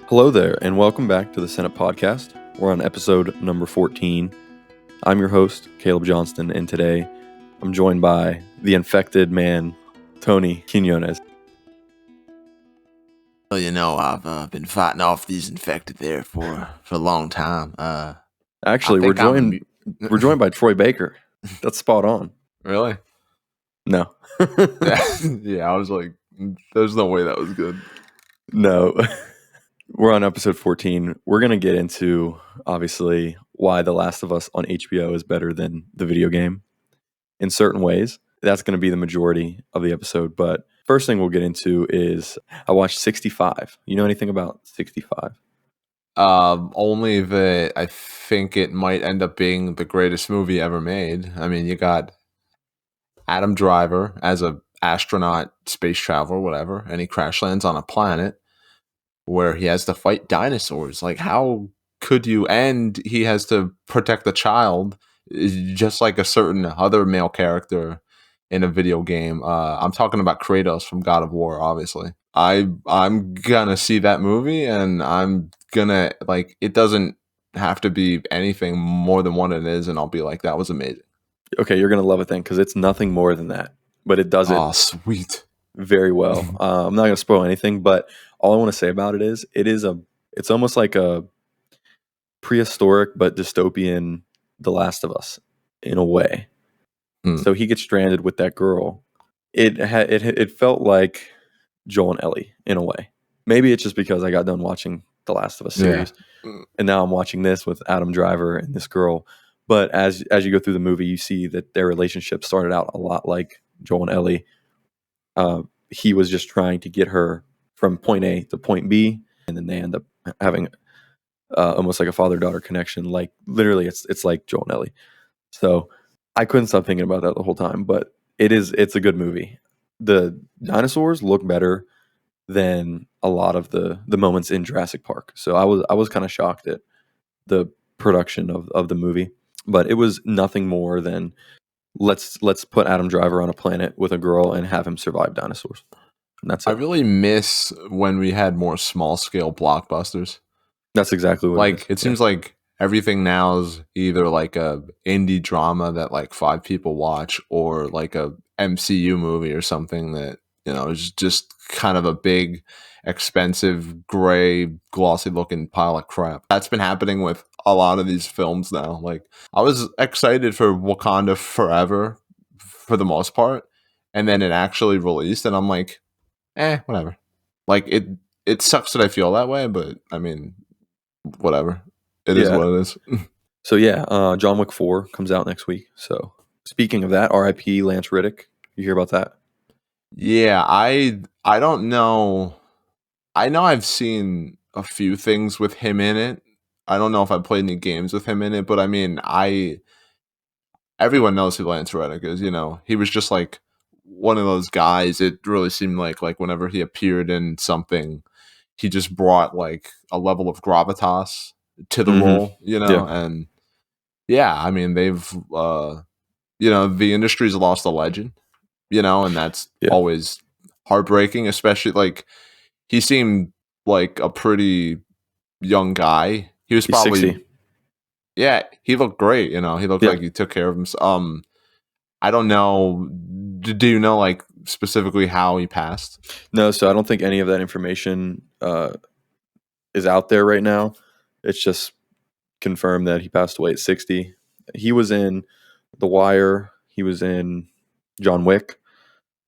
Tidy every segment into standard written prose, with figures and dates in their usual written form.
Hello there, and welcome back to the Senate Podcast. We're on episode number 14. I'm your host, Caleb Johnston, and today I'm joined by the infected man, Tony Quinones. Well, I've been fighting off these infected there for a long time. Actually, we're joined by Troy Baker. That's spot on. Really? No. Yeah, I was like, there's no way that was good. No. We're on episode 14. We're going to get into, obviously, why The Last of Us on HBO is better than the video game in certain ways. That's going to be the majority of the episode. But first thing we'll get into is I watched 65. You know anything about 65? Only that I think it might end up being the greatest movie ever made. I mean, you got Adam Driver as a astronaut, space traveler, whatever, and he crash lands on a planet where he has to fight dinosaurs. Like, how could you? And he has to protect the child, just like a certain other male character in a video game. I'm talking about Kratos from God of War, obviously. I'm gonna see that movie, and I'm gonna, like, it doesn't have to be anything more than what it is, and I'll be like, that was amazing. Okay, you're going to love it then, because it's nothing more than that. But it does it Sweet. very well. I'm not going to spoil anything, but all I want to say about it is it's almost like a prehistoric but dystopian The Last of Us in a way. So he gets stranded with that girl. It felt like Joel and Ellie in a way. Maybe it's just because I got done watching The Last of Us series, and now I'm watching this with Adam Driver and this girl. But as you go through the movie, you see that their relationship started out a lot like Joel and Ellie. He was just trying to get her from point A to point B, and then they end up having almost like a father-daughter connection. Like, literally, it's like Joel and Ellie. So I couldn't stop thinking about that the whole time. But it's a good movie. The dinosaurs look better than a lot of the moments in Jurassic Park. So I was kind of shocked at the production of the movie. But it was nothing more than let's put Adam Driver on a planet with a girl and have him survive dinosaurs. And that's it. I really miss when we had more small scale blockbusters. That's exactly what it seems like everything now is either like a indie drama that like 5 people watch, or like a MCU movie or something that, is just kind of a big, expensive, gray, glossy looking pile of crap. That's been happening with a lot of these films now. Like, I was excited for Wakanda Forever for the most part, and then it actually released, and I'm like, whatever. Like, it sucks that I feel that way, but I mean, whatever. It is what it is. So yeah, John Wick 4 comes out next week. So speaking of that, R.I.P. Lance Reddick. You hear about that? Yeah, I don't know. I know I've seen a few things with him in it. I don't know if I've played any games with him in it, but I mean, everyone knows who Lance Reddick is. He was just like one of those guys. It really seemed like whenever he appeared in something, he just brought like a level of gravitas to the role, and I mean, they've, the industry's lost a legend, and that's always heartbreaking, especially like he seemed like a pretty young guy. He's probably 60. Yeah, he looked great. He looked like he took care of himself. I don't know. Do you know like specifically how he passed? No, so I don't think any of that information is out there right now. It's just confirmed that he passed away at 60. He was in The Wire. He was in John Wick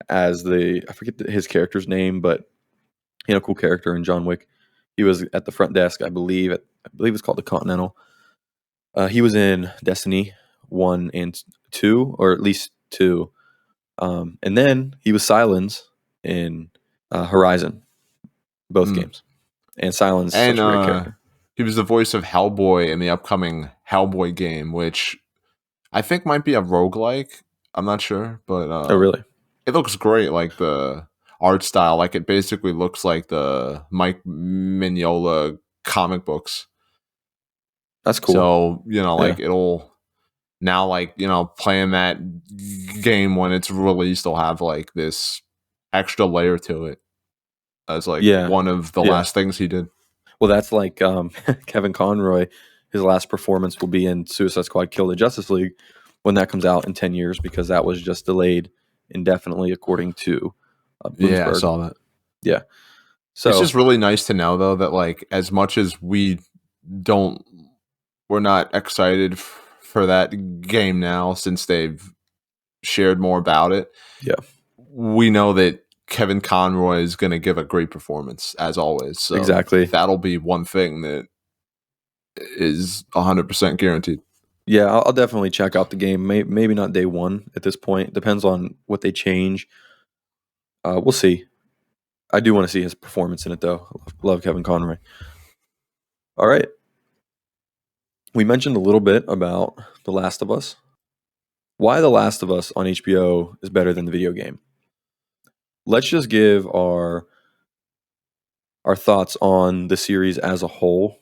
as I forget his character's name, but he had a cool character in John Wick. He was at the front desk, I believe. I believe it's called the Continental. He was in Destiny 1 and 2, or at least 2. And then he was Silence in Horizon, both games. And Silence is such a great character. He was the voice of Hellboy in the upcoming Hellboy game, which I think might be a roguelike. I'm not sure, but oh, really? It looks great, like the art style. Like, it basically looks like the Mike Mignola comic books. That's cool. So, like it'll now, like, playing that game when it's released, will have like this extra layer to it as like one of the last things he did. Well, that's like Kevin Conroy. His last performance will be in Suicide Squad: Kill the Justice League when that comes out in 10 years because that was just delayed indefinitely, according to Yeah, I Bloomsburg. saw that. Yeah. It's So just really nice to know though that like as much as don't we're not excited for that game now since they've shared more about it. yeah, We know that Kevin Conroy is going to give a great performance as always. So exactly. that'll be one thing that is 100% guaranteed. Yeah, I'll definitely check out the game. Maybe not day one at this point. Depends on what they change. We'll see. I do want to see his performance in it, though. Love Kevin Conroy. All right. We mentioned a little bit about The Last of Us. Why The Last of Us on HBO is better than the video game. Let's just give our thoughts on the series as a whole.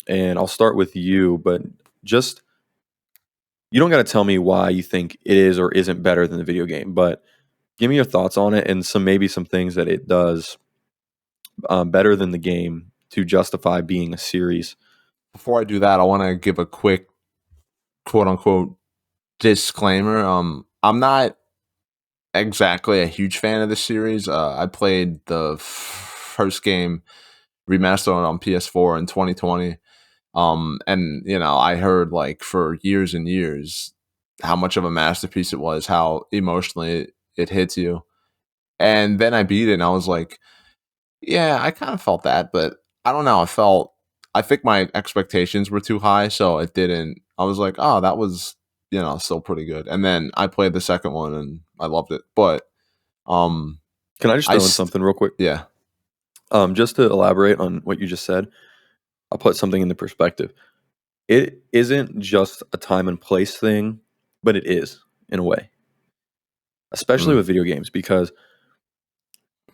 And I'll start with you, but just you don't got to tell me why you think it is or isn't better than the video game, but give me your thoughts on it and maybe some things that it does better than the game to justify being a series. Before I do that, I want to give a quick quote unquote disclaimer. I'm not exactly a huge fan of the series. I played the first game remastered on PS4 in 2020. And you know, I heard like for years and years how much of a masterpiece it was, how emotionally it hits you. And then I beat it and I was like, yeah, I kind of felt that, but I don't know. I think my expectations were too high, so it didn't. I was like, oh, that was, you know, still pretty good. And then I played the second one and I loved it. But, um, Can I just I, throw in st- something real quick? yeah, Just to elaborate on what you just said, I'll put something into perspective. It isn't just a time and place thing, but it is in a way, especially mm, with video games, because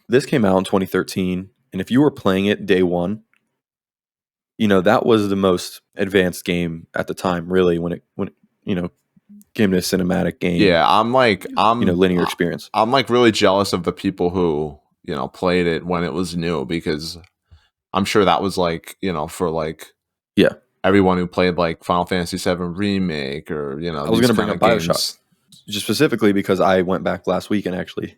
this came out in 2013. And if you were playing it day one, that was the most advanced game at the time, really, when it came to a cinematic game, yeah, linear experience. I'm like really jealous of the people who, you know, played it when it was new because I'm sure that was like, you know, for like Yeah. everyone who played like Final Fantasy VII Remake or, you know, I was these going to bring kind up of BioShock, games. just specifically because I went back last week and actually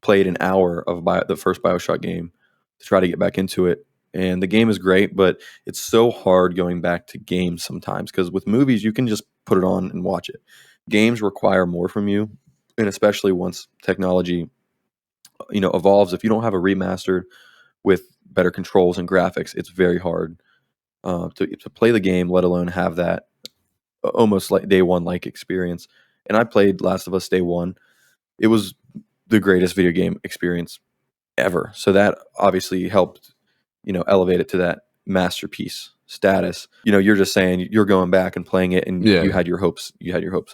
played an hour of the first BioShock game to try to get back into it. And the game is great, but it's so hard going back to games sometimes because with movies, you can just put it on and watch it. Games require more from you, and especially once technology, evolves. If you don't have a remastered with better controls and graphics, it's very hard to play the game, let alone have that almost like day one like experience. And I played Last of Us day one. It was the greatest video game experience ever. So that obviously helped, elevate it to that masterpiece status. You're just saying you're going back and playing it and you Yeah. had your hopes,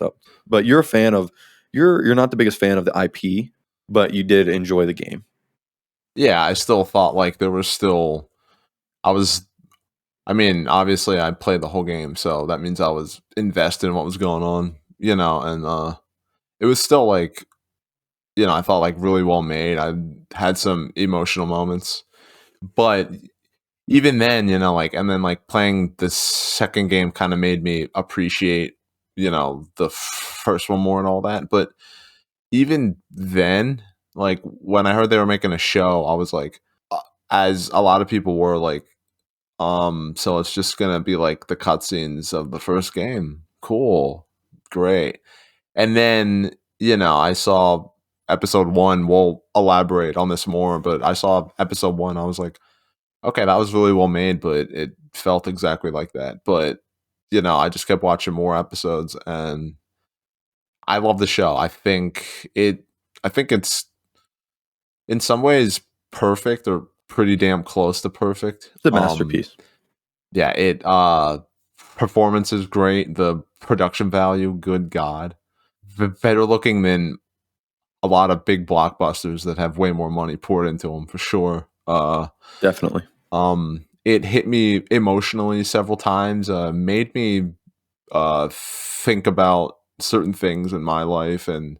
up. But you're a fan of you're not the biggest fan of the IP, but you did enjoy the game. Yeah, I still thought like there was still I was I mean, obviously I played the whole game, so that means I was invested in what was going on, you know, and it was still like, you know, I thought like really well made. I had some emotional moments. But even then, you know, like and then like playing the second game kind of made me appreciate, you know, the first one more and all that. But even then, like when I heard they were making a show, I was like, as a lot of people were like, so it's just gonna be like the cutscenes of the first game. Cool, great. And then you know, I saw episode one. We'll elaborate on this more, but I saw episode one. I was like, okay, that was really well made, but it felt exactly like that. But you know, I just kept watching more episodes, and I love the show. I think it's in some ways perfect or pretty damn close to perfect. It's a masterpiece. Yeah, it performance is great. The production value, good god, better looking than a lot of big blockbusters that have way more money poured into them for sure. Definitely. It hit me emotionally several times. Made me think about certain things in my life and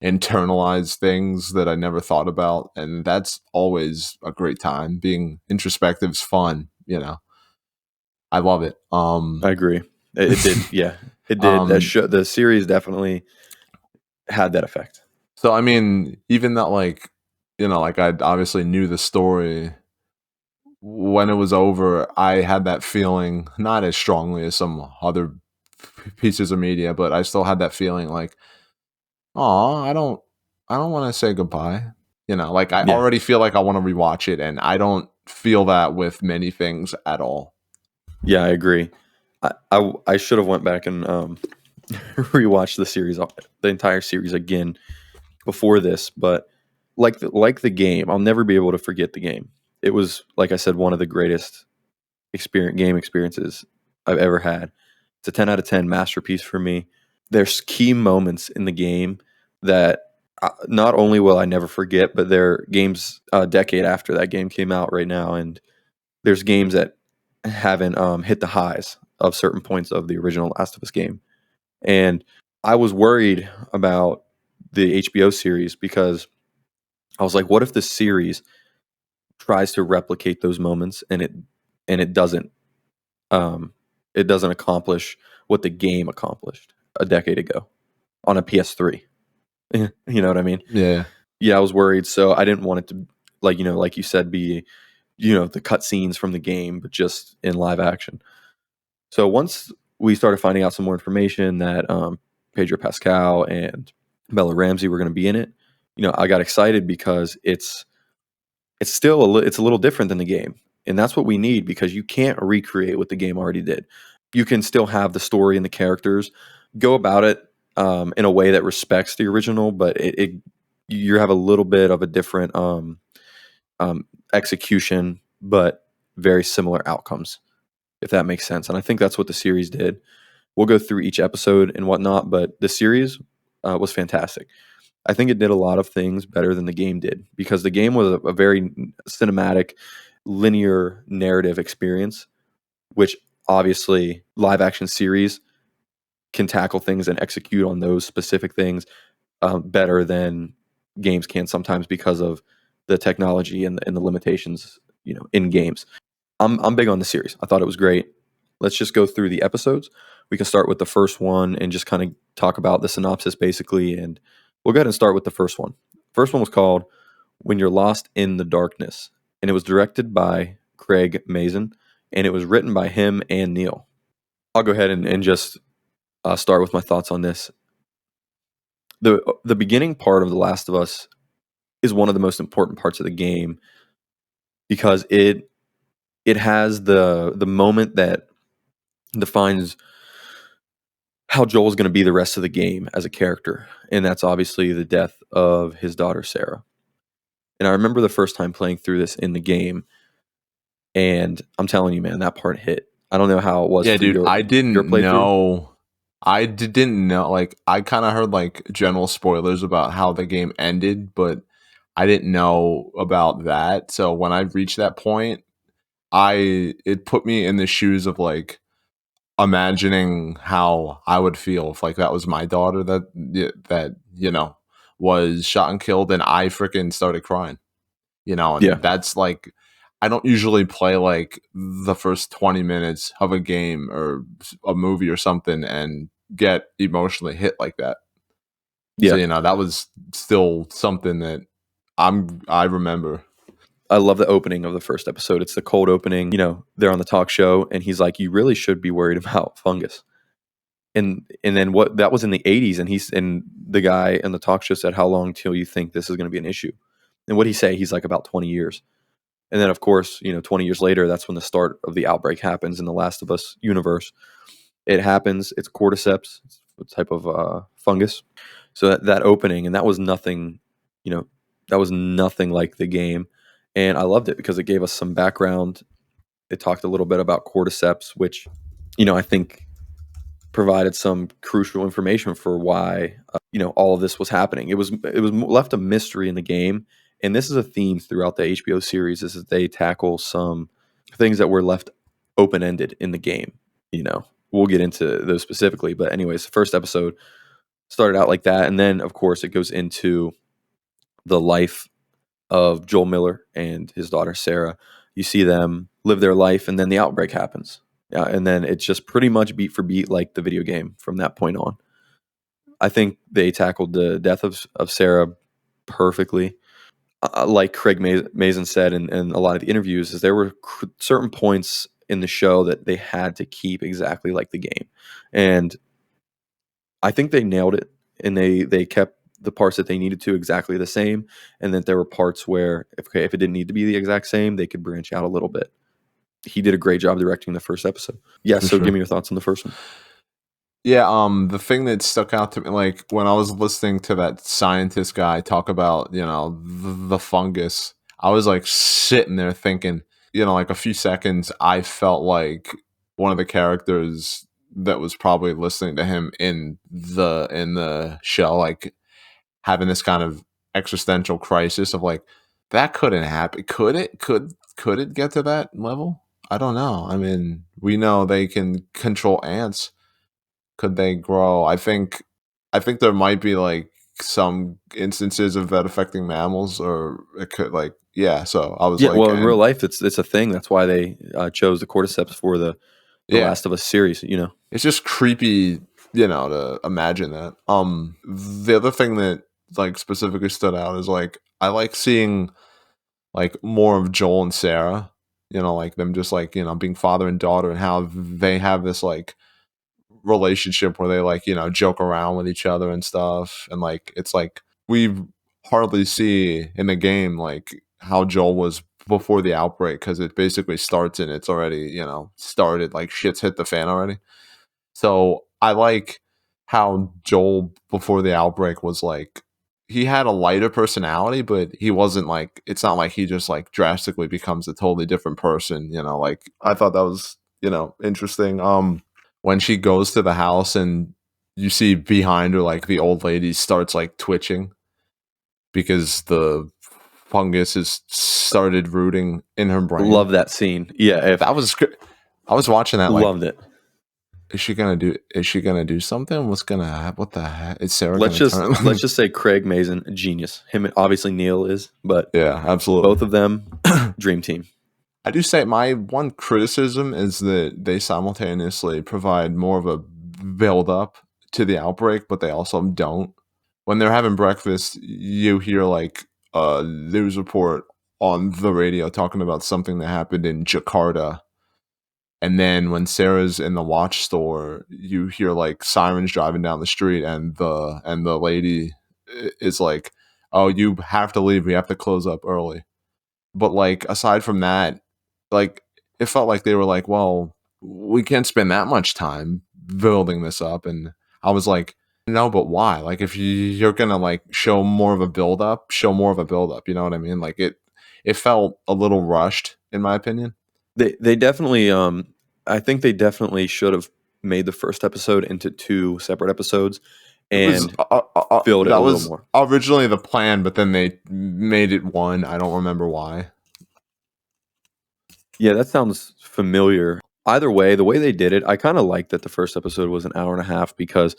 internalize things that I never thought about, and that's always a great time. Being introspective is fun, you know. I love it. I agree. It did. Yeah, it did. um, The series definitely had that effect. so I mean, even that, like, like I obviously knew the story when it was over. I had that feeling, not as strongly as some other pieces of media, but I still had that feeling like, oh, I don't want to say goodbye. Like I Yeah, already feel like I want to rewatch it, and I don't feel that with many things at all. yeah, I agree. I should have went back and rewatched the series, the entire series again before this, but like the game, I'll never be able to forget the game. It was, like I said, one of the greatest game experiences I've ever had. It's a 10 out of 10 masterpiece for me. There's key moments in the game that not only will I never forget, but they're games a decade after that game came out right now, and there's games that haven't hit the highs of certain points of the original Last of Us game. And I was worried about the HBO series because I was like, what if the series tries to replicate those moments and it doesn't um, it doesn't accomplish what the game accomplished a decade ago on a PS3. You know what I mean? Yeah. Yeah, I was worried, so I didn't want it to, like you said, be the cutscenes from the game, but just in live action. So once we started finding out some more information that Pedro Pascal and Bella Ramsey were going to be in it, I got excited because it's still it's a little different than the game, and that's what we need because you can't recreate what the game already did. You can still have the story and the characters, go about it in a way that respects the original, but you have a little bit of a different execution, but very similar outcomes, if that makes sense. And I think that's what the series did. We'll go through each episode and whatnot, but the series was fantastic. I think it did a lot of things better than the game did because the game was a very cinematic, linear narrative experience, which obviously live action series can tackle things and execute on those specific things better than games can sometimes because of the technology and the limitations, in games. I'm big on the series. I thought it was great. Let's just go through the episodes. We can start with the first one and just kind of talk about the synopsis basically. And we'll go ahead and start with the first one. First one was called When You're Lost in the Darkness. And it was directed by Craig Mazin. And it was written by him and Neil. I'll go ahead and just start with my thoughts on this. The beginning part of The Last of Us is one of the most important parts of the game because it has the moment that defines how Joel's going to be the rest of the game as a character, and that's obviously the death of his daughter Sarah. And I remember the first time playing through this in the game, and I'm telling you, man, that part hit. I don't know how it was Yeah, for dude, your I your didn't playthrough. know. Didn't know. Like, I kind of heard like general spoilers about how the game ended, but I didn't know about that. So when I reached that point, it put me in the shoes of like imagining how I would feel if like that was my daughter that was shot and killed, and I freaking started crying. Yeah, And that's like, I don't usually play like the first 20 minutes of a game or a movie or something and get emotionally hit like that. So, yeah. that was still something that I remember. I love the opening of the first episode. It's the cold opening. They're on the talk show, and he's like, "You really should be worried about fungus." And then what that was in the 80s, and the guy in the talk show said, "How long till you think this is going to be an issue?" And what he say? He's like, "About 20 years." And then, of course, 20 years later, that's when the start of the outbreak happens in the Last of Us universe. It happens. It's cordyceps, it's a type of fungus. So that opening, and that was nothing, you know, that was nothing like the game. And I loved it because it gave us some background. It talked a little bit about cordyceps, which, I think provided some crucial information for why, all of this was happening. It was left a mystery in the game, and this is a theme throughout the HBO series is that they tackle some things that were left open ended in the game. We'll get into those specifically, but anyways, the first episode started out like that, and then of course it goes into the life of Joel Miller and his daughter Sarah. You see them live their life, and then the outbreak happens. And then it's just pretty much beat for beat like the video game from that point on. I think they tackled the death of Sarah perfectly. Like Craig Mazin said in a lot of the interviews, is there were certain points in the show that they had to keep exactly like the game, and I think they nailed it. And they kept the parts that they needed to exactly the same, and that there were parts where if it didn't need to be the exact same, they could branch out a little bit. He did a great job directing the first episode. Yeah, For so sure. give me your thoughts on the first one. Yeah, the thing that stuck out to me, like when I was listening to that scientist guy talk about, the fungus, I was like sitting there thinking, like a few seconds, I felt like one of the characters that was probably listening to him in the show, like having this kind of existential crisis of like, that couldn't happen. Could it? Could it get to that level? I don't know. I mean, we know they can control ants. Could they grow? I think there might be like some instances of that affecting mammals, or it could like yeah. So I was Yeah, like, well, in real and life, it's a thing. That's why they chose the cordyceps for the yeah, Last of Us series. You know, it's just creepy, to imagine that. The other thing that like specifically stood out is like I like seeing like more of Joel and Sarah. Like them just like being father and daughter, and how they have this like relationship where they like joke around with each other and stuff, and like it's like we hardly see in the game like how Joel was before the outbreak, because it basically starts and it's already started, like shit's hit the fan already. So I like how Joel before the outbreak was like, he had a lighter personality, but he wasn't like, it's not like he just like drastically becomes a totally different person. Like I thought that was interesting. When she goes to the house and you see behind her like the old lady starts like twitching because the fungus has started rooting in her brain. love that scene. Yeah, if That was I was watching that like, loved it. is she gonna do something? What's gonna happen? What the heck? Is Sarah Let's gonna just turn? let's just say Craig Mazin, a genius. Him, obviously Neil is, but Yeah, absolutely. both of them, dream team. I do say my one criticism is that they simultaneously provide more of a build up to the outbreak, but they also don't. When they're having breakfast, you hear like a news report on the radio talking about something that happened in Jakarta. And then when Sarah's in the watch store, you hear like sirens driving down the street, and the lady is like, "Oh, you have to leave. We have to close up early." But like aside from that, like it felt like they were like, well, we can't spend that much time building this up. And I was like, no, but why? Like if you're gonna like show more of a build up, show more of a build up. You know what I mean? Like it felt a little rushed in my opinion. They definitely I think they definitely should have made the first episode into two separate episodes It was and filled it that a little was more. originally the plan, but then they made it one. I don't remember why. Yeah, that sounds familiar. Either way, the way they did it, I kind of like that the first episode was an hour and a half because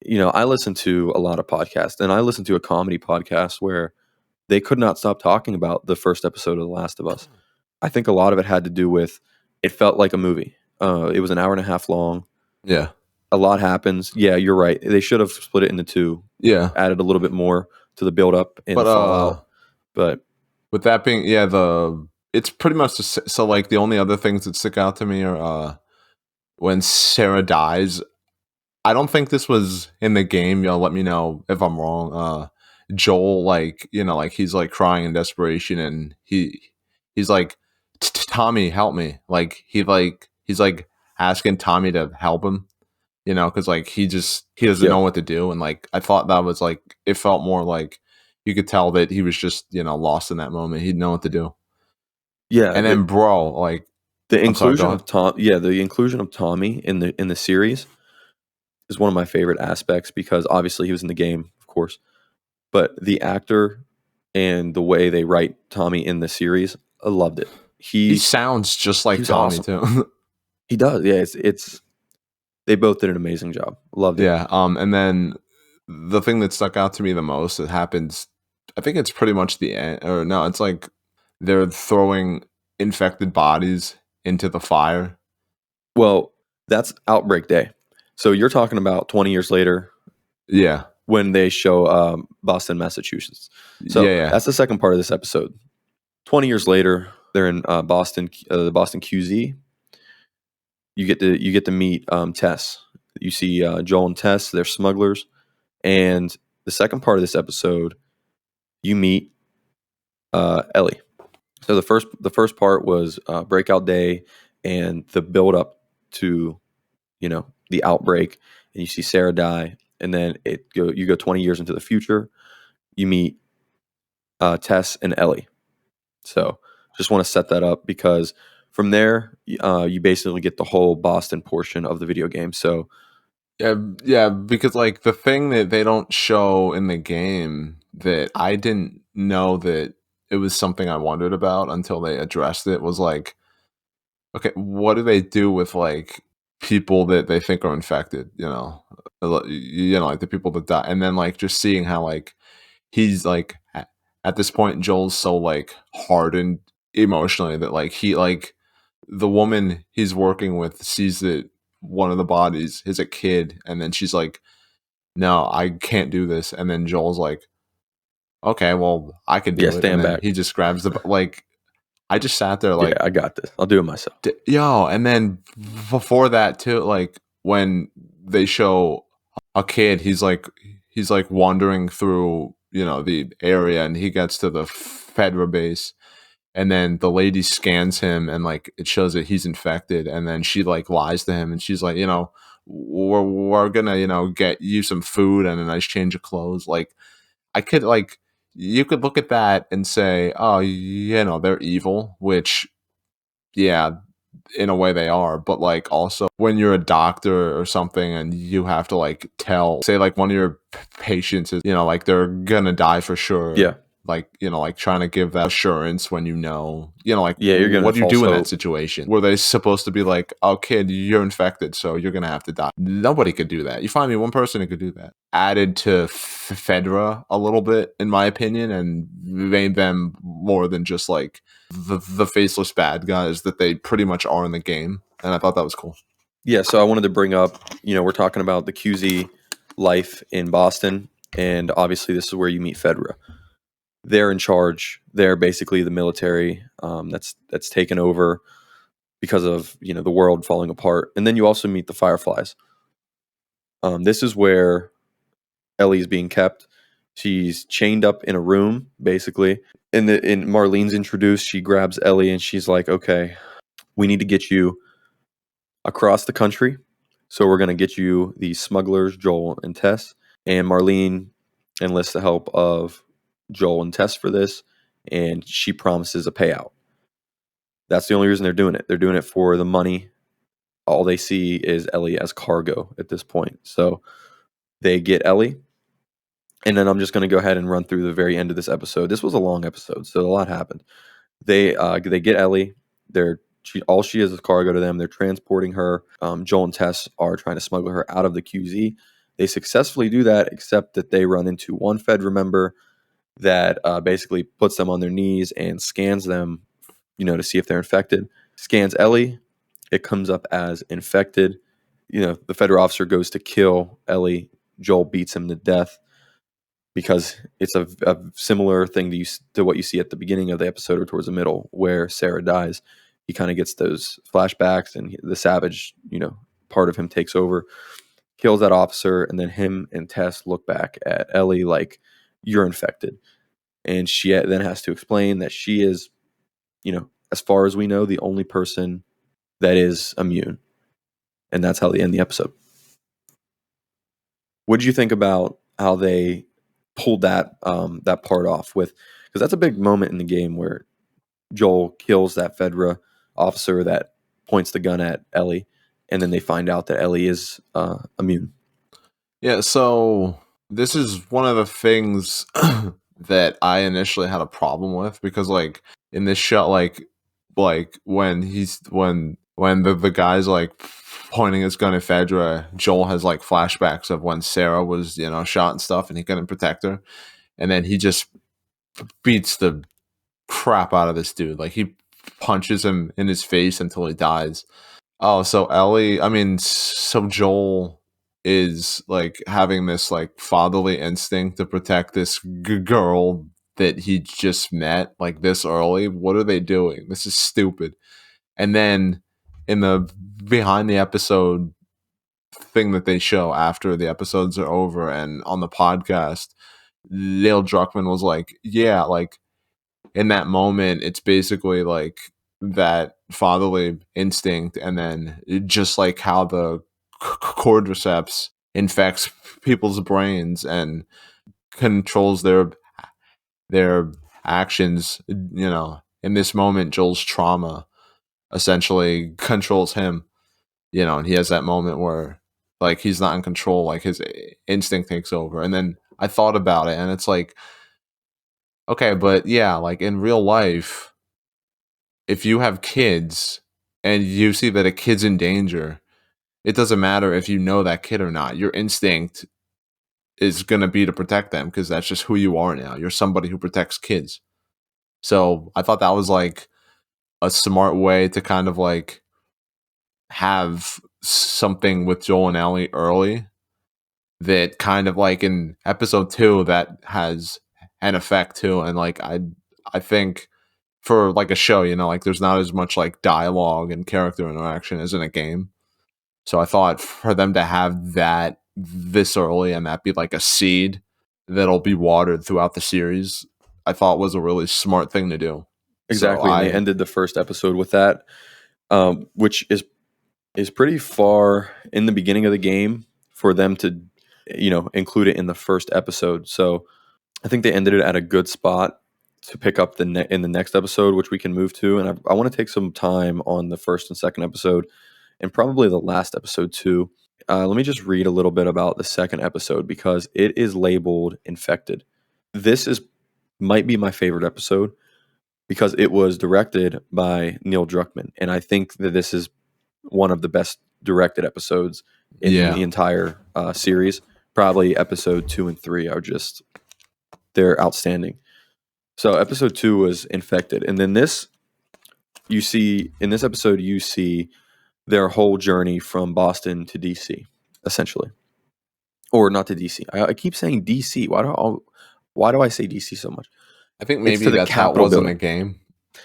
I listen to a lot of podcasts, and I listened to a comedy podcast where they could not stop talking about the first episode of The Last of Us. I think a lot of it had to do with it felt like a movie. It was an hour and a half long. Yeah. A lot happens. Yeah, you're right. They should have split it into two, Yeah. added a little bit more to the build up and But fallout. But with that being, yeah, it's pretty much so. Like the only other things that stick out to me are when Sarah dies. I don't think this was in the game. Y'all let me know if I'm wrong. Joel, like like he's like crying in desperation, and he's like, Tommy, help me! Like he's like asking Tommy to help him. Because like he doesn't yeah, know what to do, and like I thought that was like it felt more like you could tell that he was just lost in that moment. He didn't know what to do. yeah. And then bro, like The I'm sorry, go inclusion ahead. of the inclusion of Tommy in the series is one of my favorite aspects because obviously he was in the game, of course, but the actor and the way they write Tommy in the series, I loved it. He He sounds just he like was Tommy awesome. too. He does. Yeah, it's they both did an amazing job. Loved it. Yeah. And then the thing that stuck out to me the most, it happens, I think it's pretty much the end, or no, it's like they're throwing infected bodies into the fire, Well, that's Outbreak Day. So you're talking about 20 years later Yeah, when they show Boston, Massachusetts. So yeah, that's the second part of this episode. 20 years later, they're in Boston, the Boston QZ. You get to meet Tess. You see Joel and Tess. They're smugglers. And the second part of this episode, you meet Ellie. So the first part was breakout day and the build up to the outbreak, and you see Sarah die, and then you go 20 years into the future. You meet Tess and Ellie. So just want to set that up because from there you basically get the whole Boston portion of the video game. So yeah, yeah. Because like the thing that they don't show in the game that I didn't know that it was something I wondered about until they addressed it was like, okay, what do they do with like people that they think are infected? Like the people that die, and then like just seeing how like he's like at this point Joel's so like hardened emotionally that like he like the woman he's working with sees that one of the bodies is a kid, and then she's like, no, I can't do this, and then Joel's like, okay, well, I could yeah, do it, and stand then back. he just grabs the like I just sat there Yeah, like, I got this. I'll do it myself. yo, and then before that too, like when they show a kid, he's like wandering through the area, and he gets to the Fedra base, and then the lady scans him, and like it shows that he's infected, and then she like lies to him, and she's like, we're gonna get you some food and a nice change of clothes. Like I could like you could look at that and say, oh, they're evil, which yeah, in a way they are, but like also when you're a doctor or something and you have to like tell, say like one of your patients is, like they're gonna die for sure. Yeah, Like, like trying to give that assurance when like yeah, you're gonna what do you false do in that hope. situation? Were they supposed to be like, oh kid, you're infected, so you're gonna have to die? Nobody could do that. You find me one person who could do that. Added to Fedra a little bit, in my opinion, and made them more than just like the faceless bad guys that they pretty much are in the game, and I thought that was cool. Yeah, so I wanted to bring up, we're talking about the QZ life in Boston, and obviously this is where you meet Fedra. They're in charge. They're basically the military that's taken over because of the world falling apart. And then you also meet the Fireflies. This is where Ellie is being kept. She's chained up in a room, basically. In Marlene's introduced, she grabs Ellie and she's like, "Okay, we need to get you across the country. So we're gonna get you these smugglers, Joel and Tess." And Marlene enlists the help of Joel and Tess for this, and she promises a payout. That's the only reason they're doing it. They're doing it for the money. All they see is Ellie as cargo at this point. So they get Ellie, and then I'm just going to go ahead and run through the very end of this episode. This was a long episode, so a lot happened. They get Ellie. All she is cargo to them. They're transporting her. Joel and Tess are trying to smuggle her out of the QZ. They successfully do that, except that they run into one Fed member that basically puts them on their knees and scans them, to see if they're infected. Scans Ellie. It comes up as infected. The federal officer goes to kill Ellie. Joel beats him to death because it's a similar thing to what you see at the beginning of the episode or towards the middle where Sarah dies. He kind of gets those flashbacks and the savage, part of him takes over, kills that officer, and then him and Tess look back at Ellie like, "You're infected." And she then has to explain that she is, as far as we know, the only person that is immune. And that's how they end the episode. What did you think about how they pulled that part off with? Because that's a big moment in the game where Joel kills that Fedra officer that points the gun at Ellie, and then they find out that Ellie is immune. Yeah, so this is one of the things that I initially had a problem with because like in this show like when the guy's like pointing his gun at Fedra, Joel has like flashbacks of when Sarah was, shot and stuff and he couldn't protect her. And then he just beats the crap out of this dude. Like he punches him in his face until he dies. Oh, so Ellie, I mean, so Joel is like having this like fatherly instinct to protect this girl that he just met like this early. What are they doing? This is stupid. And then in the behind the episode thing that they show after the episodes are over and on the podcast, Neil Druckmann was like, yeah, like in that moment, it's basically like that fatherly instinct, and then just like how the cordyceps infects people's brains and controls their actions. You know, in this moment, Joel's trauma essentially controls him. You know, and he has that moment where like he's not in control, like his instinct takes over. And then I thought about it, and it's like, okay, but yeah, like in real life if you have kids and you see that a kid's in danger, it doesn't matter if you know that kid or not. Your instinct is going to be to protect them because that's just who you are now. You're somebody who protects kids. So I thought that was like a smart way to kind of like have something with Joel and Ellie early that kind of like in episode 2 that has an effect too. And like I think for like a show, you know, like there's not as much like dialogue and character interaction as in a game. So I thought for them to have that this early and that be like a seed that'll be watered throughout the series, I thought was a really smart thing to do. So Exactly, and they I ended the first episode with that, which is pretty far in the beginning of the game for them to, include it in the first episode. So I think they ended it at a good spot to pick up in the next episode, which we can move to. And I want to take some time on the first and second episode, and probably the last episode too. Let me just read a little bit about the second episode because it is labeled infected. This is might be my favorite episode because it was directed by Neil Druckmann, and I think that this is one of the best directed episodes in yeah. the entire series. Probably episode 2 and 3 are they're outstanding. So episode 2 was infected, and then you see in this episode you see their whole journey from Boston to DC, essentially, or not to DC. I keep saying DC. Why do I say DC so much? I think It's to maybe the that's how it Capitol was in the building. game.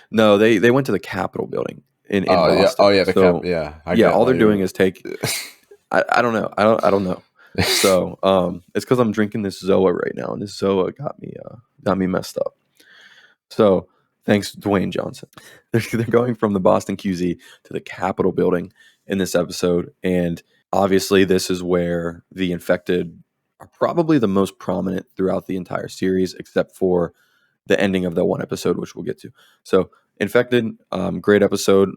No, they went to the Capitol building in Oh yeah. Oh Boston. yeah, the cap So yeah. I yeah, get all why they're doing you're is take. I don't know. I don't know. So it's because I'm drinking this Zoa right now, and this Zoa got me messed up. So thanks, Dwayne Johnson. They're going from the Boston QZ to the Capitol building in this episode, and obviously this is where the infected are probably the most prominent throughout the entire series, except for the ending of that one episode, which we'll get to. So infected, great episode.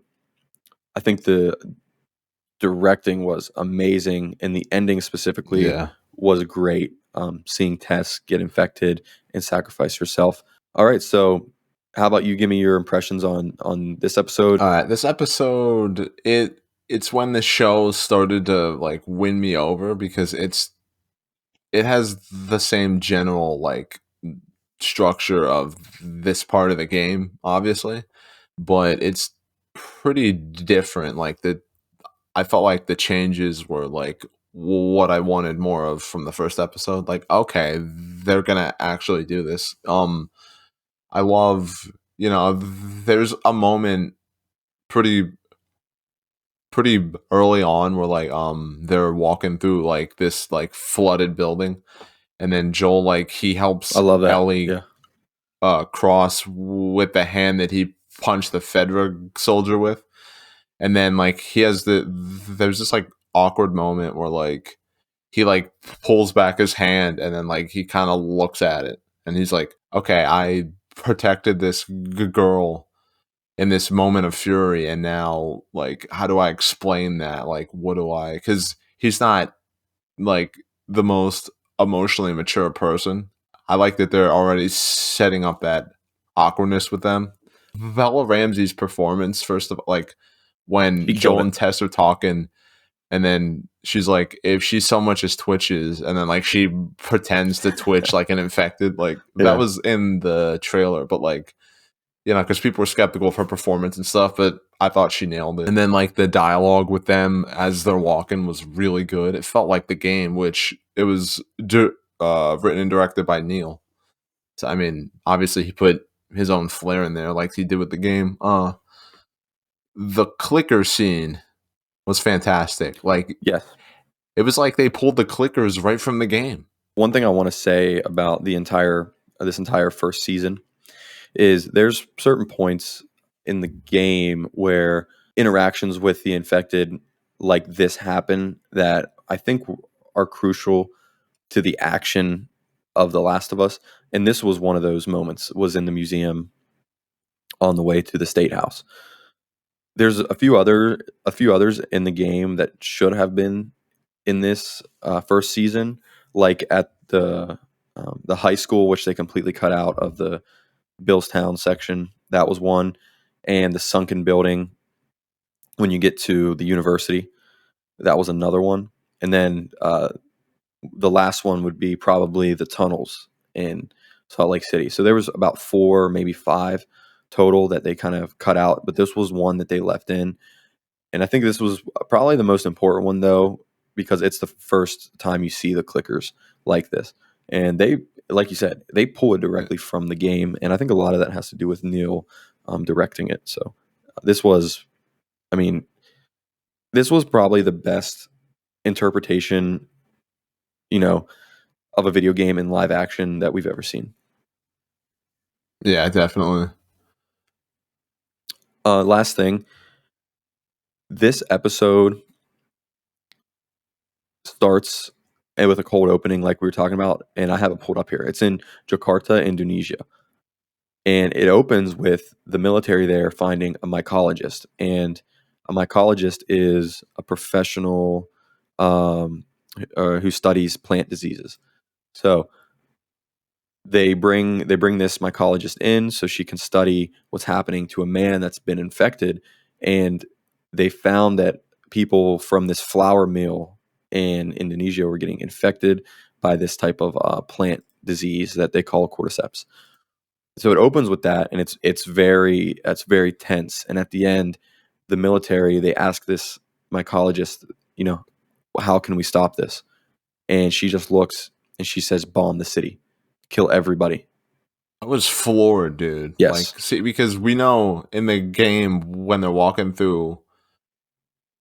I think the directing was amazing, and the ending specifically yeah. was great. Seeing Tess get infected and sacrifice herself. All right, so how about you give me your impressions on this episode? All right, this episode it's when the show started to like win me over because it has the same general like structure of this part of the game, obviously, but it's pretty different. Like I felt like the changes were like what I wanted more of from the first episode. Like, okay, they're gonna actually do this. I love, you know, there's a moment pretty early on where like they're walking through like this like flooded building, and then Joel like he I helps love that. Ellie Yeah, cross with the hand that he punched the Fedra soldier with. And then like there's this like awkward moment where like he like pulls back his hand and then like he kind of looks at it and he's like, okay, I protected this girl in this moment of fury, and now like how do I explain that? Like what do I, because he's not like the most emotionally mature person. I like that they're already setting up that awkwardness with them. Bella Ramsey's performance, first of all, like he when killed Joel it. and Tess are talking, and then she's like, if she so much as twitches, and then like she pretends to twitch like an infected, like that Yeah, was in the trailer, but like, you know, because people were skeptical of her performance and stuff, but I thought she nailed it. And then like the dialogue with them as they're walking was really good. It felt like the game, which it was written and directed by Neil. So I mean, obviously he put his own flair in there, like he did with the game. The clicker scene was fantastic. Like Yes. it was like they pulled the clickers right from the game. One thing I want to say about this entire first season is there's certain points in the game where interactions with the infected like this happen that I think are crucial to the action of The Last of Us. And this was one of those moments, was in the museum on the way to the state house. There's a few others in the game that should have been in this first season, like at the high school, which they completely cut out of the Billstown section. That was one, and the sunken building when you get to the university. That was another one, and then the last one would be probably the tunnels in Salt Lake City. So there was about 4, maybe 5 total that they kind of cut out, but this was one that they left in. And I think this was probably the most important one, though, because it's the first time you see the clickers like this. And they, like you said, they pull it directly from the game. And I think a lot of that has to do with Neil directing it. So this was, I mean, this was probably the best interpretation, you know, of a video game in live action that we've ever seen. Yeah, definitely. Last thing, this episode starts with a cold opening, like we were talking about, and I have it pulled up here. It's in Jakarta, Indonesia, and it opens with the military there finding a mycologist, and a mycologist is a professional who studies plant diseases. So they bring this mycologist in so she can study what's happening to a man that's been infected, and they found that people from this flour mill in Indonesia were getting infected by this type of plant disease that they call cordyceps. So it opens with that, and it's very tense. And at the end, the military, they ask this mycologist, you know, how can we stop this? And she just looks and she says, bomb the city, kill everybody. I was floored, dude. Yes. Like, see, because we know in the game when they're walking through,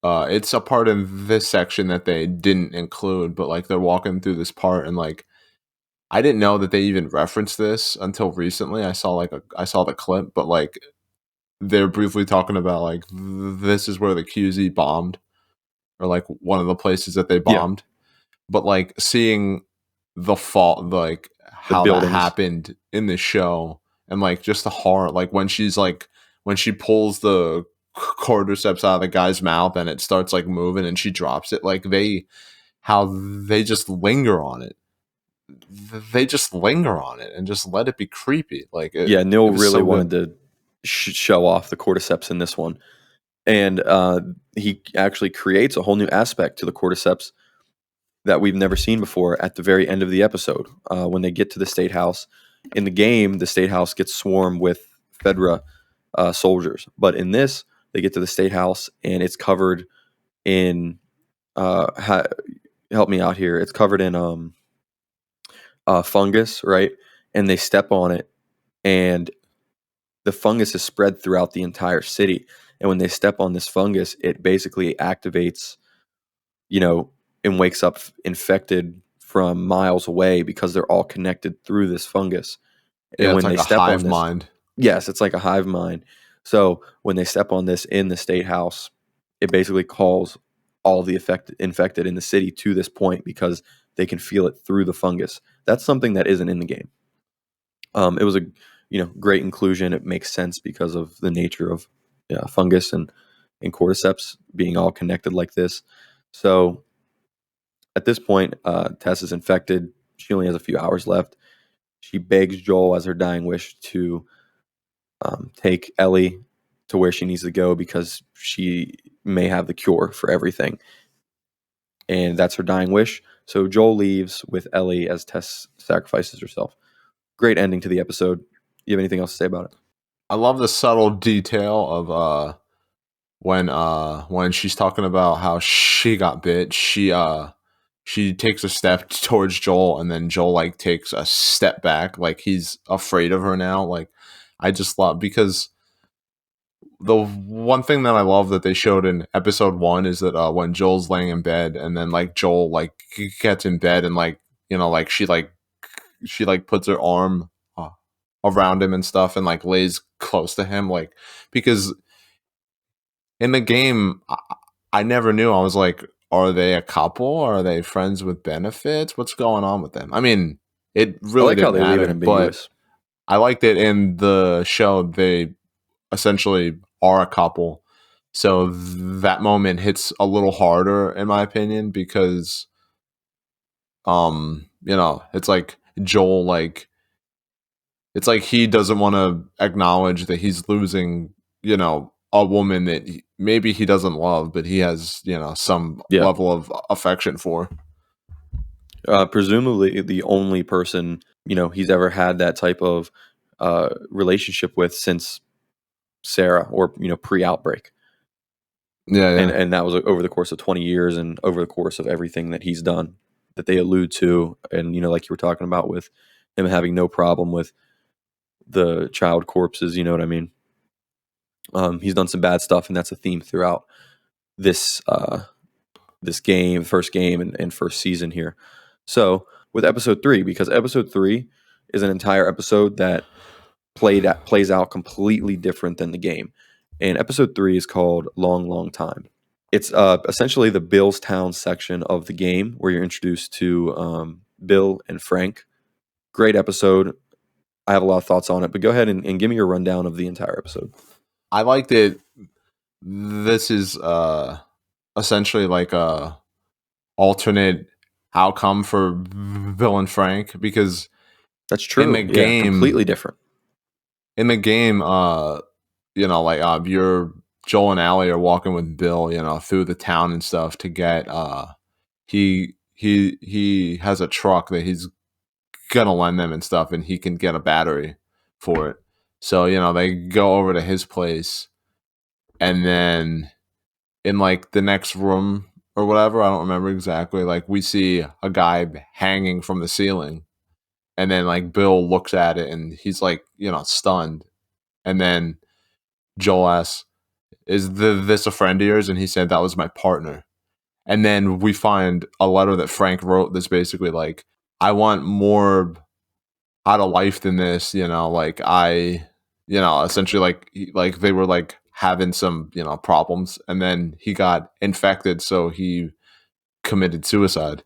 it's a part in this section that they didn't include, but like they're walking through this part, and like I didn't know that they even referenced this until recently. I saw the clip, but like they're briefly talking about like this is where the QZ bombed, or like one of the places that they Yeah. bombed. But like seeing the fall, like The how that buildings. happened in the show, and like just the horror, like when she pulls the cordyceps out of the guy's mouth and it starts like moving and she drops it, like how they just linger on it. They just linger on it and just let it be creepy. Like Yeah, Neil it was really so wanted good. to show off the cordyceps in this one. And he actually creates a whole new aspect to the cordyceps that we've never seen before at the very end of the episode. When they get to the state house, in the game, the state house gets swarmed with Fedra soldiers. But in this, they get to the state house and it's covered in, help me out here, it's covered in fungus, right? And they step on it, and the fungus is spread throughout the entire city. And when they step on this fungus, it basically activates, you know, and wakes up infected from miles away because they're all connected through this fungus. And Yeah, it's when like they a step on hive this, mind. yes, it's like a hive mind. So when they step on this in the state house, it basically calls all the infected in the city to this point because they can feel it through the fungus. That's something that isn't in the game. It was a great inclusion. It makes sense because of the nature of fungus and cordyceps being all connected like this. So at this point, Tess is infected. She only has a few hours left. She begs Joel as her dying wish to take Ellie to where she needs to go because she may have the cure for everything. And that's her dying wish. So Joel leaves with Ellie as Tess sacrifices herself. Great ending to the episode. You have anything else to say about it? I love the subtle detail of when she's talking about how she got bit, she takes a step towards Joel, and then Joel like takes a step back, like he's afraid of her now. Like I just love, because the one thing that I love that they showed in episode 1 is that when Joel's laying in bed, and then like Joel like gets in bed, and like, like she puts her arm uh, around him and stuff, and like lays close to him, like, because in the game, I never knew. I was like, are they a couple? Are they friends with benefits? What's going on with them? I mean, it I really like how didn't they leave it matter, but ambiguous. I liked it in the show. They essentially are a couple. So that moment hits a little harder, in my opinion, because, it's like Joel, like, it's like he doesn't want to acknowledge that he's losing, a woman that maybe he doesn't love, but he has, some Yeah. level of affection for. Presumably the only person, he's ever had that type of relationship with since Sarah, or pre-outbreak. Yeah, and yeah. and that was over the course of 20 years, and over the course of everything that he's done, that they allude to. And like you were talking about, with him having no problem with the child corpses, you know what I mean. He's done some bad stuff, and that's a theme throughout this this game, first game, and first season here. So with episode 3, because episode 3 is an entire episode that plays out completely different than the game. And episode 3 is called Long Long Time. It's essentially the Billstown section of the game, where you're introduced to Bill and Frank. Great episode. I have a lot of thoughts on it, but go ahead and give me your rundown of the entire episode. I liked it. This is essentially like a alternate outcome for Bill and Frank, because That's in the true. Yeah, game completely different. in the game, like, you're Joel and Allie are walking with Bill, through the town and stuff to get he has a truck that he's gonna lend them and stuff, and he can get a battery for it. So, they go over to his place, and then in like the next room or whatever, I don't remember exactly, like we see a guy hanging from the ceiling, and then like Bill looks at it, and he's like, stunned. And then Joel asks, "Is this a friend of yours?" And he said, "That was my partner." And then we find a letter that Frank wrote that's basically like, "I want more out of life than this," like essentially like like they were like having some, problems, and then he got infected, so he committed suicide.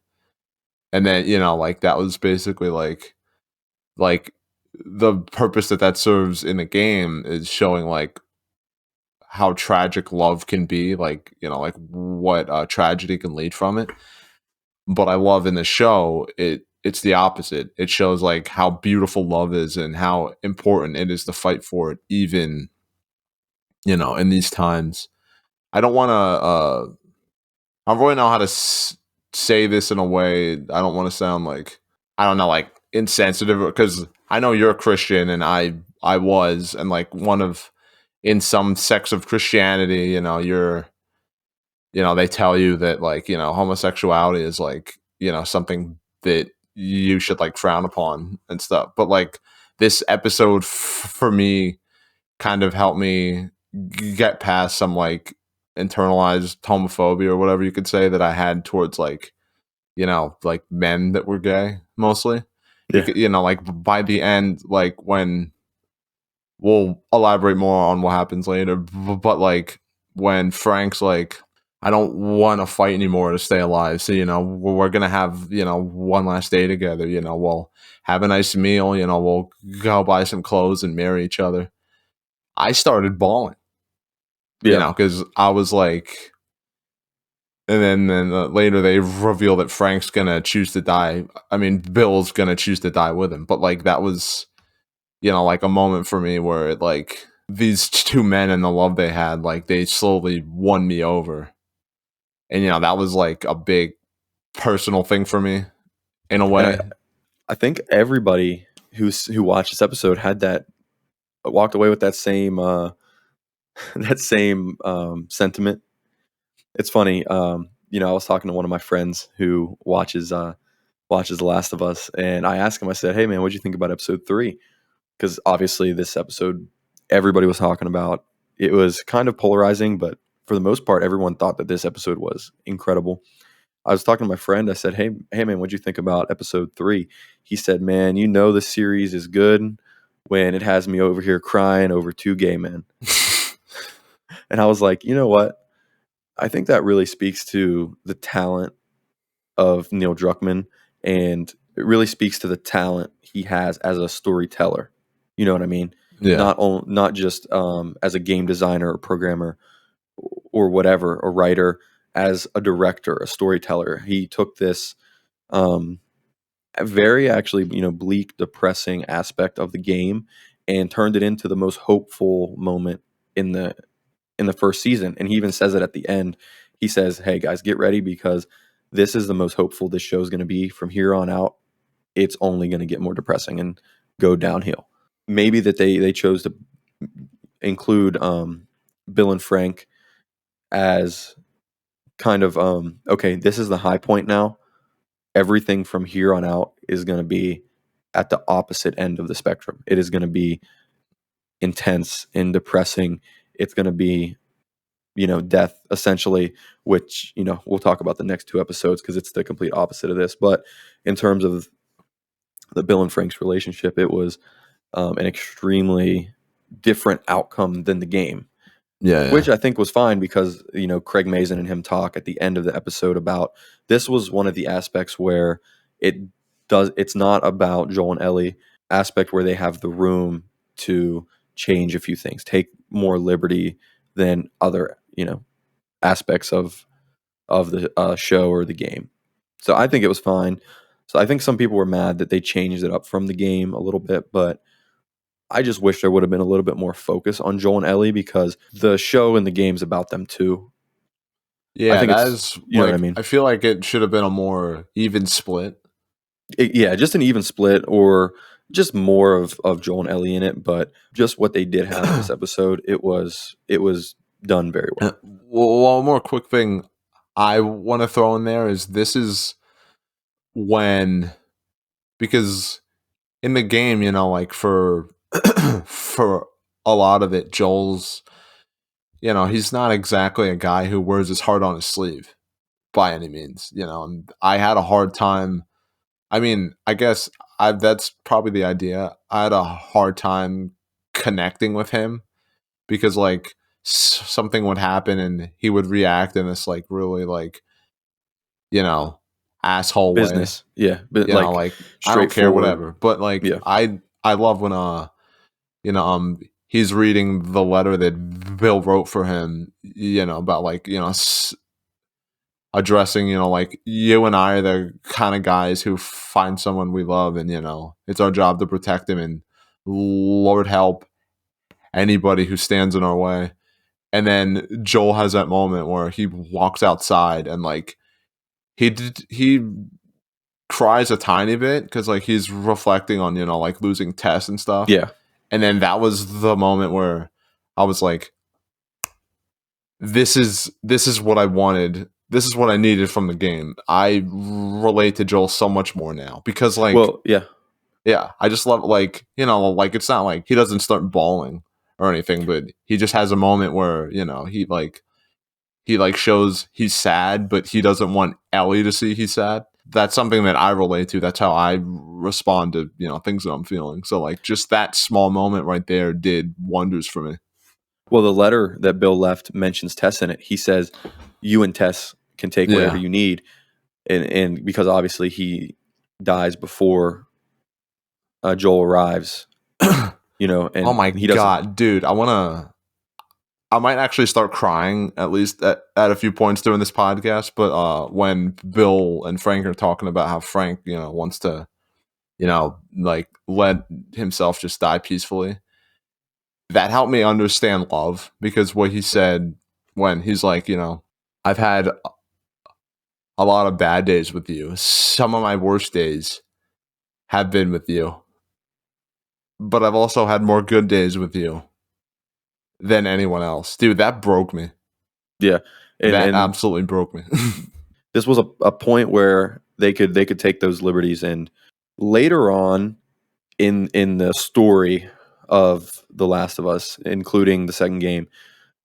And then, like that was basically like the purpose that serves in the game is showing like how tragic love can be, like, like what tragedy can lead from it. But I love in the show, it's the opposite. It shows like how beautiful love is, and how important it is to fight for it, even, in these times. I don't want to I don't really know how to say this in a way. I don't want to sound like, I don't know, like insensitive, because I know you're a Christian, and I was, and like one of, in some sects of Christianity, you're, they tell you that like, homosexuality is like, something that you should like frown upon and stuff. But like this episode for me kind of helped me get past some like internalized homophobia, or whatever you could say, that I had towards like, like men that were gay mostly. Yeah. Because, like by the end, like when, we'll elaborate more on what happens later, but like when Frank's like, I don't want to fight anymore to stay alive, so, we're gonna have, one last day together, we'll have a nice meal, we'll go buy some clothes and marry each other. I started bawling, Yeah. because I was like, and then later they reveal that Frank's gonna choose to die. I mean, Bill's gonna choose to die with him, but like that was, like a moment for me where it like these two men and the love they had, like they slowly won me over. And that was like a big personal thing for me in a And I, way. I think everybody who watched this episode had that walked away with that same that same sentiment. It's funny. I was talking to one of my friends who watches The Last of Us, and I asked him. I said, "Hey, man, what'd you think about episode 3?" Because obviously, this episode everybody was talking about. It was kind of polarizing, but for the most part, everyone thought that this episode was incredible. I was talking to my friend. I said, "Hey, man, what'd you think about episode 3?" He said, "Man, the series is good when it has me over here crying over two gay men." And I was like, you know what? I think that really speaks to the talent of Neil Druckmann, and it really speaks to the talent he has as a storyteller. You know what I mean? Yeah. Not just as a game designer or programmer or whatever, a writer, as a director, a storyteller. He took this um, a very actually bleak, depressing aspect of the game and turned it into the most hopeful moment in the first season. And he even says it at the end. He says, "Hey guys, get ready because this is the most hopeful this show is going to be from here on out. It's only going to get more depressing and go downhill." Maybe that they chose to include Bill and Frank as kind of okay, this is the high point now. Everything from here on out is going to be at the opposite end of the spectrum. It is going to be intense and depressing. It's going to be death essentially, which, we'll talk about the next two episodes because it's the complete opposite of this. But in terms of the Bill and Frank's relationship, it was an extremely different outcome than the game, Yeah, which yeah. I think was fine because, Craig Mazin and him talk at the end of the episode about this was one of the aspects where it it's not about Joel and Ellie. It's the aspect where they have the room to change a few things, take more liberty than other, aspects of the show or the game. So I think it was fine. So I think some people were mad that they changed it up from the game a little bit, but I just wish there would have been a little bit more focus on Joel and Ellie because the show and the game's about them too. I Yeah, think that it's, is you know what I like mean? I feel like it should have been a more even split. Yeah, just an even split or just more of Joel and Ellie in it, but just what they did have in this episode, it was done very well. Well, one more quick thing I want to throw in there is this is when, because in the game, like for for a lot of it, Joel's, he's not exactly a guy who wears his heart on his sleeve by any means, and I had a hard time. I mean, I guess that's probably the idea. I had a hard time connecting with him because like something would happen and he would react in this like really like, you know, asshole way. Business. Yeah, but like Like I don't care, straightforward. whatever. But like Yeah. I love when he's reading the letter that Bill wrote for him, about like, addressing, like you and I are the kind of guys who find someone we love and, it's our job to protect him and Lord help anybody who stands in our way. And then Joel has that moment where he walks outside and like he cries a tiny bit because like he's reflecting on like losing tests and stuff. Yeah. And then that was the moment where I was like, this is what I wanted. This is what I needed from the game. I relate to Joel so much more now because like Well, yeah. yeah, I just love like like it's not like he doesn't start bawling or anything, but he just has a moment where he shows he's sad, but he doesn't want Ellie to see he's sad. That's something that I relate to. That's how I respond to things that I'm feeling. So like just that small moment right there did wonders for me. Well, the letter that Bill left mentions Tess in it. He says, "You and Tess can take whatever Yeah. you need," and because obviously he dies before Joel arrives, Oh and my he doesn't. god, dude! I might actually start crying at least at a few points during this podcast. But when Bill and Frank are talking about how Frank, wants to, like let himself just die peacefully, that helped me understand love because what he said when he's like, I've had a lot of bad days with you. Some of my worst days have been with you. but I've also had more good days with you than anyone else. Dude, that broke me. Yeah, That and absolutely broke me. this was a point where they could take those liberties, and later on in the story of The Last of Us, including the second game,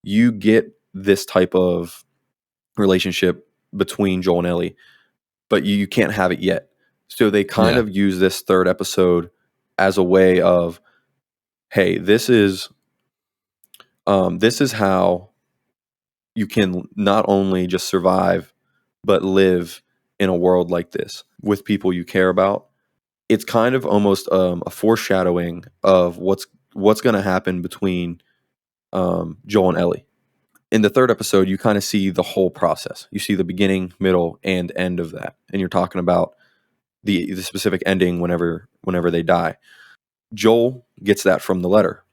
you get this type of relationship between Joel and Ellie, but you can't have it yet. So they kind Yeah. of use this third episode as a way of, hey, this is how you can not only just survive, but live in a world like this with people you care about. It's kind of almost a foreshadowing of what's going to happen between Joel and Ellie. In the third episode, you kind of see the whole process. You see the beginning, middle, and end of that, and you're talking about the specific ending whenever they die. Joel gets that from the letter.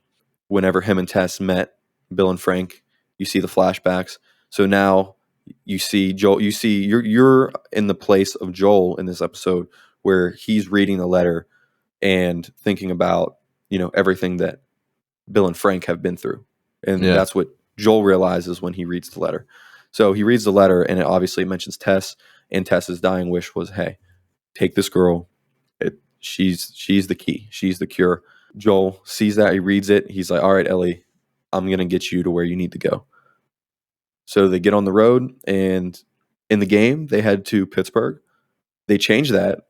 Whenever him and Tess met, Bill and Frank, you see the flashbacks. So now you see Joel. You see you're in the place of Joel in this episode where he's reading the letter and thinking about everything that Bill and Frank have been through, and Yeah. that's what Joel realizes when he reads the letter. So he reads the letter, and it obviously mentions Tess, and Tess's dying wish was, "Hey, take this girl. She's the key. She's the cure." Joel sees that, he reads it. He's like, "All right, Ellie, I'm gonna get you to where you need to go." So they get on the road, and in the game, they head to Pittsburgh. They changed that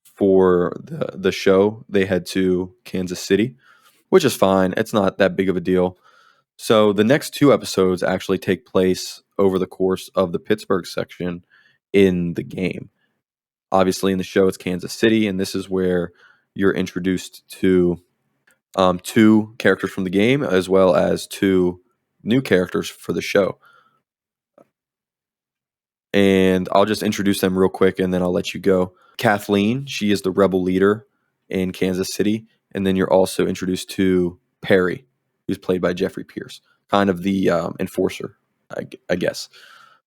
for the show. They head to Kansas City, which is fine. It's not that big of a deal. So the next two episodes actually take place over the course of the Pittsburgh section in the game. Obviously, in the show, it's Kansas City, and this is where you're introduced to two characters from the game as well as two new characters for the show. And I'll just introduce them real quick and then I'll let you go. Kathleen, she is the rebel leader in Kansas City. And then you're also introduced to Perry, who's played by Jeffrey Pierce, kind of the enforcer, I guess.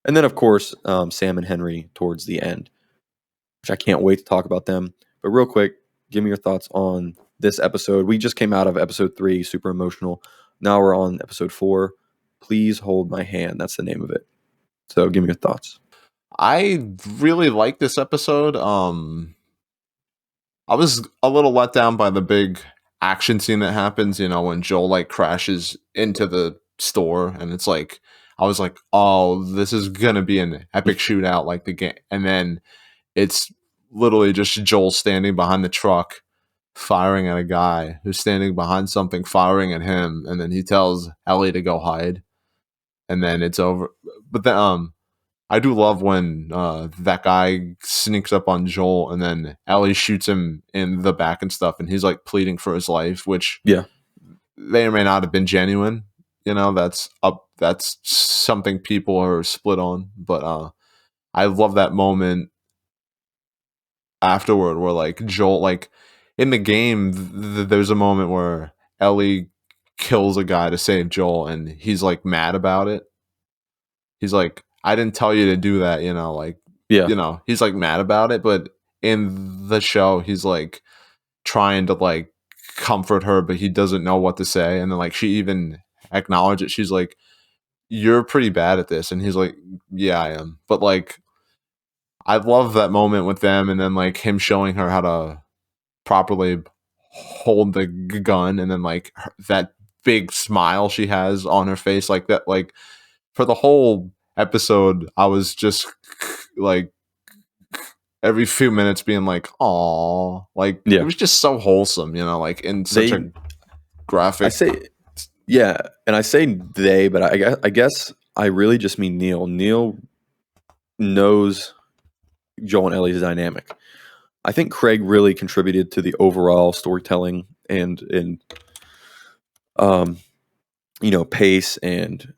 And then, of course, Sam and Henry towards the end, which I can't wait to talk about them. But real quick, give me your thoughts on this episode. We just came out of episode 3, super emotional. Now we're on episode 4. Please hold my hand. That's the name of it. So give me your thoughts. I really like this episode. I was a little let down by the big action scene that happens, when Joel like crashes into the store and it's like I was like, "Oh, this is going to be an epic shootout like the game." And then it's literally just Joel standing behind the truck firing at a guy who's standing behind something firing at him, and then he tells Ellie to go hide and then it's over. But then I do love when that guy sneaks up on Joel and then Ellie shoots him in the back and stuff, and he's like pleading for his life, which Yeah. may or may not have been genuine. That's something people are split on, but I love that moment afterward where like Joel, like in the game, there's a moment where Ellie kills a guy to save Joel, and he's like mad about it. He's like, "I didn't tell you to do that," Yeah. he's like mad about it, but in the show, he's like trying to like comfort her, but he doesn't know what to say. And then like she even acknowledged it. She's like, "You're pretty bad at this." And he's like, "Yeah, I am." But like, I love that moment with them, and then like him showing her how to properly hold the gun, and then like that big smile she has on her face, like that, like for the whole episode, I was just like every few minutes being like, "Aw," like it Yeah. was just so wholesome, like in such They a I graphic. say yeah, and I say they, but I guess I really just mean Neil. Neil knows Joel and Ellie's dynamic. I think Craig really contributed to the overall storytelling and um pace and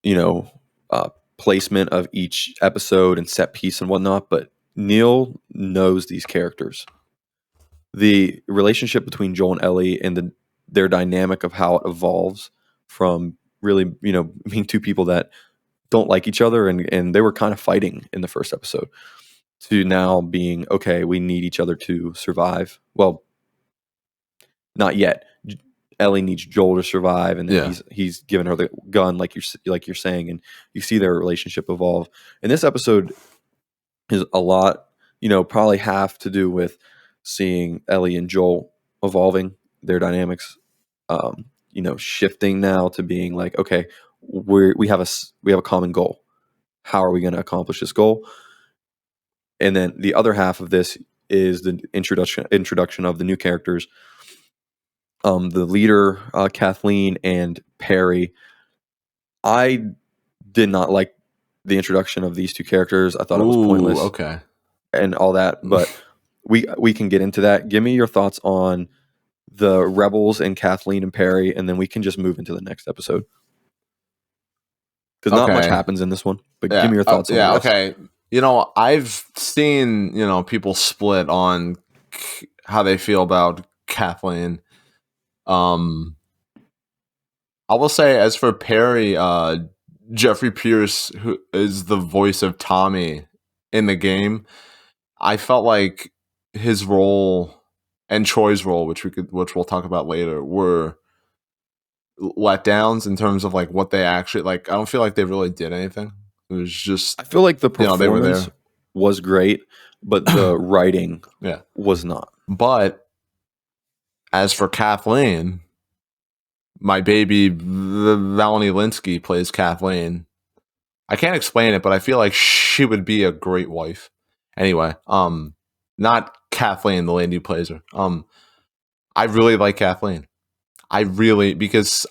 you know uh placement of each episode and set piece and whatnot, but Neil knows these characters. The relationship between Joel and Ellie and their dynamic of how it evolves from really, being two people that don't like each other and they were kind of fighting in the first episode to now being okay, we need each other to survive. Well, not yet. Ellie needs Joel to survive, and then Yeah. he's giving her the gun, like you're saying, and you see their relationship evolve. And this episode is a lot, probably half to do with seeing Ellie and Joel evolving their dynamics, shifting now to being like, okay, we have a common goal. How are we going to accomplish this goal? And then the other half of this is the introduction of the new characters, the leader, Kathleen and Perry. I did not like the introduction of these two characters. I thought it was pointless. Okay. And all that, but we can get into that. Give me your thoughts on the Rebels and Kathleen and Perry, and then we can just move into the next episode. Because not much happens in this one, but give me your thoughts on the rest. Okay. I've seen, people split on how they feel about Kathleen. I will say, as for Perry, Jeffrey Pierce, who is the voice of Tommy in the game, I felt like his role and Troy's role, which we'll talk about later, were letdowns in terms of like what they actually like. I don't feel like they really did anything. It was just, I feel like the performance they were there. Was great, but the writing was not. But as for Kathleen, my baby Melanie Linsky plays Kathleen. I can't explain it, but I feel like she would be a great wife. Anyway, not Kathleen, the lady who plays her. I really like Kathleen. Because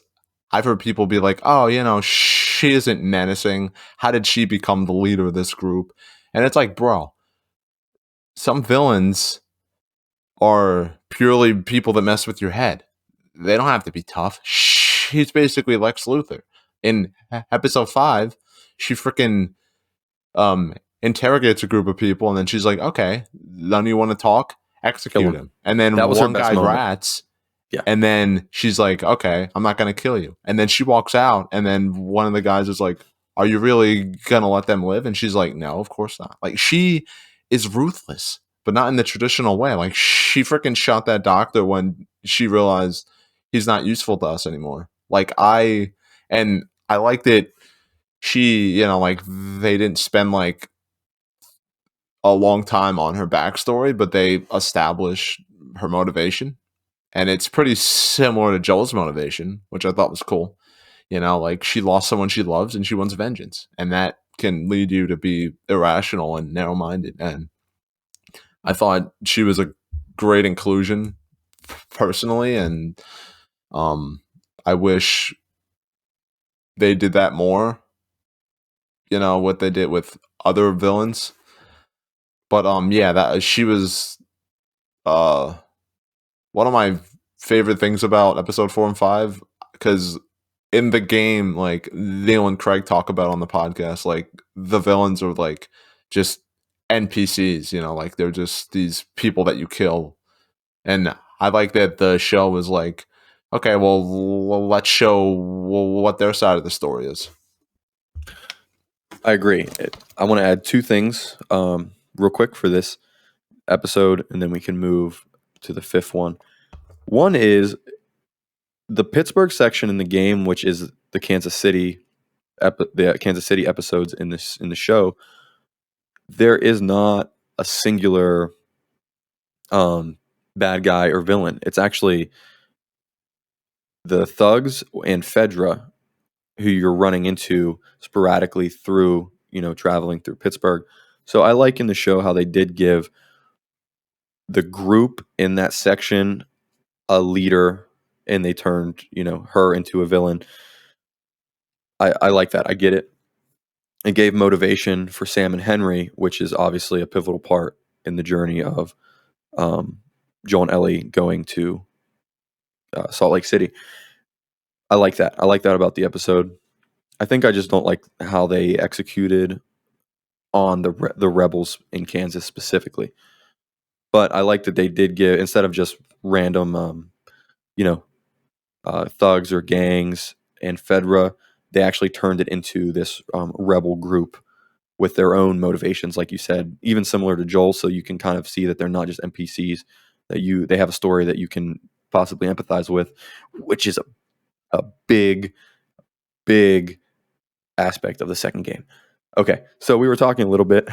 I've heard people be like, oh, she isn't menacing. How did she become the leader of this group? And it's like, bro, some villains are purely people that mess with your head. They don't have to be tough. She's basically Lex Luthor. In episode 5, she freaking interrogates a group of people, and then she's like, okay, none of you want to talk? Execute him. And then that was one guy rats. Yeah. And then she's like, okay, I'm not going to kill you. And then she walks out, and then one of the guys is like, are you really going to let them live? And she's like, no, of course not. Like, she is ruthless, but not in the traditional way. Like, she freaking shot that doctor when she realized he's not useful to us anymore. Like, I like that she, like, they didn't spend like a long time on her backstory, but they established her motivation. And it's pretty similar to Joel's motivation, which I thought was cool. Like, she lost someone she loves and she wants vengeance. And that can lead you to be irrational and narrow-minded. And I thought she was a great inclusion personally. And I wish they did that more, what they did with other villains. But that she was one of my favorite things about episode 4 and 5, because in the game, like Neil and Craig talk about on the podcast, like the villains are like just NPCs, like they're just these people that you kill. And I like that the show was like, okay, well, let's show what their side of the story is. I agree. I want to add 2 things real quick for this episode, and then we can move to the 5th one. One is the Pittsburgh section in the game, which is the Kansas City episodes in the show. There is not a singular bad guy or villain. It's actually the thugs and Fedra who you're running into sporadically through, traveling through Pittsburgh. So I like in the show how they did give the group in that section a leader, and they turned, her into a villain. I like that. I get it. It gave motivation for Sam and Henry, which is obviously a pivotal part in the journey of Joel and Ellie going to Salt Lake City. I like that. I like that about the episode. I think I just don't like how they executed on the rebels in Kansas specifically. But I like that they did give, instead of just random, thugs or gangs and Fedra, they actually turned it into this rebel group with their own motivations, like you said, even similar to Joel. So you can kind of see that they're not just NPCs. That they have a story that you can possibly empathize with, which is a big, big aspect of the second game. Okay, so we were talking a little bit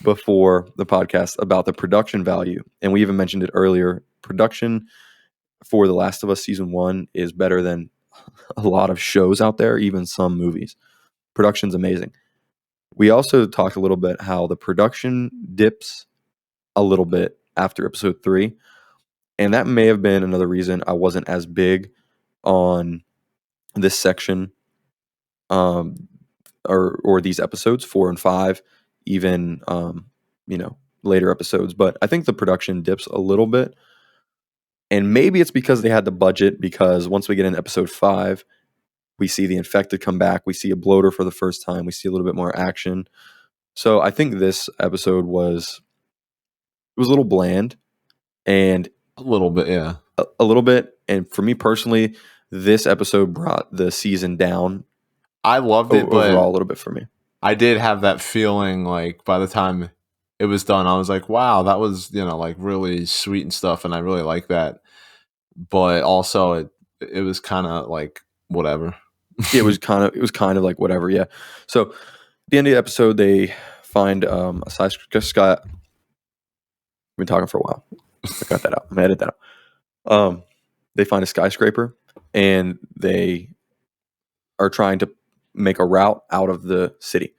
before the podcast about the production value, and we even mentioned it earlier. Production for The Last of Us Season 1 is better than a lot of shows out there, even some movies. Production's amazing. We also talked a little bit how the production dips a little bit after episode 3, and that may have been another reason I wasn't as big on this section, um, or these episodes 4 and 5, even later episodes. But I think the production dips a little bit, and maybe it's because they had the budget. Because once we get into episode 5, we see the infected come back. We see a bloater for the first time. We see a little bit more action. So I think this episode was a little bland, and A little bit, yeah. a little bit. And for me personally, this episode brought the season down I loved it, overall a but little bit for me. I did have that feeling like by the time it was done, I was like, wow, that was, like really sweet and stuff, and I really like that. But also it was kind of like whatever. It was kind of like whatever, yeah. So at the end of the episode, they find a sky. We've been talking for a while. I got that out. I'm gonna edit that out. They find a skyscraper, and they are trying to make a route out of the city.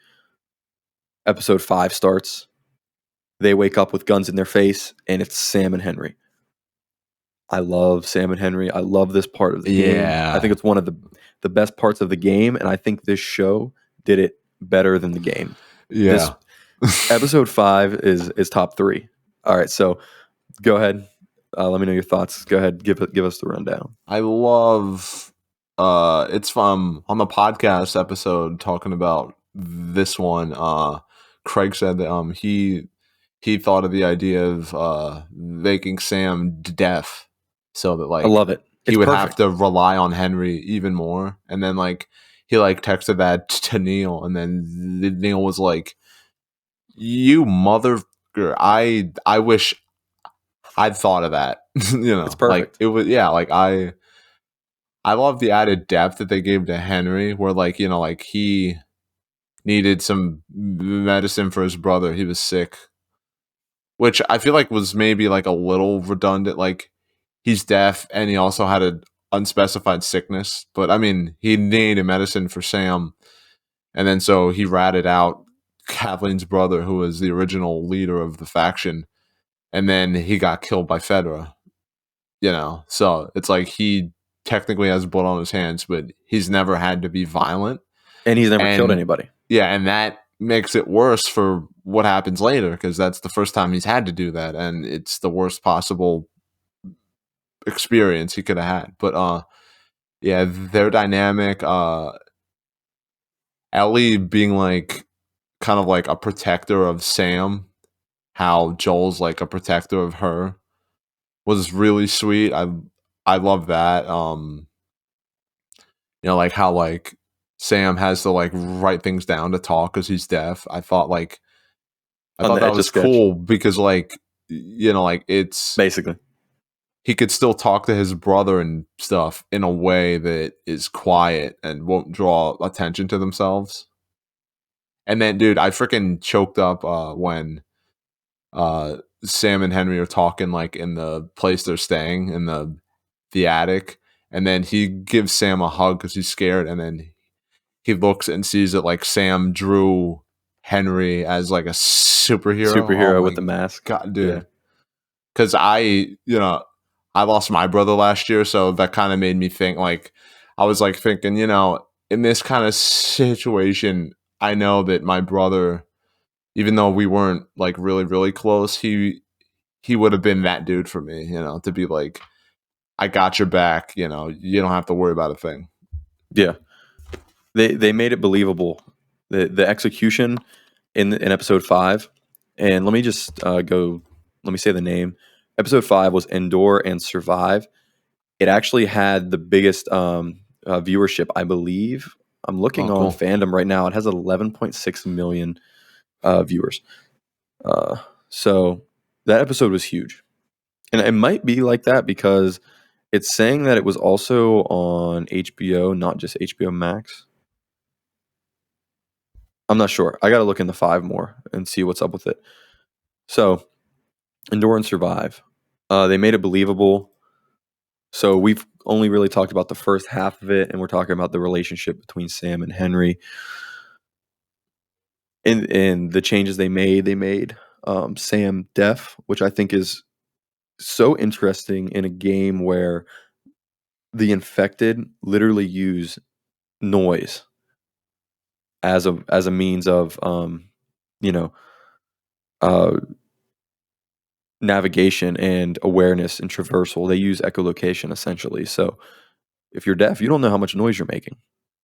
Episode 5 starts. They wake up with guns in their face, and it's Sam and Henry. I love Sam and Henry. I love this part of the game. I think it's one of the best parts of the game, and I think this show did it better than the game. Yeah. This episode 5 is top 3. All right, so go ahead. Let me know your thoughts. Go ahead, give us the rundown. I love it's from on the podcast episode talking about this one. Craig said that he thought of the idea of making Sam deaf so that like I love it. he It's would perfect. have to rely on Henry even more. And then like he like texted that to Neil, and then Neil was like, "You mother, I wish I'd thought of that." It's perfect. Like it was, yeah, like I love the added depth that they gave to Henry, where like like he needed some medicine for his brother. He was sick, which I feel like was maybe like a little redundant. Like he's deaf and he also had an unspecified sickness, but I mean he needed medicine for Sam, and then so he ratted out Kathleen's brother, who was the original leader of the faction, and then he got killed by Fedra. So it's like he technically has blood on his hands, but he's never had to be violent, And he's never killed and anybody. yeah, and that makes it worse for what happens later, because that's the first time he's had to do that, and it's the worst possible experience he could have had. But yeah, their dynamic, Ellie being like kind of like a protector of Sam, how Joel's like a protector of her, was really sweet. I love that. Like how like Sam has to like write things down to talk because he's deaf. I thought that was cool because like like it's basically he could still talk to his brother and stuff in a way that is quiet and won't draw attention to themselves. And then, dude, I freaking choked up when Sam and Henry are talking like in the place they're staying in the attic, and then he gives Sam a hug because he's scared, and then he looks and sees that like Sam drew Henry as like a superhero. with the mask. God, dude. Because I lost my brother last year, so that kind of made me think like I was like thinking, in this kind of situation, I know that my brother, even though we weren't like really, really close, he would have been that dude for me, to be like, I got your back, you don't have to worry about a thing. Yeah. They made it believable. The execution in episode 5, and let me just let me say the name. Episode 5 was Endure and Survive. It actually had the biggest viewership, I believe. I'm looking on fandom right now. It has 11.6 million viewers. So that episode was huge. And it might be like that because It's saying that it was also on HBO, not just HBO Max. I'm not sure. I got to look into 5 more and see what's up with it. So, Endure and Survive. They made it believable. So we've only really talked about the first half of it, and we're talking about the relationship between Sam and Henry. And the changes they made Sam deaf, which I think is so interesting in a game where the infected literally use noise as a means of you know uh, navigation and awareness and traversal. They use echolocation essentially. So if you're deaf, you don't know how much noise you're making.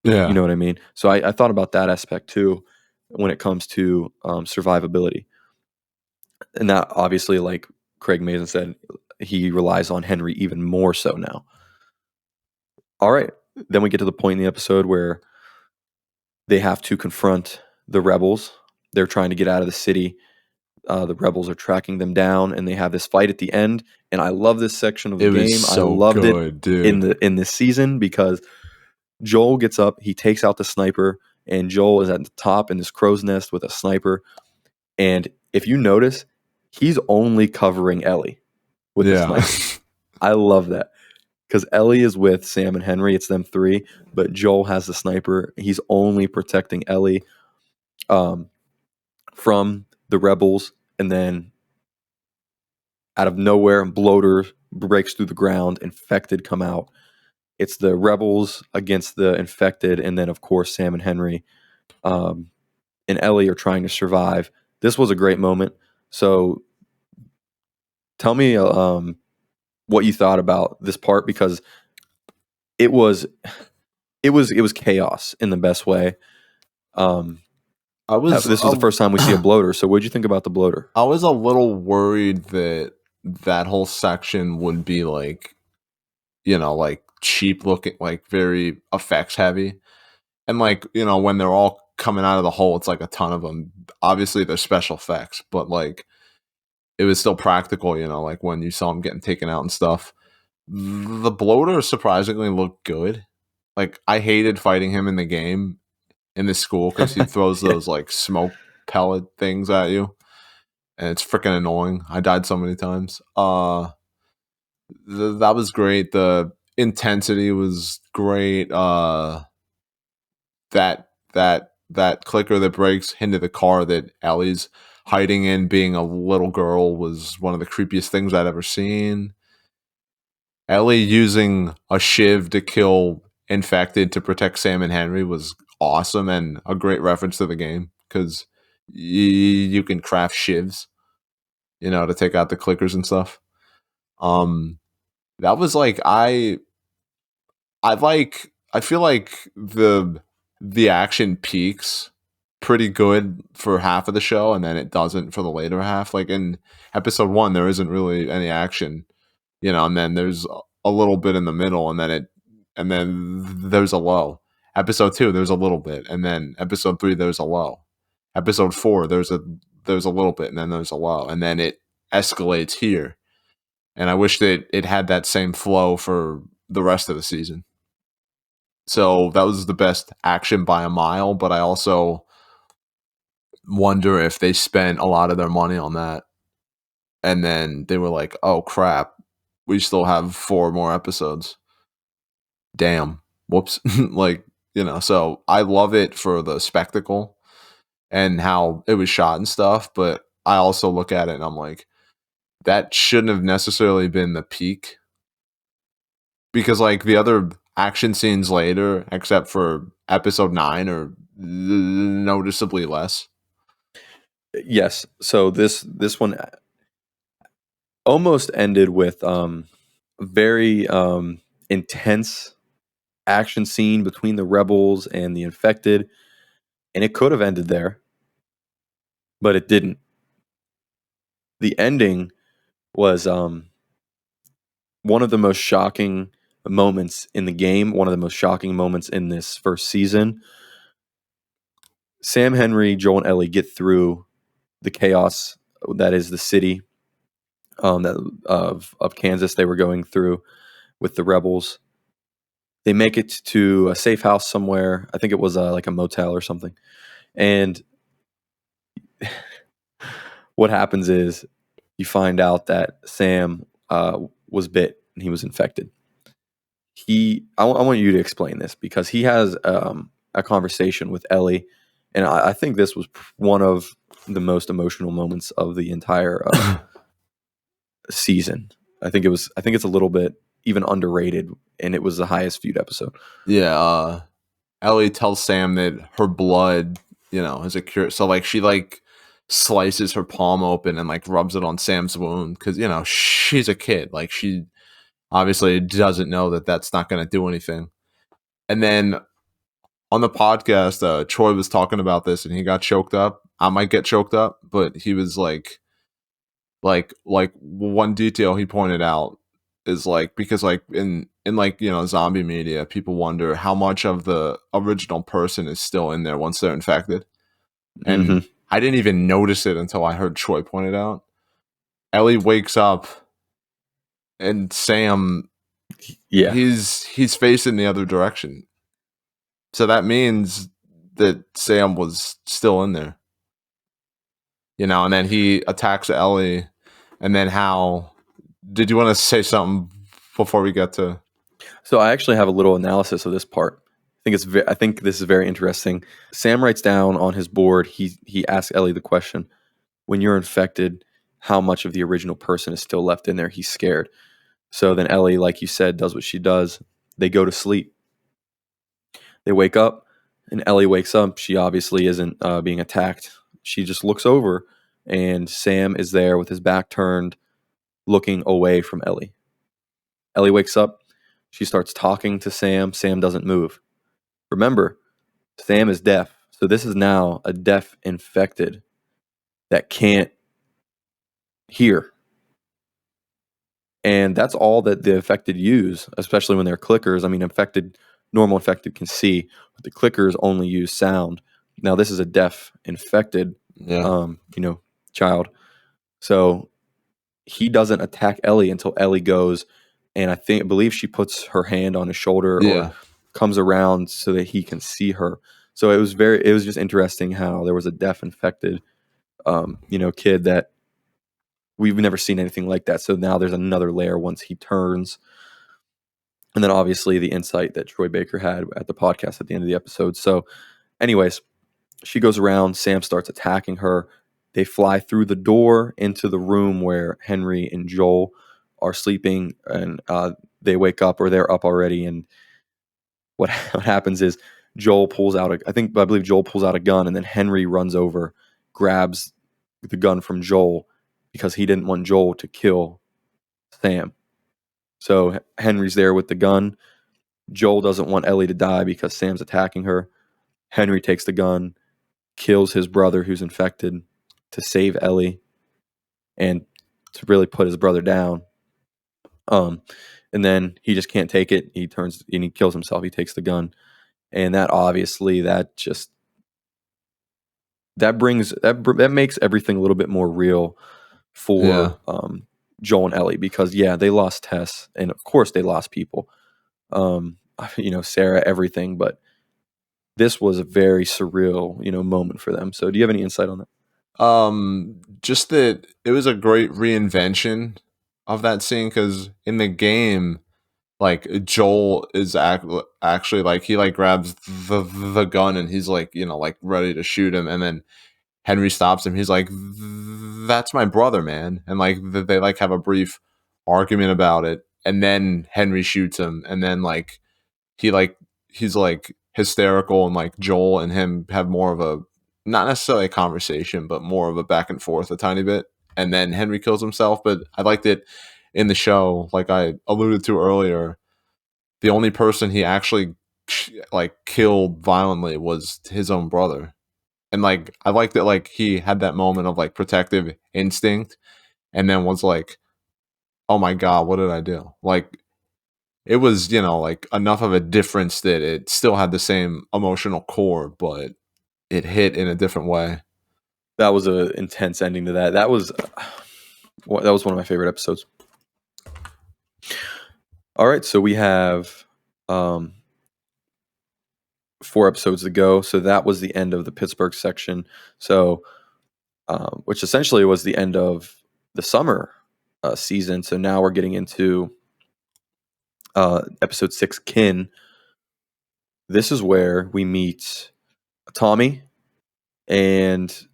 You Yeah. know what I mean? So I thought about that aspect too when it comes to survivability. And that obviously, like Craig Mazin said, he relies on Henry even more so now. All right. Then we get to the point in the episode where they have to confront the rebels. They're trying to get out of the city. The rebels are tracking them down, and they have this fight at the end. And I love this section of the It was game. I so loved it good, dude. in this season because Joel gets up, he takes out the sniper, and Joel is at the top in this crow's nest with a sniper. And if you notice, he's only covering Ellie with the Yeah. sniper. I love that because Ellie is with Sam and Henry. It's them 3, but Joel has the sniper. He's only protecting Ellie um, from the rebels. And then out of nowhere, bloater breaks through the ground. Infected come out. It's the rebels against the infected, and then of course Sam and Henry um, and Ellie are trying to survive. This was a great moment. So tell me what you thought about this part because it was chaos in the best way. I was This was the first time we see a bloater. So what did you think about the bloater? I was a little worried that that whole section would be like, like cheap looking, like very effects heavy. And like, when they're all coming out of the hole, it's like a ton of them. Obviously, they're special effects, but like it was still practical, like when you saw them getting taken out and stuff. The bloater surprisingly looked good. Like I hated fighting him in the game in the school because he throws Yeah. those like smoke pellet things at you, and it's freaking annoying. I died so many times. That was great. The intensity was great. That clicker that breaks into the car that Ellie's hiding in, being a little girl, was one of the creepiest things I'd ever seen. Ellie using a shiv to kill infected to protect Sam and Henry was awesome and a great reference to the game because you can craft shivs, to take out the clickers and stuff. That was like I feel like the action peaks pretty good for half of the show and then it doesn't for the later half. Like in episode 1 there isn't really any action, and then there's a little bit in the middle and then there's a low. Episode 2 there's a little bit and then episode 3 there's a low. Episode 4 there's a little bit and then there's a low and then it escalates here. And I wish that it had that same flow for the rest of the season. So that was the best action by a mile, but I also wonder if they spent a lot of their money on that. And then they were like, oh crap, we still have 4 more episodes. Damn. Whoops. Like, so I love it for the spectacle and how it was shot and stuff, but I also look at it and I'm like, that shouldn't have necessarily been the peak. Because like the other action scenes later, except for episode 9, are noticeably less. Yes. So this one almost ended with very intense action scene between the rebels and the infected, and it could have ended there, but it didn't. The ending was one of the most shocking moments in the game, one of the most shocking moments in this first season. Sam, Henry, Joel, and Ellie get through the chaos that is the city of Kansas they were going through with the rebels. They make it to a safe house somewhere. I think it was like a motel or something. And what happens is you find out that Sam was bit and he was infected. I want you to explain this because he has a conversation with Ellie, and I think this was one of the most emotional moments of the entire season. I think it's a little bit even underrated, and it was the highest viewed episode. Yeah, Ellie tells Sam that her blood, is a cure. So like she like slices her palm open and like rubs it on Sam's wound because she's a kid. Like she obviously doesn't know that that's not going to do anything. And then on the podcast, Troy was talking about this and he got choked up. I might get choked up, but he was like one detail he pointed out is like because like in like zombie media, people wonder how much of the original person is still in there once they're infected, and I didn't even notice it until I heard Troy point it out. Ellie wakes up, and Sam, he's facing the other direction, so that means that Sam was still in there, and then he attacks Ellie, and then how. Did you want to say something before we get to? So I actually have a little analysis of this part. I think this is very interesting. Sam writes down on his board. He asks Ellie the question: when you're infected, how much of the original person is still left in there? He's scared. So then Ellie, like you said, does what she does. They go to sleep. They wake up, and Ellie wakes up. She obviously isn't being attacked. She just looks over, and Sam is there with his back turned, looking away from Ellie. Ellie wakes up. She starts talking to Sam. Sam doesn't move. Remember, Sam is deaf. So this is now a deaf infected that can't hear. And that's all that the infected use, especially when they're clickers. I mean, normal infected can see, but the clickers only use sound. Now, this is a deaf infected, child. So he doesn't attack Ellie until Ellie goes, and I believe she puts her hand on his shoulder or comes around so that he can see her. So it was just interesting how there was a deaf infected, kid that we've never seen anything like that. So now there's another layer once he turns. And then obviously the insight that Troy Baker had at the podcast at the end of the episode. So anyways, she goes around, Sam starts attacking her. They fly through the door into the room where Henry and Joel are sleeping, and they wake up or they're up already. And what happens is I believe Joel pulls out a gun, and then Henry runs over, grabs the gun from Joel because he didn't want Joel to kill Sam. So Henry's there with the gun. Joel doesn't want Ellie to die because Sam's attacking her. Henry takes the gun, kills his brother who's infected to save Ellie and to really put his brother down. And then he just can't take it. He turns and he kills himself. He takes the gun. And that obviously that makes everything a little bit more real for Joel and Ellie because they lost Tess and of course they lost people. Sarah, everything, but this was a very surreal, moment for them. So do you have any insight on that? Just that it was a great reinvention of that scene because in the game, like Joel is actually like he like grabs the gun and he's like like ready to shoot him, and then Henry stops him. He's like, "That's my brother, man," and like they like have a brief argument about it, and then Henry shoots him, and then like he's like hysterical, and like Joel and him have more of a not necessarily a conversation, but more of a back and forth a tiny bit, and then Henry kills himself. But I liked it in the show, like I alluded to earlier. The only person he actually like killed violently was his own brother, and like I liked that like he had that moment of like protective instinct, and then was like, "Oh my god, what did I do?" Like it was, like enough of a difference that it still had the same emotional core, but it hit in a different way. That was an intense ending to that. That was one of my favorite episodes. All right, so we have um, 4 episodes to go. So that was the end of the Pittsburgh section. So, which essentially was the end of the summer season. So now we're getting into episode 6, Kin. This is where we meet Tommy and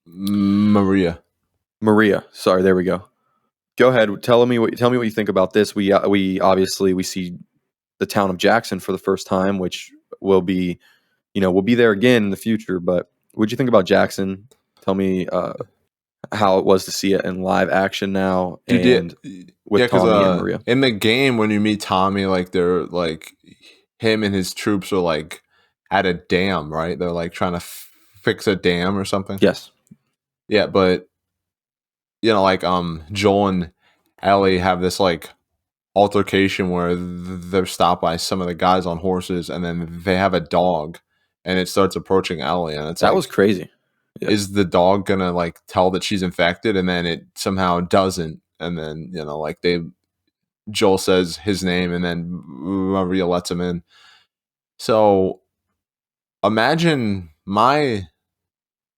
Maria. Maria. Sorry, there we go. Go ahead. Tell me what you think about this. We obviously we see the town of Jackson for the first time, which will be, we'll be there again in the future. But what'd you think about Jackson? Tell me how it was to see it in live action now Dude, yeah, and yeah, with because Tommy and Maria. in the game when you meet Tommy, like they're like him and his troops are like at a dam, right? They're like trying to fix a dam or something. Yes. Yeah, but like Joel and Ellie have this like altercation where they're stopped by some of the guys on horses, and then they have a dog, and it starts approaching Ellie, and it's That was like, crazy. Yeah. is the dog gonna like tell that she's infected, and then it somehow doesn't, and then like Joel says his name, and then Maria lets him in. So imagine my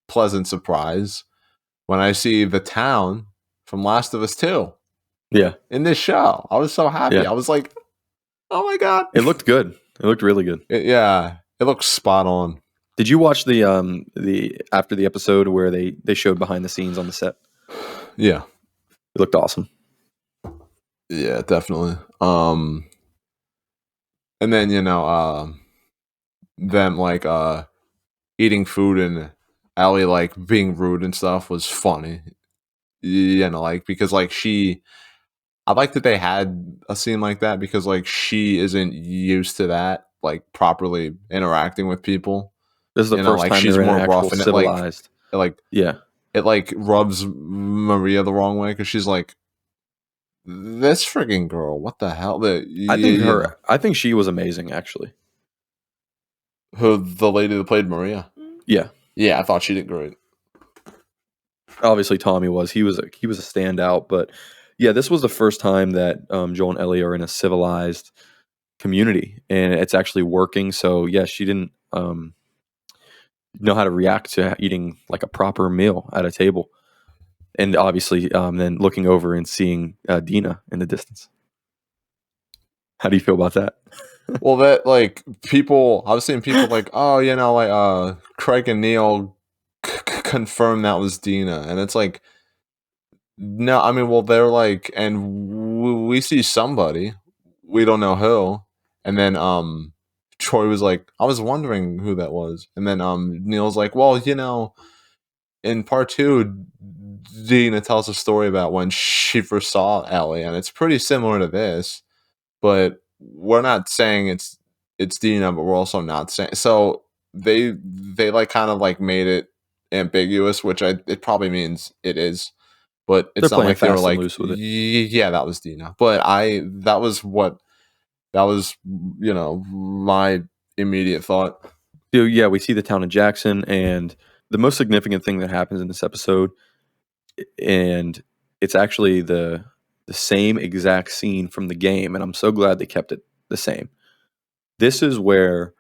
pleasant surprise when I see the town from Last of Us 2 Yeah. in this show. I was so happy. Yeah. I was like, oh my God. It looked good. It looked really good. It looks spot on. Did you watch the after the episode where they showed behind the scenes on the set? Yeah. It looked awesome. Yeah, definitely. And then, them like eating food and Ellie like being rude and stuff was funny. Like because like I like that they had a scene like that because like she isn't used to that, like properly interacting with people. This is the first Like time she's they're in an more actual rough and civilized. Yeah. it like rubs Maria the wrong way because she's like, this freaking girl, what the hell? I think she was amazing actually. Who, the lady that played Maria? Yeah. Yeah, I thought she did great. Obviously Tommy was. He was a standout, but yeah, this was the first time that Joel and Ellie are in a civilized community and it's actually working. So yeah, she didn't know how to react to eating like a proper meal at a table. And obviously then looking over and seeing Dina in the distance. How do you feel about that? Well, that like I was seeing people like, oh, like Craig and Neil confirmed that was Dina, and it's like, no, I mean, well, they're like, and we see somebody, we don't know who, and then Troy was like, I was wondering who that was, and then Neil's like, well, in part 2, Dina tells a story about when she first saw Ellie, and it's pretty similar to this, but we're not saying it's Dina, but we're also not saying, so they like kind of like made it ambiguous, which it probably means it is, but They're it's not playing like they were fast and like, loose with it. yeah, that was Dina, but that was my immediate thought. So yeah, we see the town of Jackson, and the most significant thing that happens in this episode, and it's actually the same exact scene from the game, and I'm so glad they kept it the same. This is where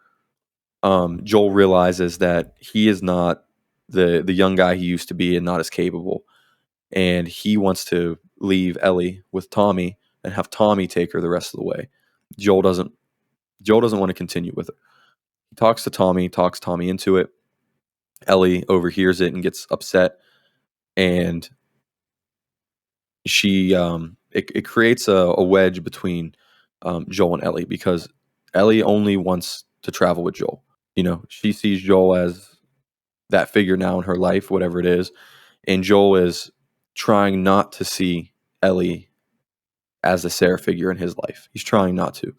Joel realizes that he is not the young guy he used to be, and not as capable, and he wants to leave Ellie with Tommy and have Tommy take her the rest of the way. Joel doesn't want to continue with her. He talks Tommy into it. Ellie overhears it and gets upset, and she it creates a wedge between Joel and Ellie because Ellie only wants to travel with Joel. She sees Joel as that figure now in her life, whatever it is, and Joel is trying not to see Ellie as the Sarah figure in his life. He's trying not to,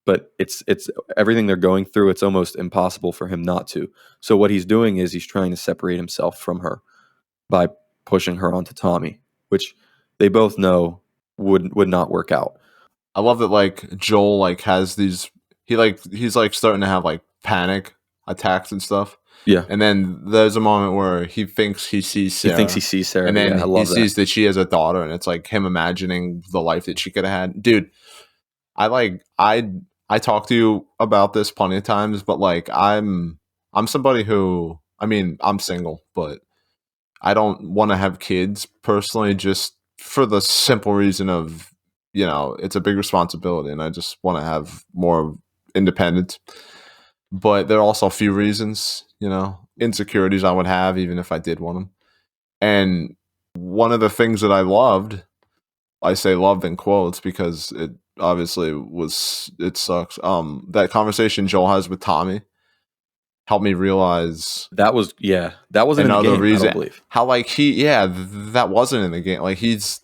but it's everything they're going through. It's almost impossible for him not to. So what he's doing is he's trying to separate himself from her by pushing her onto Tommy, which they both know would not work out. I love that like Joel like has these, he's like starting to have like panic attacks and stuff, Yeah. And then there's a moment where he thinks he sees He Sarah. thinks he sees Sarah. And then Yeah, I he love sees that. that she has a daughter, and it's like him imagining the life that she could have had. Dude, I talked to you about this plenty of times, but like I'm somebody who, I mean, I'm single, but I don't want to have kids personally, just for the simple reason of, it's a big responsibility, and I just want to have more independence. But there are also a few reasons, insecurities I would have even if I did want them. And one of the things that I say loved in quotes because it obviously it sucks. That conversation Joel has with Tommy helped me realize That wasn't in the another game, I don't reason believe. how like that wasn't in the game. Like he's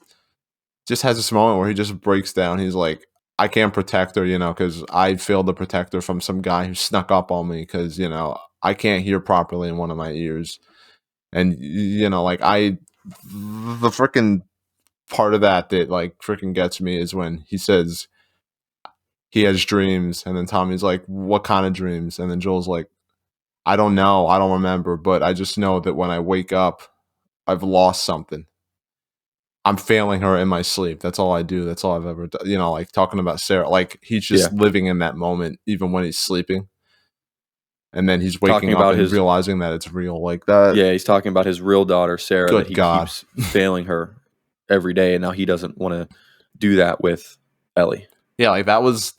just has this moment where he just breaks down. He's like, I can't protect her, because I failed to protect her from some guy who snuck up on me because, I can't hear properly in one of my ears. And, like the freaking part of that like freaking gets me is when he says he has dreams. And then Tommy's like, what kind of dreams? And then Joel's like, I don't know. I don't remember. But I just know that when I wake up, I've lost something. I'm failing her in my sleep. That's all I do. That's all I've ever done. Like talking about Sarah, like he's just living in that moment, even when he's sleeping. And then he's Talking waking up about and his realizing that it's real like that. Yeah, he's talking about his real daughter, Sarah, that Good he God. keeps failing her every day, and now he doesn't want to do that with Ellie. Yeah, like that was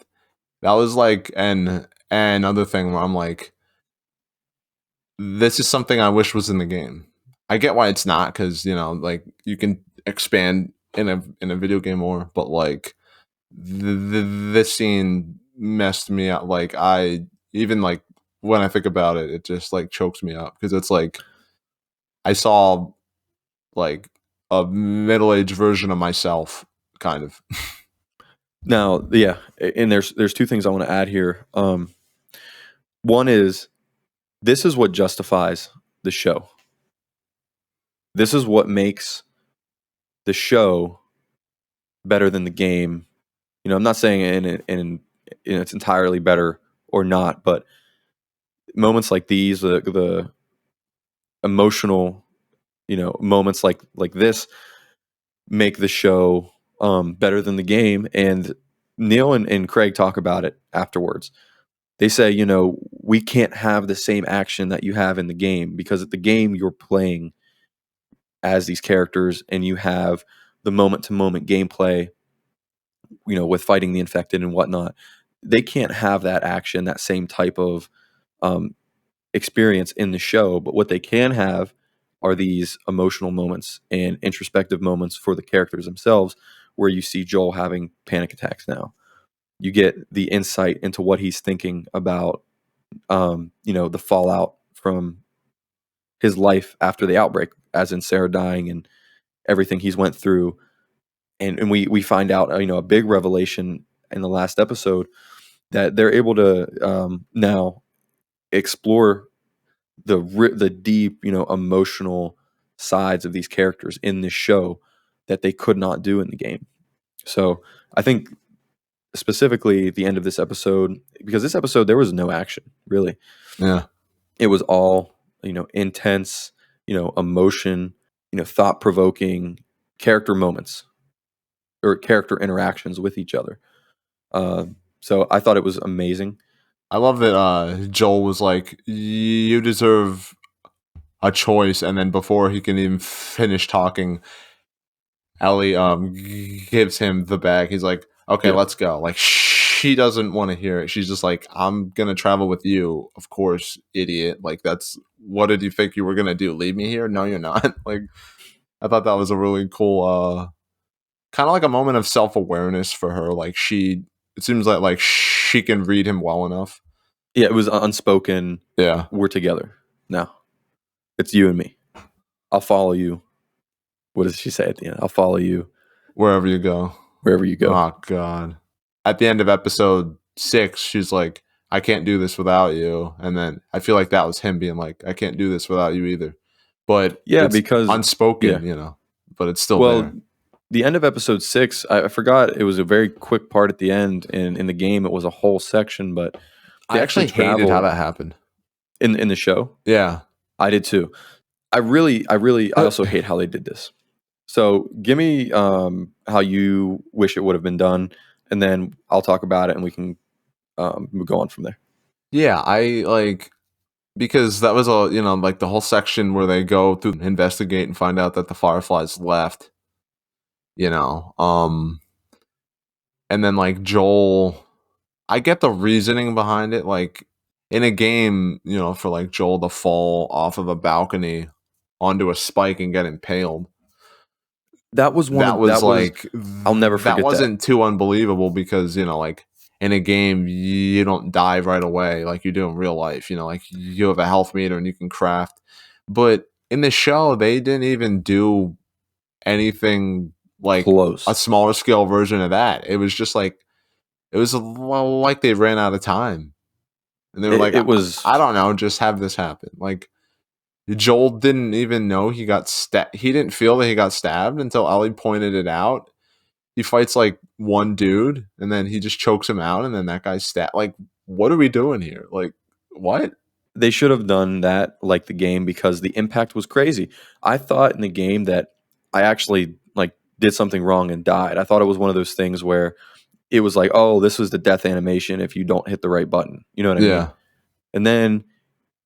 like an other thing where I'm like, this is something I wish was in the game. I get why it's not, because like you can expand in a video game more, but like this scene messed me up. Like I even like when I think about it, it just like chokes me up because it's like I saw like a middle-aged version of myself, kind of. Now, yeah, and there's two things I want to add here. One is this is what justifies the show. This is what makes the show better than the game. I'm not saying in it's entirely better or not, but moments like these, the emotional, moments like this make the show better than the game. And Neil and Craig talk about it afterwards. They say, we can't have the same action that you have in the game because at the game you're playing as these characters and you have the moment to moment gameplay, with fighting the infected and whatnot. They can't have that action, that same type of experience in the show. But what they can have are these emotional moments and introspective moments for the characters themselves, where you see Joel having panic attacks now. You get the insight into what he's thinking about, the fallout from his life after the outbreak, as in Sarah dying and everything he's went through. And we find out, a big revelation in the last episode that they're able to now explore the deep, emotional sides of these characters in this show that they could not do in the game. So I think specifically the end of this episode, because this episode there was no action really. Yeah. It was all, intense, emotion, thought provoking character moments or character interactions with each other. So I thought it was amazing. I love that Joel was like, you deserve a choice, and then before he can even finish talking, Ellie gives him the bag. He's like, okay, Yeah. let's go. Like she doesn't want to hear it. She's just like, I'm gonna travel with you, of course, idiot. Like that's what did you think you were gonna do? Leave me here? No, you're not. Like I thought that was a really cool kind of like a moment of self-awareness for her. Like it seems like she can read him well enough. Yeah, it was unspoken. Yeah. We're together now. It's you and me. I'll follow you. What does she say at the end? I'll follow you Wherever you go. wherever you go. Oh God. At the end of episode 6, she's like, I can't do this without you. And then I feel like that was him being like, I can't do this without you either. But Yeah, it's because unspoken, but it's still there. The end of episode 6, I forgot it was a very quick part at the end, and in the game it was a whole section, but I actually hated how that happened. in the show. Yeah. I did too. I also hate how they did this. So give me how you wish it would have been done, and then I'll talk about it, and we can go on from there. Yeah, I like because that was all, like the whole section where they go through investigate and find out that the Fireflies left, you know. And then like Joel, I get the reasoning behind it, like in a game, for like Joel to fall off of a balcony onto a spike and get impaled. That was one That of was like I'll never that forget that. wasn't too unbelievable because, like in a game you don't die right away like you do in real life, like you have a health meter and you can craft. But in the show they didn't even do anything like a Close. smaller scale version of that. It was just like it was like they ran out of time. And they were like, It was I don't know, just have this happen. Like Joel didn't even know he got stabbed. He didn't feel that he got stabbed until Ellie pointed it out. He fights like one dude and then he just chokes him out and then that guy's stabbed. Like, what are we doing here? Like, what? they should have done that like the game because the impact was crazy. I thought in the game that I actually like did something wrong and died. I thought it was one of those things where it was like, oh, this was the death animation if you don't hit the right button. You know what I mean? Yeah. And then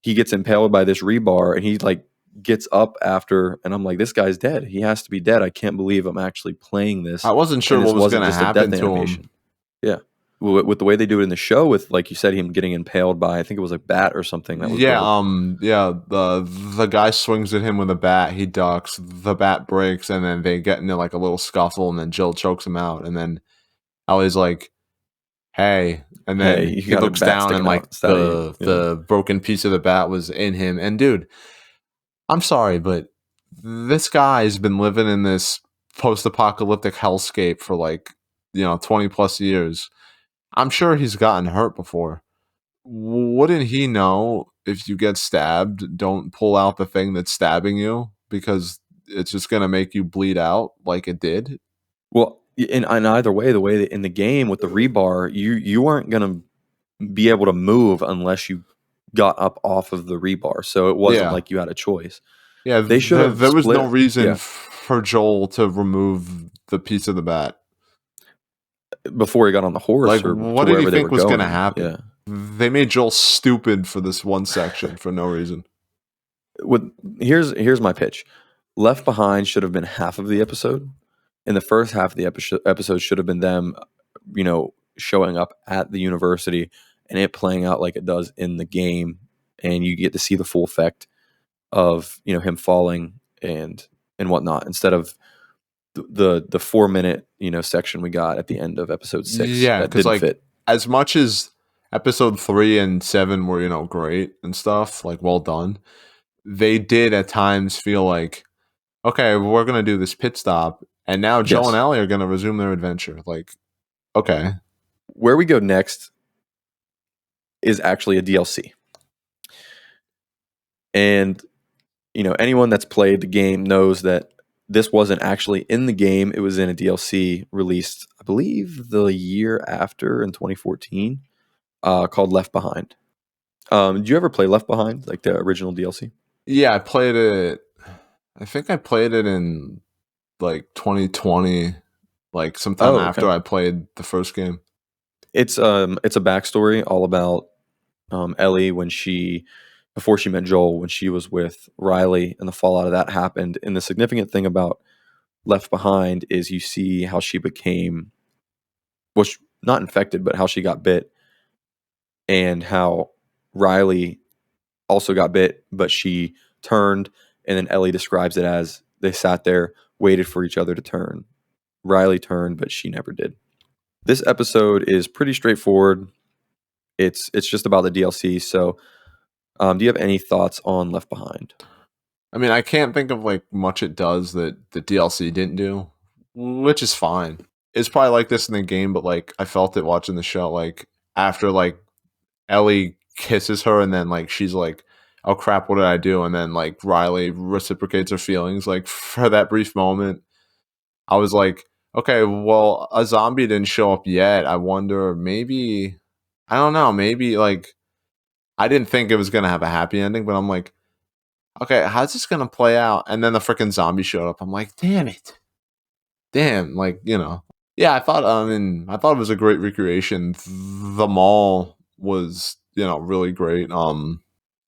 he gets impaled by this rebar and he like gets up after, and I'm like, this guy's dead. He has to be dead. I can't believe I'm actually playing this. I wasn't sure And this what was wasn't going to just a death happen to him. animation. Yeah. With the way they do it in the show, with like you said, him getting impaled by, I think it was a bat or something that was Yeah, rolled. the guy swings at him with a bat, he ducks, the bat breaks, and then they get into like a little scuffle, and then Jill chokes him out, and then Ellie's like, "Hey," and Hey, then you he got a looks bat down, and sticking out like instead of you. the Yeah. the broken piece of the bat was in him. And dude, I'm sorry, but this guy's been living in this post-apocalyptic hellscape for like 20 plus years. I'm sure he's gotten hurt before. Wouldn't he know if you get stabbed, don't pull out the thing that's stabbing you because it's just going to make you bleed out like it did? Well, in either way, the way that in the game with the rebar, you weren't gonna be able to move unless you got up off of the rebar. So it wasn't Yeah. like you had a choice. Yeah, They should have there was no split. reason Yeah, for Joel to remove the piece of the bat. before he got on the horse Like, or to what did he wherever they were think was going to going. Yeah. happen? They made Joel stupid for this one section for no reason. With here's my pitch. Left Behind should have been half of the episode, and the first half of the episode should have been them, showing up at the university and it playing out like it does in the game, and you get to see the full effect of him falling and whatnot instead of the 4 minute section we got at the end of episode 6 Yeah, that because didn't like fit. as much as episode 3 and 7 were great and stuff, like well done, they did at times feel like, okay, we're gonna do this pit stop, and now Joe and Yes. Ellie are gonna resume their adventure. Like, okay, Where we go next is actually a DLC. And anyone that's played the game knows that this wasn't actually in the game. It was in a DLC released, I believe, the year after in 2014, called Left Behind. Did you ever play Left Behind, like the original DLC? yeah, I played it. I think I played it in like 2020, like sometime Oh, okay. after I played the first game. It's a backstory all about Ellie before she met Joel, when she was with Riley, and the fallout of that happened. And the significant thing about Left Behind is you see how she became, not infected, but how she got bit, and how Riley also got bit, but she turned. And then Ellie describes it as they sat there, waited for each other to turn. Riley turned, but she never did. This episode is pretty straightforward. It's just about the DLC. So, do you have any thoughts on Left Behind? I mean, I can't think of like much it does that the DLC didn't do, which is fine. It's probably like this in the game, but like I felt it watching the show. Like after like Ellie kisses her, and then like she's like, "Oh crap, what did I do?" And then like Riley reciprocates her feelings. Like for that brief moment, I was like, "Okay, well, a zombie didn't show up yet. I wonder, maybe, I don't know, maybe like." I didn't think it was gonna have a happy ending, but I'm like, okay, how's this gonna play out? And then the freaking zombie showed up. I'm like, damn it, damn, like yeah. I thought it was a great recreation. The mall was really great.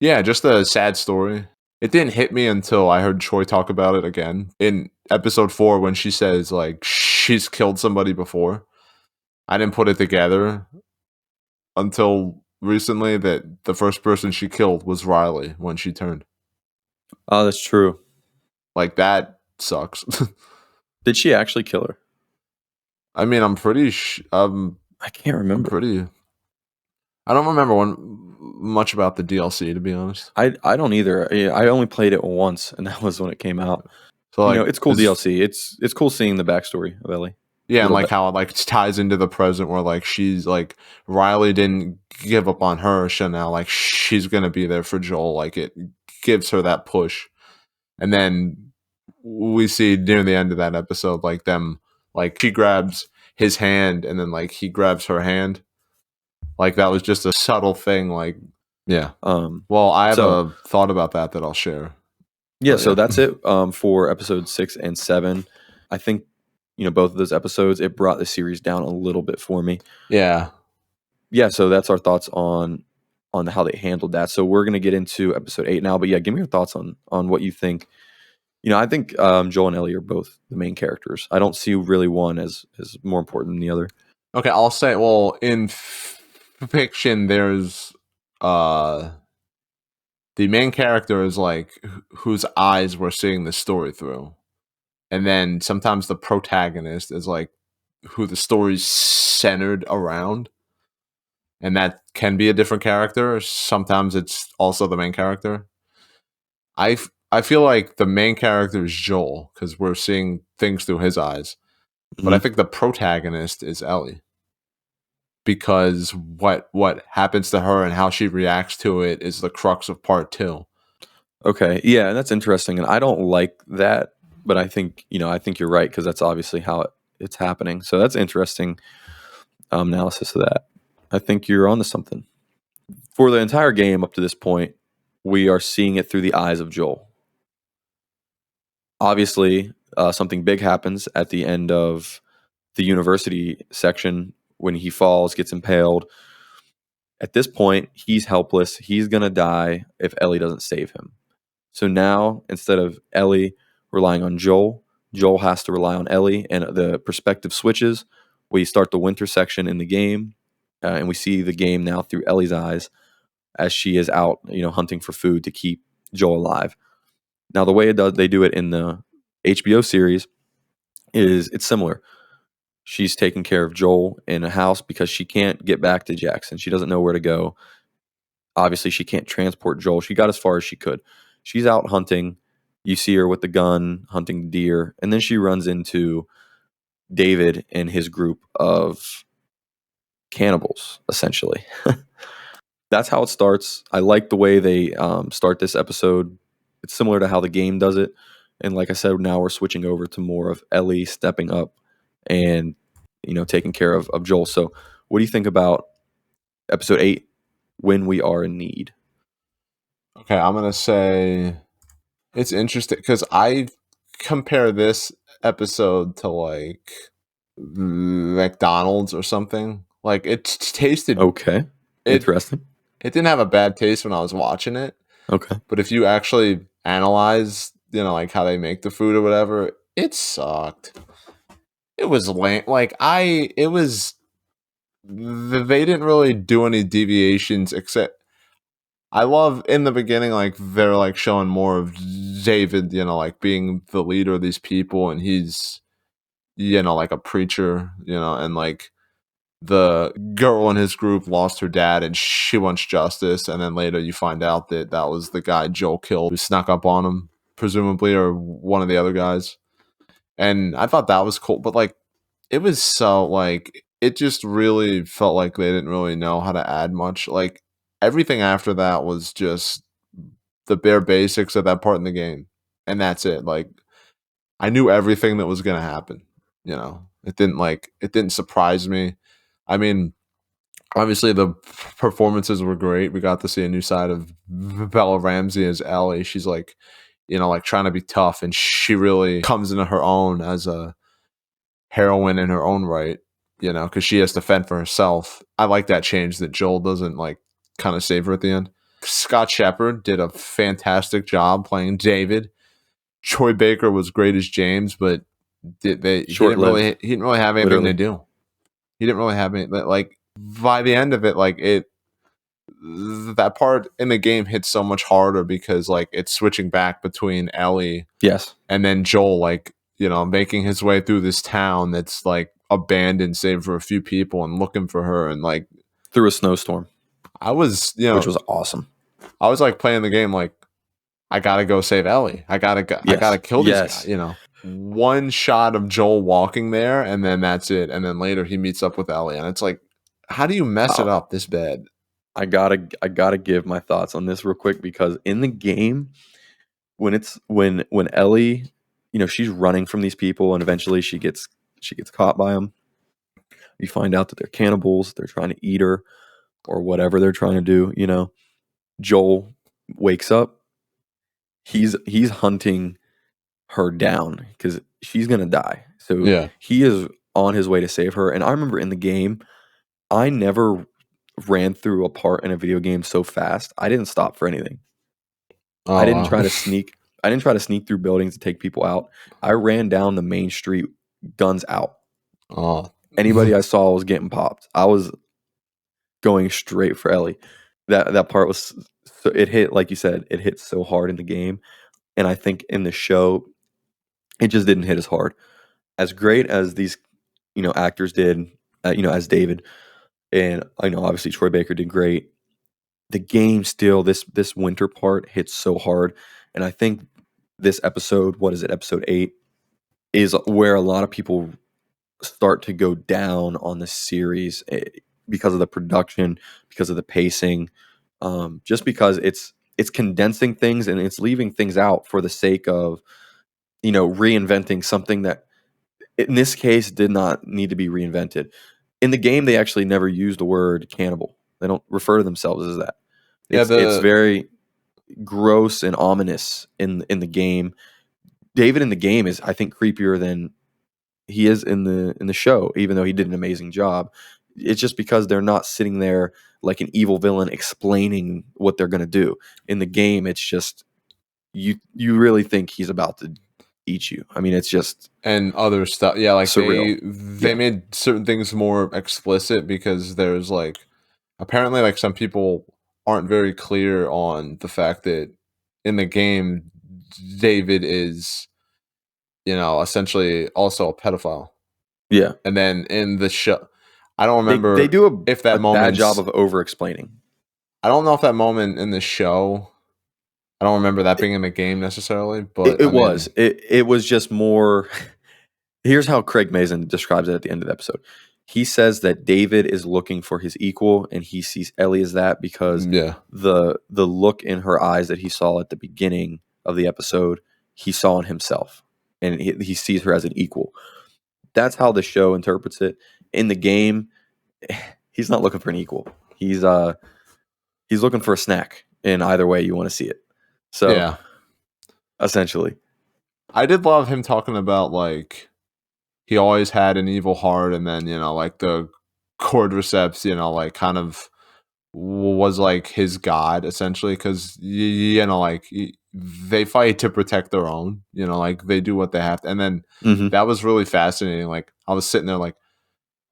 Yeah, just a sad story. It didn't hit me until I heard Troy talk about it again in episode 4 when she says like she's killed somebody before. I didn't put it together until recently that the first person she killed was Riley when she turned. Oh, that's true. Like that sucks. Did she actually kill her? I mean, I can't I'm remember. pretty. I don't remember much about the DLC to be honest. I don't either. I only played it once, and that was when it came out. So You know, like, it's cool DLC. It's cool seeing the backstory of Ellie a yeah, and little like bit. how it like ties into the present where like she's like Riley didn't give up on her, so now like she's gonna be there for Joel. Like it gives her that push, and then we see near the end of that episode like them like she grabs his hand and then like he grabs her hand. Like that was just a subtle thing. Like yeah. Well, I have So a thought about that I'll share. yeah, But so yeah. that's it for episode 6 and 7. I think both of those episodes it brought the series down a little bit for me. Yeah. Yeah, so that's our thoughts on how they handled that. So we're gonna get into episode 8 now, but yeah, give me your thoughts on what you think. I think Joel and Ellie are both the main characters. I don't see really one as more important than the other. Okay, I'll say. Well, in fiction, there's uh the main character is like whose eyes we're seeing the story through, and then sometimes the protagonist is like who the story's centered around, and that can be a different character. Sometimes it's also the main character. I feel like the main character is Joel because we're seeing things through his eyes, but I Mhm. think the protagonist is Ellie because what happens to her and how she reacts to it is the crux of part 2. Okay, yeah, and that's interesting, and I don't like that, but I think you're right because that's obviously how it's happening. So that's interesting analysis of that. I think you're onto something. For the entire game up to this point, we are seeing it through the eyes of Joel. Obviously, something big happens at the end of the university section when he falls, gets impaled. At this point, he's helpless. He's going to die if Ellie doesn't save him. So now, instead of Ellie relying on Joel, Joel has to rely on Ellie, and the perspective switches. We start the winter section in the game, and we see the game now through Ellie's eyes as she is out, hunting for food to keep Joel alive. Now, the way they do it in the HBO series is it's similar. She's taking care of Joel in a house because she can't get back to Jackson. She doesn't know where to go. Obviously, she can't transport Joel. She got as far as she could. She's out hunting. You see her with the gun hunting deer, and then she runs into David and his group of cannibals, essentially. That's how it starts. I like the way they start this episode. It's similar to how the game does it. And like I said, now we're switching over to more of Ellie stepping up and taking care of Joel. So what do you think about episode 8, When We Are in Need? Okay, I'm gonna say it's interesting because I compare this episode to like McDonald's or something. Like it tasted Okay. it. Interesting. It didn't have a bad taste when I was watching it, Okay. but if you actually analyze, like how they make the food or whatever, it sucked. It was lame. Like it was. They didn't really do any deviations except I love in the beginning, like they're like showing more of David, like being the leader of these people, and he's like a preacher, and like the girl in his group lost her dad and she wants justice, and then later you find out that that was the guy Joel killed who snuck up on him, presumably, or one of the other guys. And I thought that was cool, but like it was so like it just really felt like they didn't really know how to add much. Like everything after that was just the bare basics of that part in the game. And that's it. Like I knew everything that was gonna happen. It didn't surprise me. I mean, Obviously, the performances were great. We got to see a new side of Bella Ramsey as Ellie. She's like, like trying to be tough, and she really comes into her own as a heroine in her own right, because she has to fend for herself. I like that change that Joel doesn't like kind of save her at the end. Scott Shepherd did a fantastic job playing David. Troy Baker was great as James, but he didn't really have anything to do. He didn't really have any, like, by the end of it, like that part in the game hits so much harder because like it's switching back between Ellie, and then Joel, like, making his way through this town that's like abandoned save for a few people and looking for her, and like through a snowstorm. I was, which was awesome. I was like playing the game like, I gotta go save Ellie. I gotta kill this guy. One shot of Joel walking there, and then that's it. And then later he meets up with Ellie, and it's like, how do you mess it up this bad? I gotta give my thoughts on this real quick, because in the game, when Ellie, she's running from these people, and eventually she gets caught by them. You find out that they're cannibals. They're trying to eat her, or whatever they're trying to do. Joel wakes up. He's hunting her down because she's gonna die. So he is on his way to save her. And I remember in the game, I never ran through a part in a video game so fast. I didn't stop for anything. I didn't try to sneak. I didn't try to sneak through buildings to take people out. I ran down the main street, guns out. Anybody I saw was getting popped. I was going straight for Ellie. That part was so, it hit, like you said, it hit so hard in the game, and I think in the show, it just didn't hit as hard. As great as these, actors did, as David, and obviously Troy Baker did great. The game still, this winter part hits so hard, and I think this episode, what is it, episode 8, is where a lot of people start to go down on the series because of the production, because of the pacing, just because it's condensing things and it's leaving things out for the sake of reinventing something that in this case did not need to be reinvented. In the game, they actually never use the word cannibal. They don't refer to themselves as that. It's very gross and ominous in the game. David in the game is, I think, creepier than he is in the show, even though he did an amazing job. It's just because they're not sitting there like an evil villain explaining what they're going to do. In the game, it's just you really think he's about to eat you. I mean, it's just, and other stuff. Yeah, like surreal. They made certain things more explicit because there's like, apparently like some people aren't very clear on the fact that in the game David is, essentially also a pedophile. Yeah. And then in the show, I don't remember they do if that a moment bad job of over explaining. I don't know if that moment in the show, I don't remember that being in the game necessarily, but it was just more. Here's how Craig Mazin describes it at the end of the episode. He says that David is looking for his equal, and he sees Ellie as that because the look in her eyes that he saw at the beginning of the episode, he saw in himself, and he sees her as an equal. That's how the show interprets it. In the game, he's not looking for an equal. He's looking for a snack. In either way you want to see it. So essentially, I did love him talking about like he always had an evil heart, and then like the cordyceps, like kind of was like his god essentially, because like they fight to protect their own, like they do what they have to. And then that was really fascinating. Like I was sitting there like,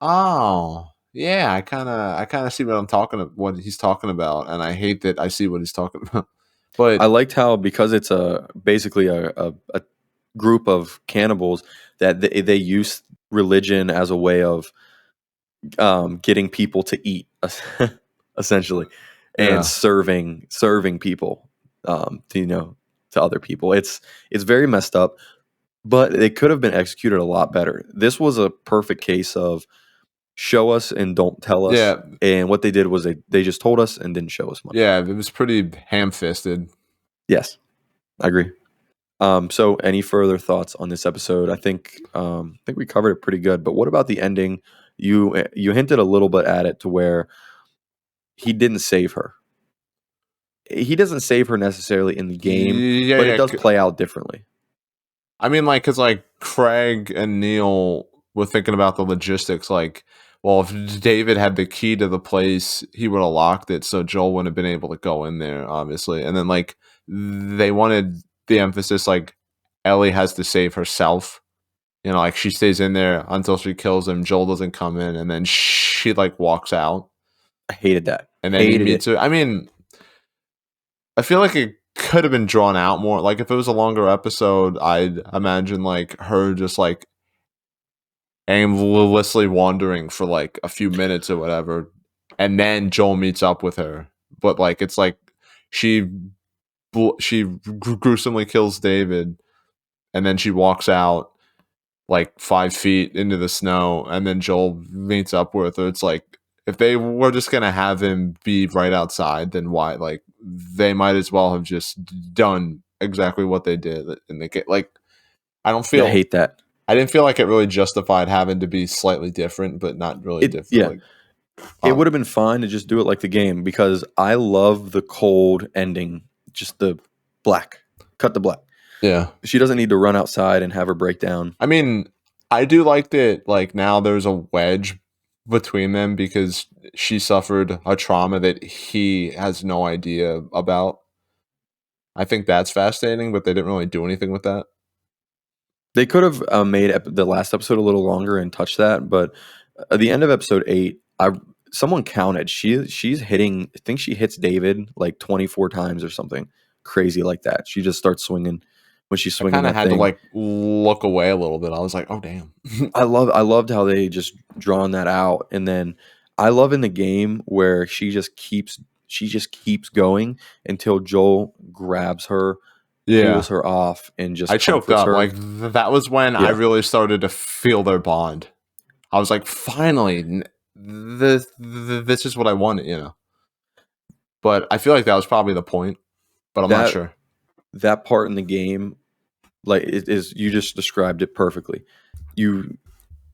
oh yeah, I kind of see what he's talking about, and I hate that I see what he's talking about. But I liked how, because it's basically a group of cannibals, that they use religion as a way of getting people to eat, essentially, and serving people to other people. It's very messed up, but it could have been executed a lot better. This was a perfect case of show us and don't tell us. Yeah. And what they did was they just told us and didn't show us much. Yeah, it was pretty ham-fisted. Yes, I agree. So any further thoughts on this episode? I think we covered it pretty good, but what about the ending? You hinted a little bit at it, to where he didn't save her. He doesn't save her necessarily in the game, Yeah, but it yeah. does play out differently. I mean, like, because like Craig and Neil were thinking about the logistics. Like, well, if David had the key to the place, he would have locked it, so Joel wouldn't have been able to go in there, obviously. And then like they wanted the emphasis, like Ellie has to save herself. You know, like she stays in there until she kills him. Joel doesn't come in, and then she like walks out, I hated that. and then he Hated meets it. her. I mean, I feel like it could have been drawn out more. Like if it was a longer episode, I'd imagine like her just like aimlessly wandering for like a few minutes or whatever, and then Joel meets up with her. But like it's like she she gruesomely kills David, and then she walks out like 5 feet into the snow, and then Joel meets up with her. It's like if they were just gonna have him be right outside, then why? Like they might as well have just done exactly what they did in the game. Like I don't Yeah, I feel hate that. I didn't feel like it really justified having to be slightly different, but not really It different. yeah, Like, it would have been fine to just do it like the game because I love the cold ending, just the black, cut the black. yeah. She doesn't need to run outside and have her breakdown. I mean, I do like that. Like now, there's a wedge between them because she suffered a trauma that he has no idea about. I think that's fascinating, but they didn't really do anything with that. They could have made the last episode a little longer and touched that, but at the end of episode 8, someone counted. She's hitting. I think she hits David like 24 times or something crazy like that. She just starts swinging when she's I swinging kind of that had to thing. like look away a little bit. I was like, oh damn. I loved how they just drawn that out, and then I love in the game where she just keeps going until Joel grabs her, Yeah, pulls her off, and just I choked comforts up. her. Like that was when I Yeah, really started to feel their bond. I was like, finally, this is what I wanted, you know. But I feel like that was probably the point. But I'm not that sure. that part in the game, like it is, you just described it perfectly. You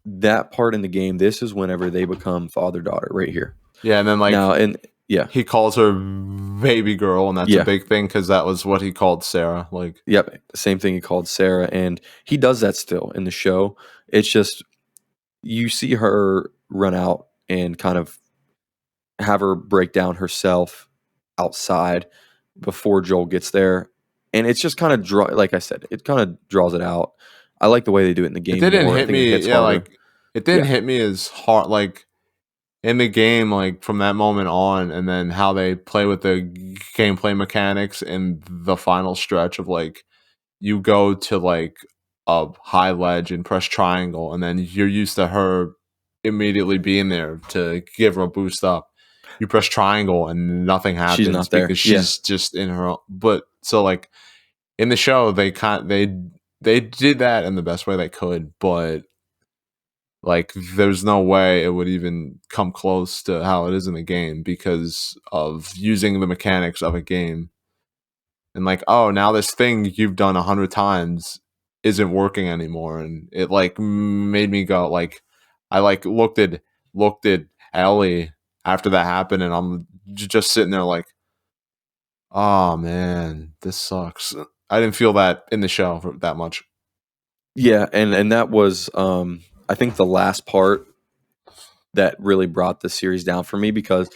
That part in the game, this is whenever they become father daughter right here. Yeah, and then Now, like and yeah, he calls her baby girl, and that's a yeah. big thing because that was what he called Sarah. Like, Yep, same thing he called Sarah, and he does that still in the show. It's just you see her run out and kind of have her break down herself outside before Joel gets there, and it's just kind of like I said, it kind of draws it out. I like the way they do it in the it game didn't more. I hit think it me. hits Yeah, harder. like it didn't Yeah, hit me as hard. Like in the game, like from that moment on, and then how they play with the gameplay mechanics in the final stretch of like you go to like a high ledge and press triangle, and then you're used to her immediately being there to give her a boost up. You press triangle and nothing she's happens not there. because Yeah, she's just in her own. But so like in the show, they did that in the best way they could, but like there's no way it would even come close to how it is in the game because of using the mechanics of a game and like, oh, now this thing you've done 100 times isn't working anymore, and it like made me go like, I like looked at Ellie after that happened, and I'm just sitting there like, oh man, this sucks. I didn't feel that in the show for that much. yeah, and that was I think the last part that really brought the series down for me because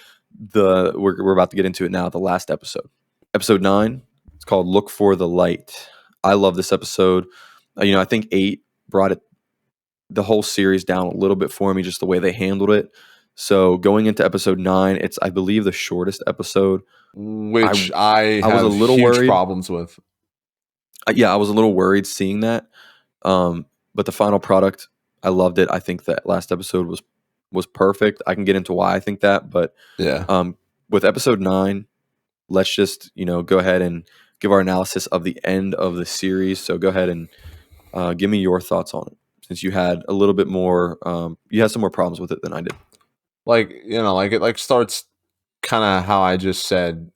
we're about to get into it now. The last episode, episode 9, it's called "Look for the Light." I love this episode. I think 8 brought it the whole series down a little bit for me, just the way they handled it. So going into episode 9, it's I believe the shortest episode. I Which I I was a have little huge worried. problems with. Yeah, I was a little worried seeing that. But the final product, I loved it. I think that last episode was perfect. I can get into why I think that, but Yeah. with episode 9, let's just go ahead and give our analysis of the end of the series. So go ahead and give me your thoughts on it, since you had a little bit more. You had some more problems with it than I did. Like, like it like starts kind of how I just said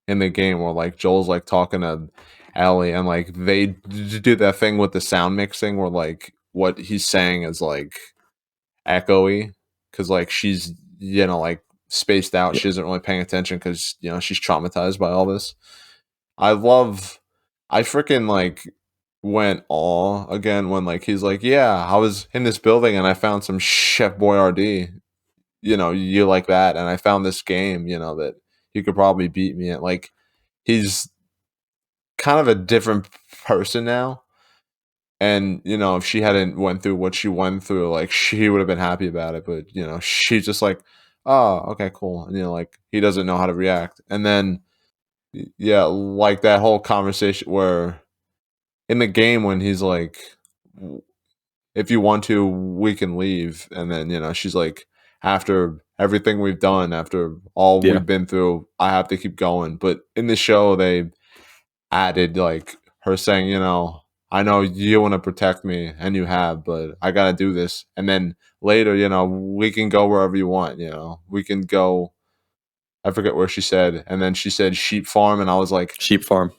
in the game where like Joel's like talking to Ellie and like they do that thing with the sound mixing where like what he's saying is like echoey because like she's like spaced out. Yeah. She isn't really paying attention because she's traumatized by all this. I love. I freaking like went awe again when like he's like, yeah, I was in this building and I found some Chef Boyardee. You like that, and I found this game. That you could probably beat me at. Like he's kind of a different person now. And if she hadn't went through what she went through, like she would have been happy about it. But she's just like, oh, okay, cool. And like he doesn't know how to react. And then yeah, like that whole conversation where in the game when he's like, if you want to, we can leave. And then she's like, after everything we've done, after all Yeah. we've been through, I have to keep going. But in the show, they added like her saying, I know you want to protect me and you have, but I got to do this. And then later, we can go wherever you want, we can go. I forget where she said. And then she said sheep farm. And I was like, Sheep farm.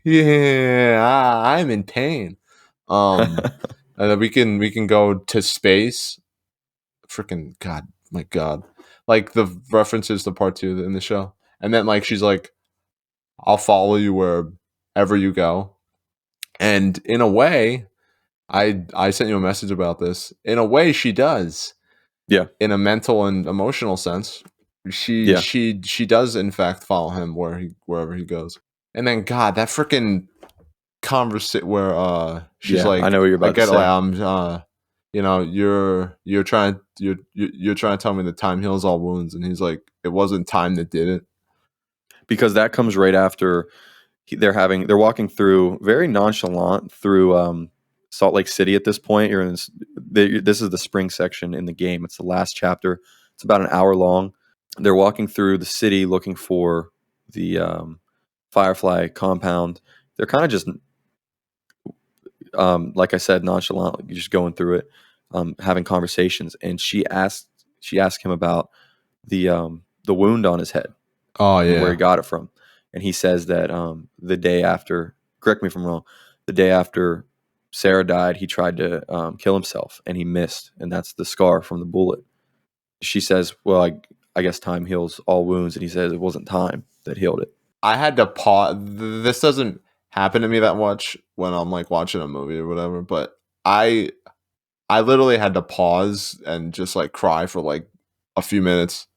yeah, I'm in pain. And then we can go to space. Freaking God, my God. Like the references to part 2 in the show. And then like she's like, I'll follow you wherever you go. And in a way, I sent you a message about this. In a way, she does. Yeah. In a mental and emotional sense, she Yeah. she she does in fact follow him wherever he goes. And then God, that freaking conversation where she's Yeah. I like, know what you're I about to get like say. you're trying to tell me that time heals all wounds, and he's like, it wasn't time that did it. Because that comes right after they're walking through very nonchalant through Salt Lake City at this point. You're in this is the spring section in the game. It's the last chapter. It's about an hour long. They're walking through the city looking for the Firefly compound. They're kind of just like I said, nonchalant, just going through it, having conversations. And she asked him about the wound on his head Oh and where he yeah. got it from. And he says that the day after, correct me if I'm wrong, the day after Sarah died, he tried to kill himself and he missed. And that's the scar from the bullet. She says, well, I guess time heals all wounds. And he says it wasn't time that healed it. I had to pause. This doesn't happen to me that much when I'm like watching a movie or whatever, but I I literally had to pause and just like cry for like a few minutes.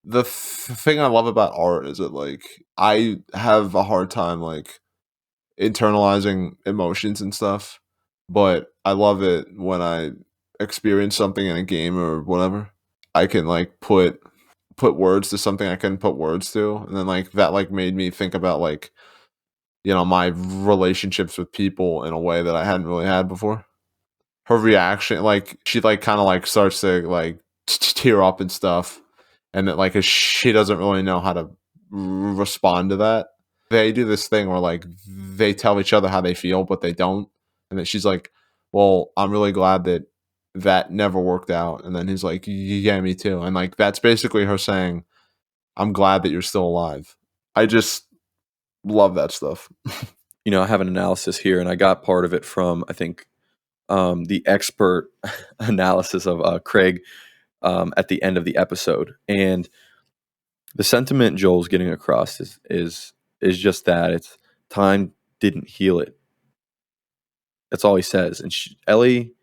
The thing I love about art is that like I have a hard time like internalizing emotions and stuff, but I love it when I experience something in a game or whatever. I can like put words to something I couldn't put words to, and then like that like made me think about like my relationships with people in a way that I hadn't really had before. Her reaction, like she like kind of like starts to like tear up and stuff, and that like she doesn't really know how to respond to that. They do this thing where like they tell each other how they feel, but they don't, and then she's like, "Well, I'm really glad that never worked out," and then he's like, "Yeah, me too," and like that's basically her saying, "I'm glad that you're still alive." I just love that stuff. I have an analysis here, and I got part of it from, I think, the expert analysis of Craig at the end of the episode. And the sentiment Joel's getting across is just that it's time didn't heal it. That's all he says. And Ellie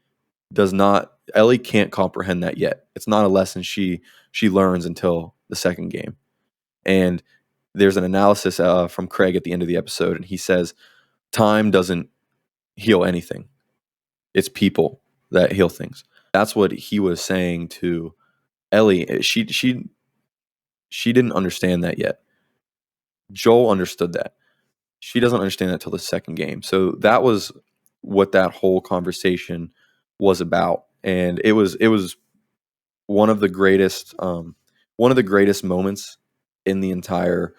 does not. Ellie can't comprehend that yet. It's not a lesson she learns until the second game. And there's an analysis from Craig at the end of the episode, and he says time doesn't heal anything. It's people that heal things. That's what he was saying to Ellie. She didn't understand that yet. Joel understood that. She doesn't understand that till the second game. So that was what that whole conversation was about, and it was one of the greatest moments in the entire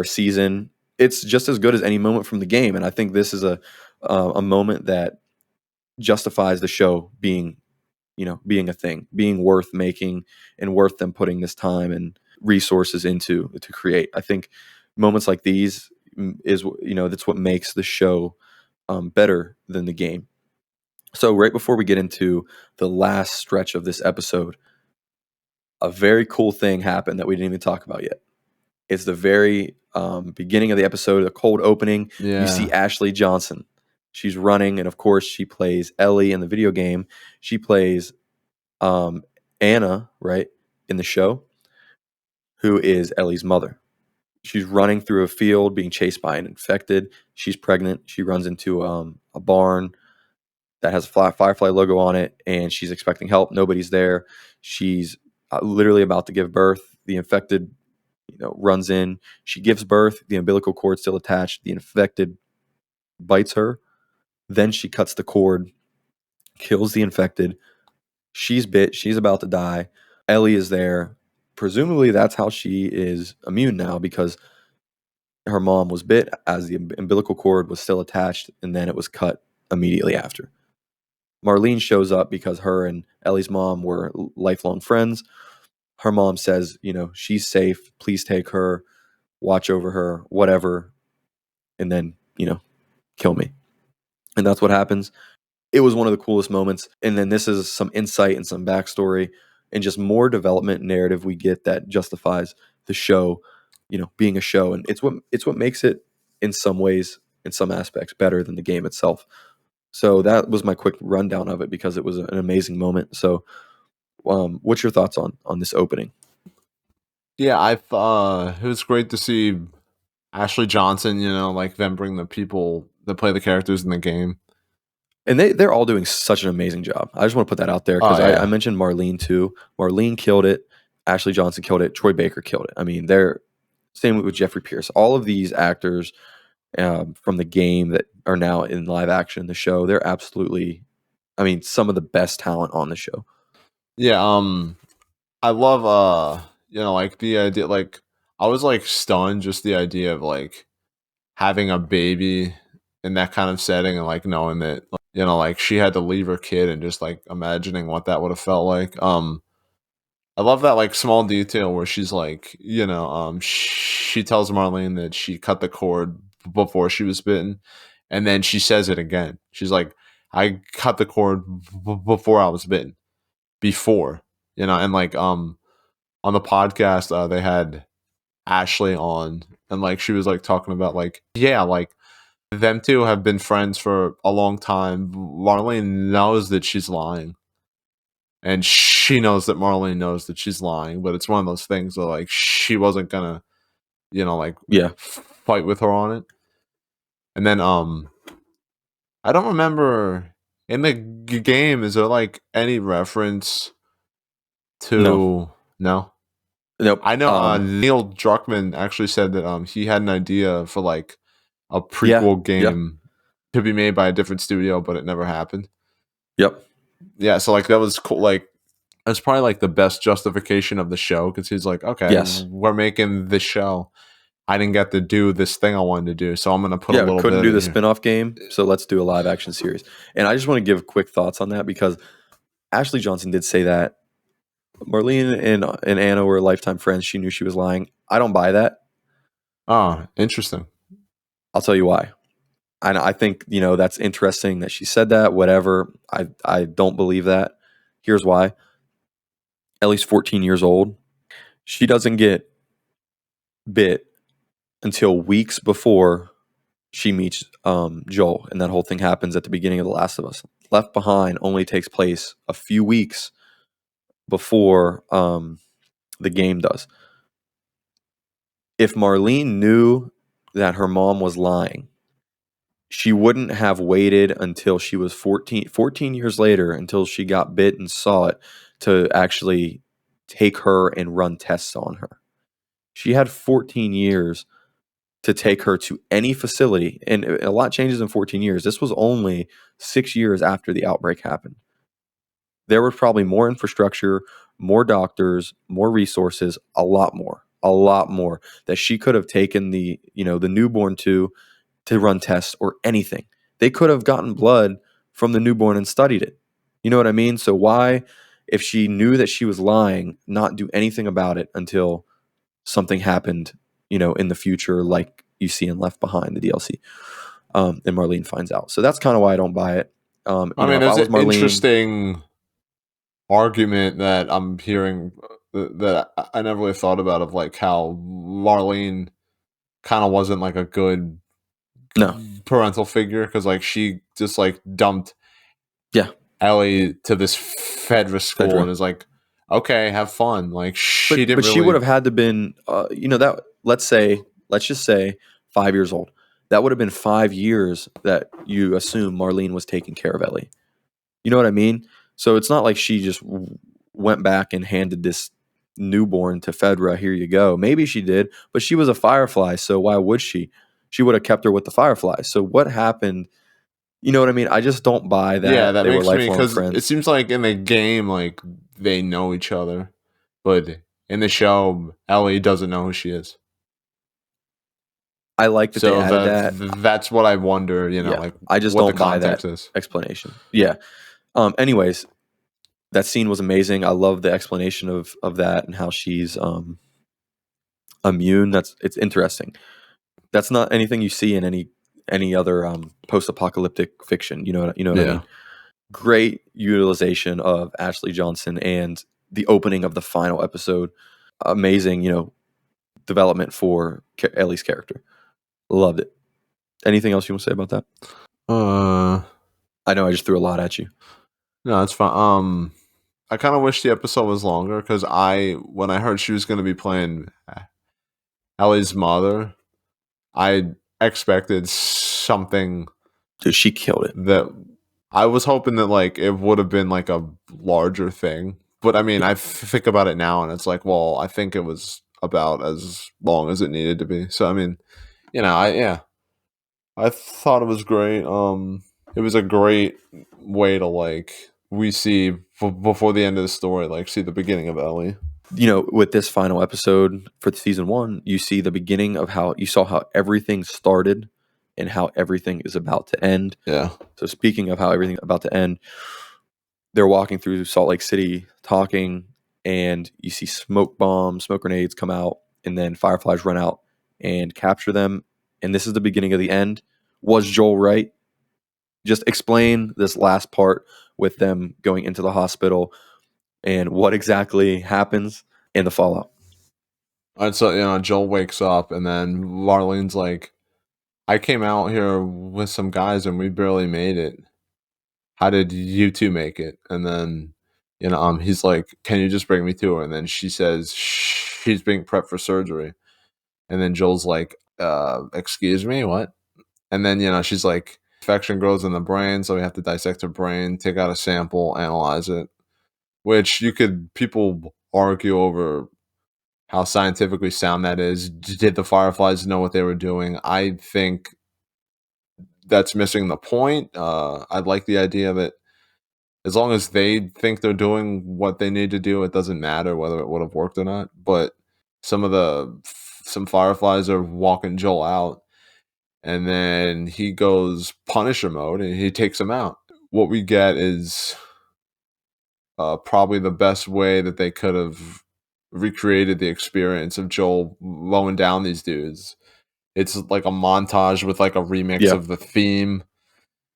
season. It's just as good as any moment from the game, and I think this is a moment that justifies the show being a thing, being worth making, and worth them putting this time and resources into to create. I think moments like these that's what makes the show better than the game. So right before we get into the last stretch of this episode, a very cool thing happened that we didn't even talk about yet. It's the very beginning of the episode, the cold opening. You see Yeah. Ashley Johnson. She's running, and of course, she plays Ellie in the video game. She plays Anna, right, in the show, who is Ellie's mother. She's running through a field being chased by an infected. She's pregnant. She runs into a barn that has a Firefly logo on it, and she's expecting help. Nobody's there. She's literally about to give birth. The infected, runs in. She gives birth. The umbilical cord still attached. The infected bites her. Then she cuts the cord, kills the infected. She's bit. She's about to die. Ellie is there. Presumably, that's how she is immune now, because her mom was bit as the umbilical cord was still attached, and then it was cut immediately after. Marlene shows up because her and Ellie's mom were lifelong friends. Her mom says, she's safe. Please take her, watch over her, whatever, and then, kill me. And that's what happens. It was one of the coolest moments. And then this is some insight and some backstory and just more development narrative we get that justifies the show, being a show. And it's what makes it, in some ways, in some aspects, better than the game itself. So that was my quick rundown of it, because it was an amazing moment. So what's your thoughts on this opening? Yeah, it was great to see Ashley Johnson, like them bring the people that play the characters in the game. And they're all doing such an amazing job. I just want to put that out there, because I mentioned Marlene too. Marlene killed it. Ashley Johnson killed it. Troy Baker killed it. I mean, they're same with Jeffrey Pierce. All of these actors from the game that are now in live action in the show, they're absolutely, some of the best talent on the show. Yeah, I love like the idea, like I was like stunned just the idea of like having a baby in that kind of setting, and like knowing that like she had to leave her kid, and just like imagining what that would have felt like. I love that like small detail where she's like, she tells Marlene that she cut the cord before she was bitten, and then she says it again. She's like, I cut the cord before I was bitten. Before, and like on the podcast, they had Ashley on, and like she was like talking about like, yeah, like them two have been friends for a long time. Marlene knows that she's lying, and she knows that Marlene knows that she's lying, but it's one of those things where like she wasn't gonna, like Yeah. fight with her on it. And then I don't remember in the game, is there like any reference to no? Nope. I know Neil Druckmann actually said that he had an idea for like a prequel game to be made by a different studio, but it never happened. Yep. Yeah, so like that was cool. Like that's probably like the best justification of the show, because he's like, okay, Yes. we're making this show. I didn't get to do this thing I wanted to do, so I'm going to put a little bit. Couldn't do the here. spin-off game, so let's do a live action series. And I just want to give quick thoughts on that, because Ashley Johnson did say that Marlene and Anna were lifetime friends. She knew she was lying. I don't buy that. Oh, interesting. I'll tell you why. I think, that's interesting that she said that, whatever. I don't believe that. Here's why. Ellie's 14 years old. She doesn't get bit until weeks before she meets Joel, and that whole thing happens at the beginning of The Last of Us. Left Behind only takes place a few weeks before the game does. If Marlene knew that her mom was lying, she wouldn't have waited until she was 14 years later, until she got bit and saw it, to actually take her and run tests on her. She had 14 years to take her to any facility, and a lot changes in 14 years. This was only 6 years after the outbreak happened. There was probably more infrastructure, more doctors, more resources, a lot more that she could have taken the newborn to run tests or anything. They could have gotten blood from the newborn and studied it. You know what I mean? So why, if she knew that she was lying, not do anything about it until something happened, in the future, like you see in Left Behind, the DLC, and Marlene finds out. So that's kind of why I don't buy it. I mean, if I there's was an Marlene, interesting argument that I'm hearing that I never really thought about, of like how Marlene kind of wasn't like a good No. parental figure, because like she just like dumped Yeah. Ellie to this Fedra school Fedra. and is like, okay, have fun. Like she didn't But she would really. have had to been, that. Let's just say 5 years old. That would have been 5 years that you assume Marlene was taking care of Ellie. You know what I mean? So it's not like she just went back and handed this newborn to Fedra. Here you go. Maybe she did, but she was a Firefly, so why would she? She would have kept her with the Fireflies. So what happened? You know what I mean? I just don't buy Yeah, that that they were makes me, lifelong because it friends. seems like in the game, like they know each other, but in the show, Ellie doesn't know who she is. I like that they So added that. that's what I wonder. Yeah, Like I just what the don't buy context that is. explanation. Yeah. Anyways, that scene was amazing. I love the explanation of that and how she's immune. It's interesting. That's not anything you see in any other post-apocalyptic fiction. You know what I Yeah, mean? Great utilization of Ashley Johnson and the opening of the final episode. Amazing, development for Ellie's character. Loved it. Anything else you want to say about that? uh, I know I just threw a lot at you. no, it's fine. I kind of wish the episode was longer, because when I heard she was going to be playing Ellie's mother, I expected something Dude, she killed it. that I was hoping that like it would have been like a larger thing. But I mean, I think about it now and it's like, well, I think it was about as long as it needed to be. So I mean, I thought it was great. It was a great way to like we see before the end of the story, like see the beginning of Ellie. With this final episode for season one, you see the beginning of how you saw how everything started and how everything is about to end. Yeah, So speaking of how everything's about to end, they're walking through Salt Lake City talking, and you see smoke grenades come out, and then fireflies run out and capture them. And this is the beginning of the end. Was Joel right? Just explain this last part with them going into the hospital and what exactly happens in the fallout. and so Joel wakes up and then Marlene's like, I came out here with some guys and we barely made it. How did you two make it? And then, he's like, can you just bring me to her? And then she says she's being prepped for surgery. And then Joel's like, excuse me, what? And then, she's like, infection grows in the brain, so we have to dissect her brain, take out a sample, analyze it. Which people argue over how scientifically sound that is. Did the Fireflies know what they were doing? I think that's missing the point. I like the idea that as long as they think they're doing what they need to do, it doesn't matter whether it would have worked or not. But some Fireflies are walking Joel out, and then he goes Punisher mode, and he takes him out. What we get is probably the best way that they could have recreated the experience of Joel mowing down these dudes. It's like a montage with like a remix Yeah, of the theme,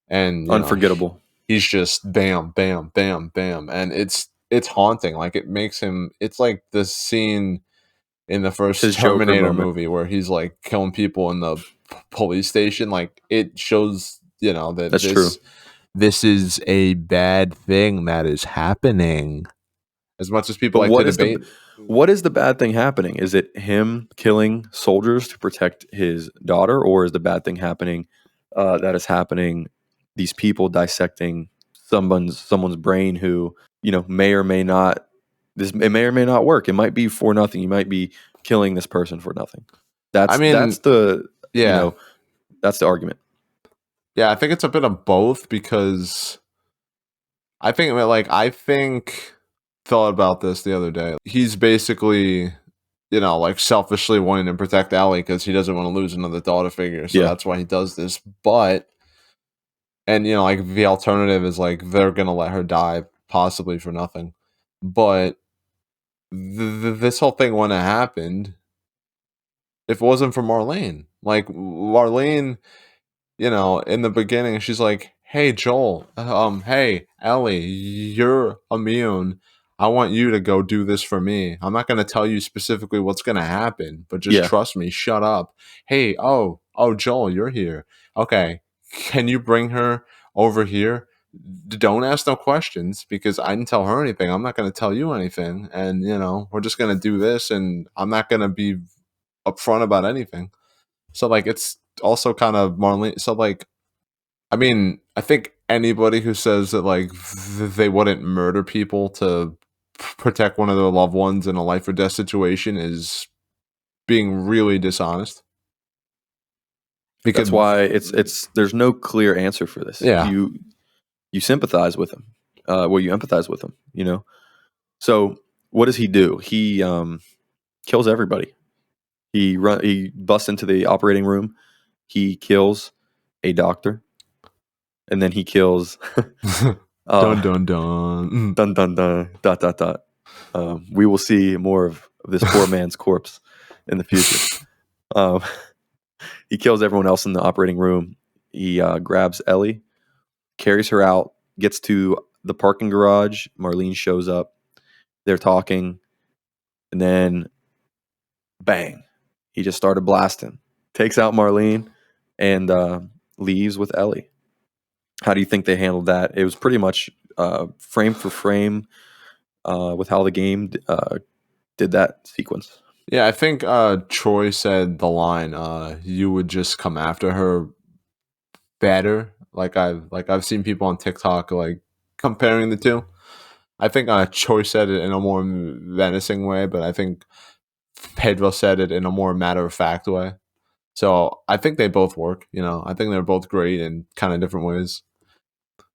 and unforgettable. he's just bam, bam, bam, bam, and it's haunting. Like it makes him. It's like the scene in the It's first his Joker Terminator moment. movie where he's like killing people in the police station. Like it shows, that That's true. this is a bad thing that is happening. As much as people But like to debate, what is the bad thing happening? Is it him killing soldiers to protect his daughter, or is the bad thing happening that is happening? These people dissecting someone's brain who may or may not. It may or may not work. It might be for nothing. You might be killing this person for nothing. I That's mean, the yeah, that's the argument. yeah, I think it's a bit of both, because I think thought about this the other day. He's basically, like selfishly wanting to protect Allie because he doesn't want to lose another daughter figure. So Yeah, that's why he does this. But, and, like the alternative is like they're going to let her die possibly for nothing. But this whole thing wouldn't have happened if it wasn't for Marlene. Like, Marlene, in the beginning, she's like, hey, Joel, hey, Ellie, you're immune. I want you to go do this for me. I'm not going to tell you specifically what's going to happen, but just Yeah, trust me. Shut up. Hey, Joel, you're here. Okay. Can you bring her over here? Don't ask no questions because I didn't tell her anything. I'm not going to tell you anything. And, we're just going to do this and I'm not going to be upfront about anything. So, like, it's also kind of Marlene. So, like, I mean, I think anybody who says that, like, they wouldn't murder people to protect one of their loved ones in a life or death situation is being really dishonest. that's Because, why it's there's no clear answer for this. yeah. You sympathize with him, well, you empathize with him, you know. So what does he do? He kills everybody. He busts into the operating room. He kills a doctor, and then he kills Dun uh, dun dun. dun dun dun dot dot dot. We will see more of this poor man's corpse in the future. Um, he kills everyone else in the operating room. He grabs Ellie, carries her out, gets to the parking garage. Marlene shows up. They're talking, and then bang, he just started blasting. Takes out Marlene and leaves with Ellie. How do you think they handled that? It was pretty much frame for frame with how the game did that sequence. Yeah, I think Troy said the line, you would just come after her better. Like I've seen people on TikTok like comparing the two. I think Troy said it in a more menacing way, but I think Pedro said it in a more matter of fact way. So I think they both work. I think they're both great in kind of different ways.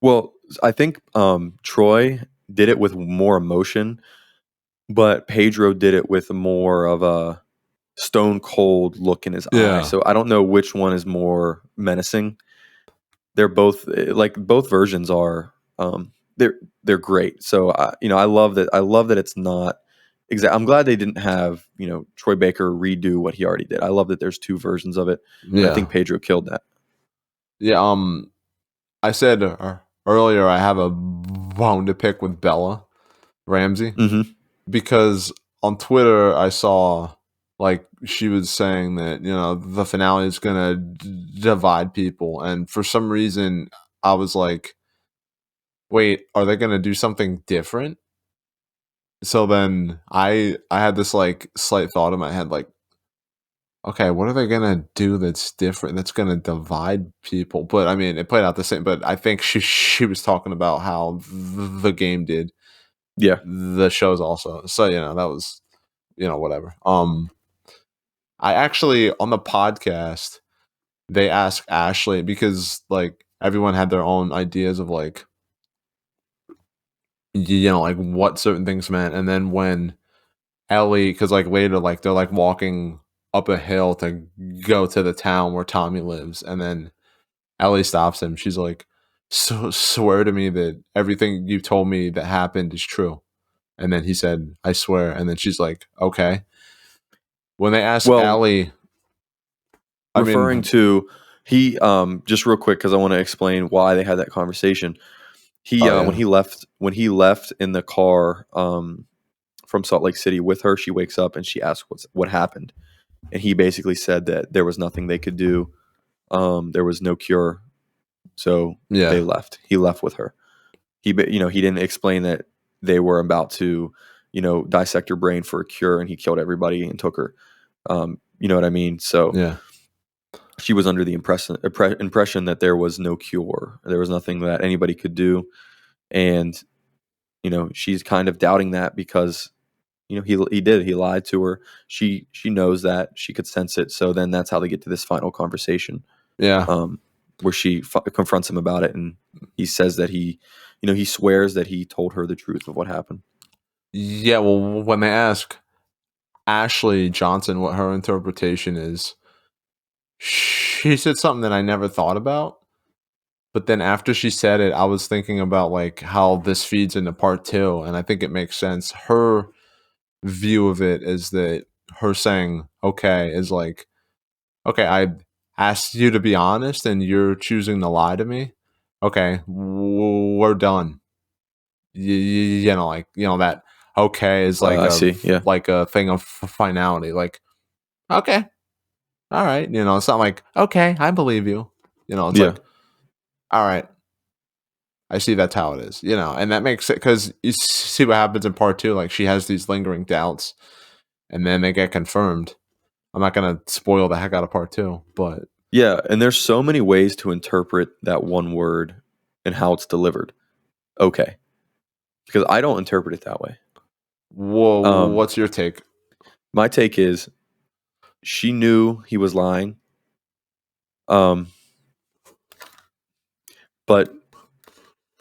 Well, I think Troy did it with more emotion, but Pedro did it with more of a stone cold look in his eye. Yeah, So I don't know which one is more menacing. They're both like both versions are. They're great. So I love that. I love that it's not exact. I'm glad they didn't have Troy Baker redo what he already did. I love that there's two versions of it, and I yeah, think Pedro killed that. yeah. I said earlier I have a bone to pick with Bella Ramsey Hmm. because on Twitter I saw like she was saying that the finale is gonna divide people, and for some reason I was like, wait, are they gonna do something different? So then I had this like slight thought in my head, like, okay, what are they gonna do that's different? That's gonna divide people. But I mean, it played out the same. But I think she was talking about how the game did Yeah. the shows also. So that was whatever. I actually on the podcast they asked Ashley because like everyone had their own ideas of like like what certain things meant, and then when Ellie, because like later, like they're like walking up a hill to go to the town where Tommy lives, and then Ellie stops him. She's like, "So swear to me that everything you told me that happened is true." And then he said, "I swear." And then she's like, "Okay." When they ask Well, Ellie, I referring mean, to he just real quick because I want to explain why they had that conversation. He oh when yeah, he left in the car from Salt Lake City with her, she wakes up and she asks what happened, and he basically said that there was nothing they could do. There was no cure, so they yeah, left. He left with her. He didn't explain that they were about to dissect her brain for a cure, and he killed everybody and took her. You know what I mean? So yeah, she was under the impression that there was no cure. There was nothing that anybody could do, and she's kind of doubting that because he lied to her. She knows that, she could sense it. So then that's how they get to this final conversation, yeah, where she confronts him about it, and he says that he swears that he told her the truth of what happened. yeah. Well, when they ask Ashley Johnson what her interpretation is, she said something that I never thought about. But then after she said it, I was thinking about like how this feeds into part two, and I think it makes sense. Her view of it is that her saying "okay" is like, "Okay, I asked you to be honest, and you're choosing to lie to me. Okay, we're done." Like that. okay is I see. Yeah. like a thing of finality. Like, okay, all right, it's not like, okay, I believe you. It's Yeah. like, all right, I see that's how it is. And that makes it because you see what happens in part two. Like she has these lingering doubts, and then they get confirmed. I'm not gonna spoil the heck out of part two, but Yeah. And there's so many ways to interpret that one word and how it's delivered. Okay. Because I don't interpret it that way. whoa, Um, what's your take? my take is she knew he was lying. Um, but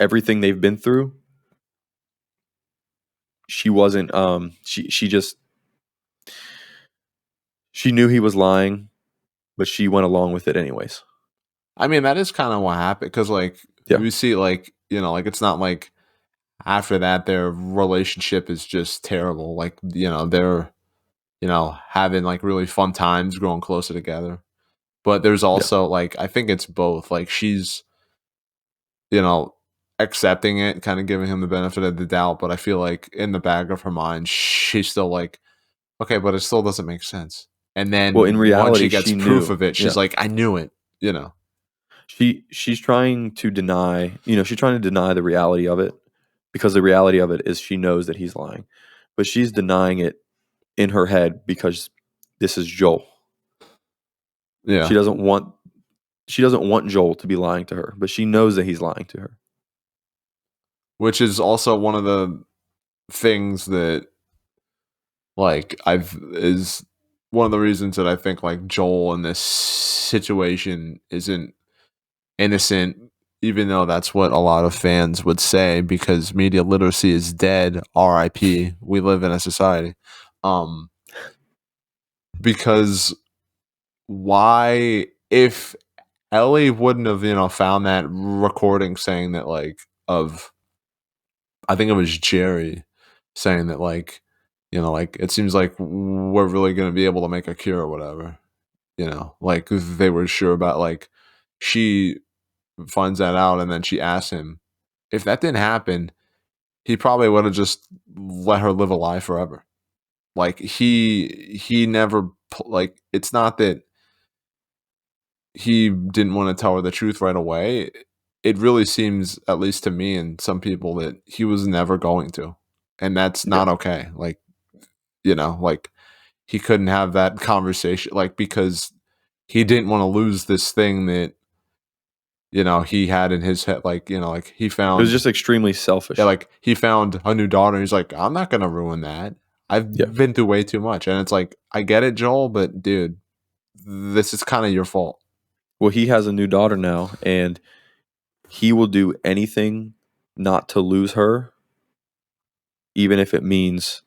everything they've been through, she wasn't she just she knew he was lying, but she went along with it anyways. I mean, that is kind of what happened because, like, Yeah. we see, like, like it's not like after that their relationship is just terrible. Like, they're having like really fun times growing closer together. But there's Yeah. also like I think it's both. Like she's you know accepting it, kind of giving him the benefit of the doubt. But I feel like in the back of her mind, she's still like, okay, but it still doesn't make sense. And Well, in then once she reality, gets she proof knew. of it, she's Yeah. like, I knew it. You know. She's trying to deny, she's trying to deny the reality of it because the reality of it is she knows that he's lying. But she's denying it in her head because this is Joel. She Yeah. doesn't want she doesn't want Joel to be lying to her, but she knows that he's lying to her. Which is also one of the things that like I've is one of the reasons that I think like Joel in this situation isn't innocent, even though that's what a lot of fans would say, because media literacy is dead. RIP. We live in a society. Um, because why if Ellie wouldn't have, found that recording saying that like of I think it was Jerry saying that like, like it seems like we're really gonna be able to make a cure or whatever. Like they were sure about like she finds that out and then she asks him. If that didn't happen, he probably would have just let her live a lie forever. Like he never like it's not that he didn't want to tell her the truth right away. It really seems, at least to me and some people, that he was never going to. And that's Yeah. not okay. Like, like he couldn't have that conversation, like, because he didn't want to lose this thing that, he had in his head. Like, like he It was found, just extremely yeah, selfish. like he found a new daughter. And he's like, I'm not going to ruin that. Yeah. I've been through way too much. And it's like, I get it, Joel, but dude, this is kind of your fault. Well, he has a new daughter now, and he will do anything not to lose her, even if it means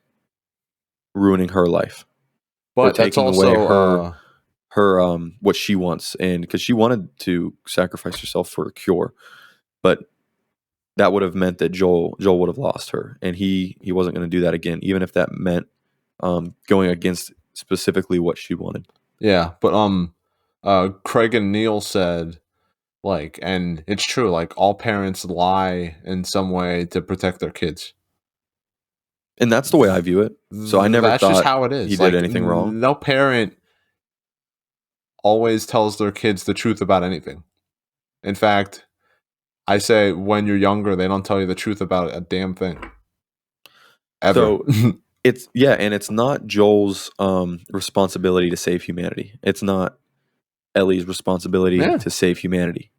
ruining her life or But that's taking away also, her what she wants, and because she wanted to sacrifice herself for a cure, but that would have meant that Joel would have lost her, and he wasn't going to do that again, even if that meant going against specifically what she wanted. yeah, but Craig and Neil said like, and it's true, like all parents lie in some way to protect their kids. And that's the way I view it. So I never That's just thought how it he is. did Like anything wrong. no parent always tells their kids the truth about anything. In fact, I say when you're younger, they don't tell you the truth about a damn thing. Ever. So and it's not Joel's responsibility to save humanity. It's not Ellie's responsibility Yeah. to save humanity.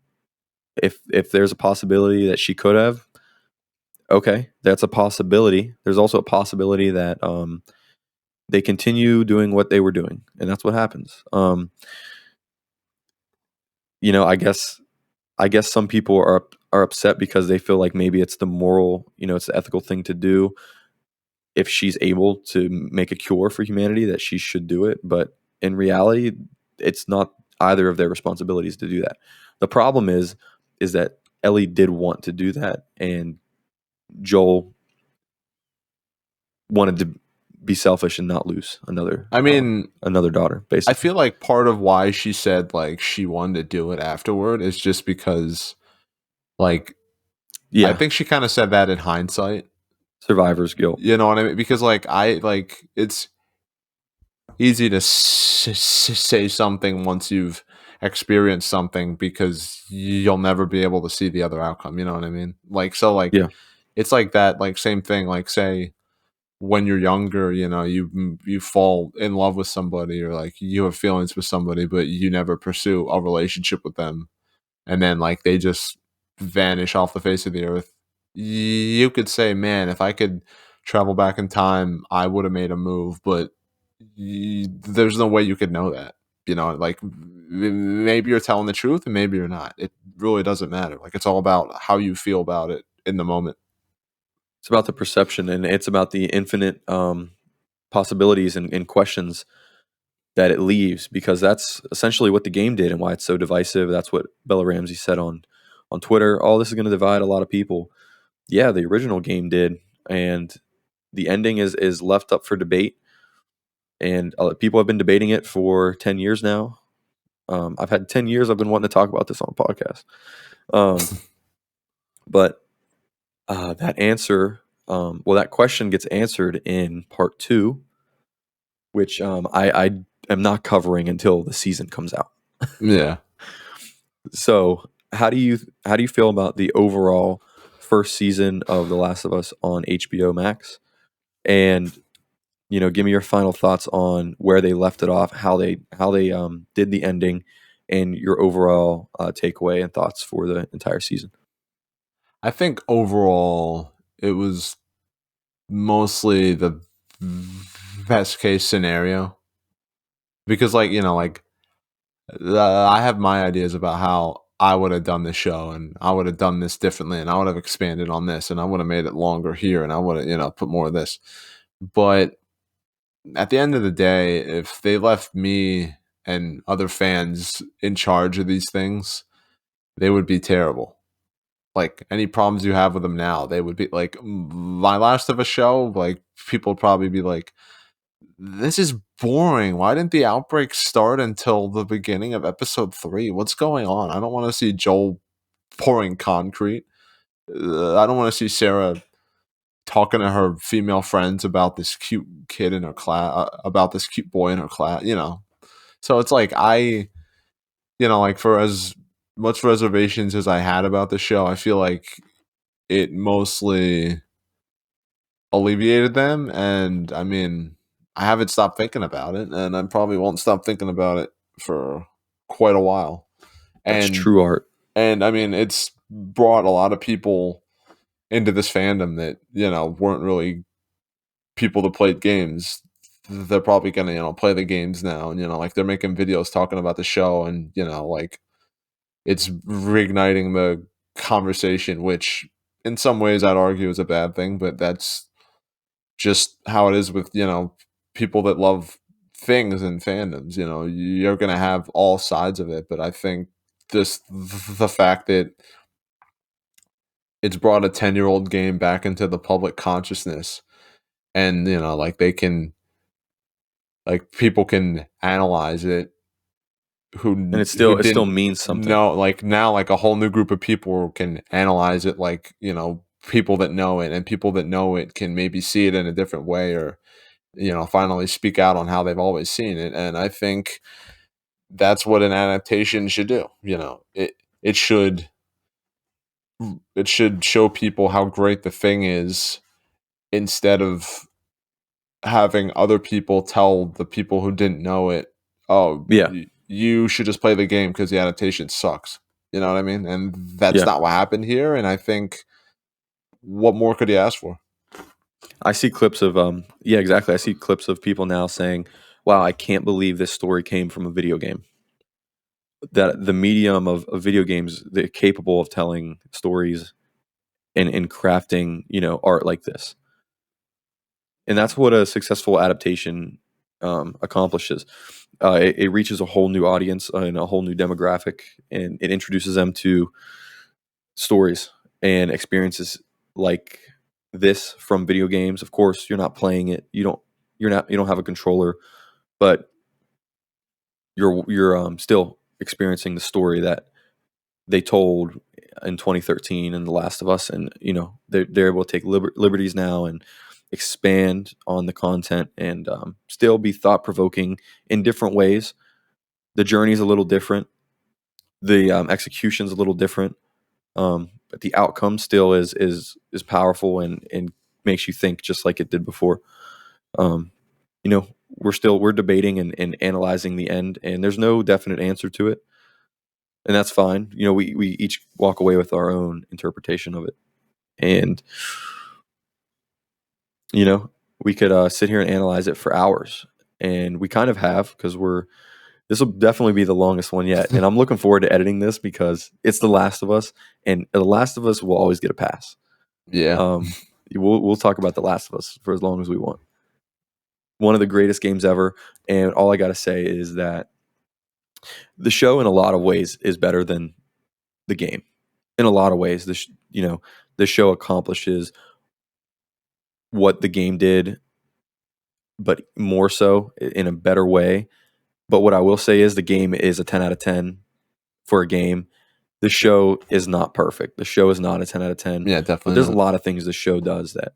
If there's a possibility that she could have, okay, that's a possibility. There's also a possibility that they continue doing what they were doing, and that's what happens. I guess some people are upset because they feel like maybe it's the moral, it's the ethical thing to do. If she's able to make a cure for humanity, that she should do it. But in reality, it's not either of their responsibilities to do that. The problem is that Ellie did want to do that, and Joel wanted to be selfish and not lose I mean, another daughter, I basically. feel like part of why she said like she wanted to do it afterward is just because like I Yeah. think she kind of said that in hindsight. survivor's guilt. You know what I mean? Because like it's easy to say something once you've experienced something because you'll never be able to see the other outcome. You know what I mean? Like so, like Yeah, it's like that. Like same thing. Like say when you're younger, you know, you fall in love with somebody or like you have feelings with somebody, but you never pursue a relationship with them, and then like they just vanish off the face of the earth. You could say, man, if I could travel back in time, I would have made a move, but there's no way you could know that. You know, like maybe you're telling the truth and maybe you're not. It really doesn't matter. Like it's all about how you feel about it in the moment. it's about the perception, and it's about the infinite possibilities and questions that it leaves, because that's essentially what the game did and why it's so divisive. That's what Bella Ramsey said on Twitter. All this is going to divide a lot of people. Yeah, the original game did, and the ending is left up for debate. And people have been debating it for 10 years now. I've had 10 years. I've been wanting to talk about this on a podcast. But that answer, well, that question gets answered in part two, which I am not covering until the season comes out. Yeah. So how do you feel about the overall first season of The Last of Us on HBO Max? And give me your final thoughts on where they left it off, how they did the ending, and your overall takeaway and thoughts for the entire season. I think overall it was mostly the best case scenario because like, you know, like I have my ideas about how I would have done this show and I would have done this differently and I would have expanded on this and I would have made it longer here and I would have, you know, put more of this. But at the end of the day, if they left me and other fans in charge of these things, they would be terrible. Like any problems you have with them now, they would be like my Last of Us show. Like people would probably be like, "This is boring. Why didn't the outbreak start until the beginning of episode 3? What's going on? I don't want to see Joel pouring concrete. I don't want to see Sarah talking to her female friends about this cute kid in her class, about this cute boy in her class. You know, so it's like you know, like for as much reservations as I had about the show, I feel like it mostly alleviated them. And I mean, I haven't stopped thinking about it, and I probably won't stop thinking about it for quite a while. That's And true art. I mean, it's brought a lot of people into this fandom that you know weren't really people that played games. They're probably gonna you know play the games now, and you know like they're making videos talking about the show, and you know like it's reigniting the conversation, which in some ways I'd argue is a bad thing, but that's just how it is with you know people that love things and fandoms. You know, you're gonna have all sides of it, but I think this the fact that it's brought a 10-year-old game back into the public consciousness, and you know, like they can like people can analyze it And who it still didn't means something. know like now like a whole new group of people can analyze it like you know people that know it and people that know it can maybe see it in a different way or you know finally speak out on how they've always seen it and I think that's what an adaptation should do you know it should it should show people how great the thing is instead of having other people tell the people who didn't know it, "Oh, Yeah, you should just play the game because the adaptation sucks." You know what I mean? And that's yeah. not what happened here, and I think what more could he ask for? I see clips of yeah, exactly. I see clips of people now saying, "Wow, I can't believe this story came from a video game." That the medium of video games, they're capable of telling stories and crafting, art like this. And that's what a successful adaptation accomplishes. It reaches a whole new audience and a whole new demographic, and it introduces them to stories and experiences like this from video games. Of course, you're not playing it. You don't have a controller, but you're still experiencing the story that they told in 2013 and The Last of Us, and they're able to take liberties now and expand on the content and still be thought provoking in different ways. The journey's a little different, the execution's a little different, but the outcome still is powerful and makes you think just like it did before. Um, we're debating and analyzing the end, and there's no definite answer to it, and that's fine. We each walk away with our own interpretation of it, and we could sit here and analyze it for hours, and we kind of have, because this will definitely be the longest one yet, and I'm looking forward to editing this because it's The Last of Us, and The Last of Us will always get a pass. Yeah. We'll talk about The Last of Us for as long as we want. One of the greatest games ever, and all I got to say is that the show, in a lot of ways, is better than the game. In a lot of ways, the show accomplishes what the game did, but more so in a better way. But what I will say is the game is a 10 out of 10 for a game. The show is not perfect. The show is not a 10 out of 10. Yeah, But definitely there's not. a lot of things the show does that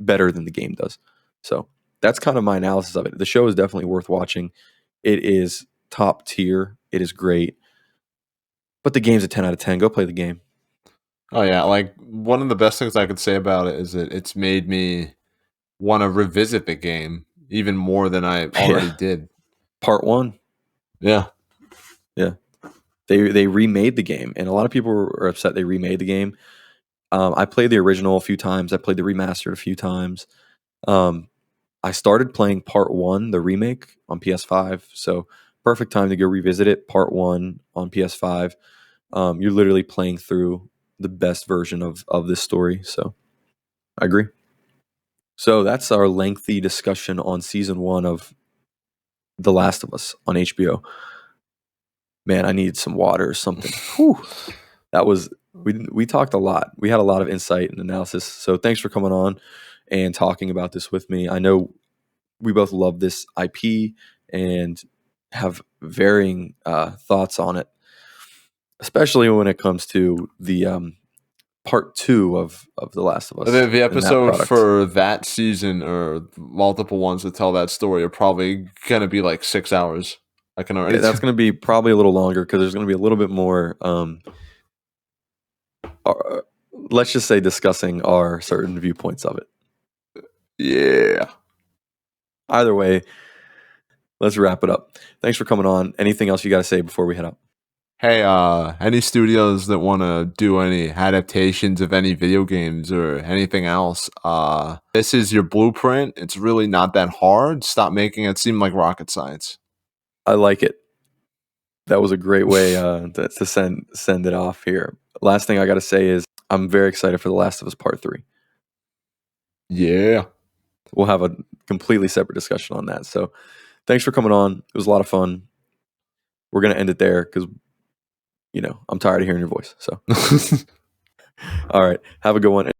better than the game does. So that's kind of my analysis of it. The show is definitely worth watching. It is top tier. It is great. But the game's a 10 out of 10. Go play the game. Oh yeah, like one of the best things I could say about it is that it's made me want to revisit the game even more than I already did. Part 1. Yeah. Yeah. They remade the game, and a lot of people are upset they remade the game. I played the original a few times. I played the remastered a few times. I started playing Part 1, the remake, on PS5, so perfect time to go revisit it. Part 1 on PS5. You're literally playing through the best version of this story, so I agree. So that's our lengthy discussion on Season 1 of The Last of Us on HBO. Man, I needed some water or something. Whew. That was we talked a lot. We had a lot of insight and analysis. So thanks for coming on and talking about this with me. I know we both love this IP and have varying thoughts on it, especially when it comes to the part 2 of The Last of Us. The and that episode product. for that season or multiple ones that tell that story are probably gonna be like 6 hours. I can already. That's going to be probably a little longer because there's going to be a little bit more. Let's just say discussing our certain viewpoints of it. Yeah. Either way, let's wrap it up. Thanks for coming on. Anything else you got to say before we head out? Hey, any studios that want to do any adaptations of any video games or anything else, this is your blueprint. It's really not that hard. Stop making it seem like rocket science. I like it. That was a great way to send it off here. Last thing I got to say is I'm very excited for The Last of Us Part 3. Yeah. We'll have a completely separate discussion on that. So thanks for coming on. It was a lot of fun. We're going to end it there because, I'm tired of hearing your voice. So, all right. Have a good one.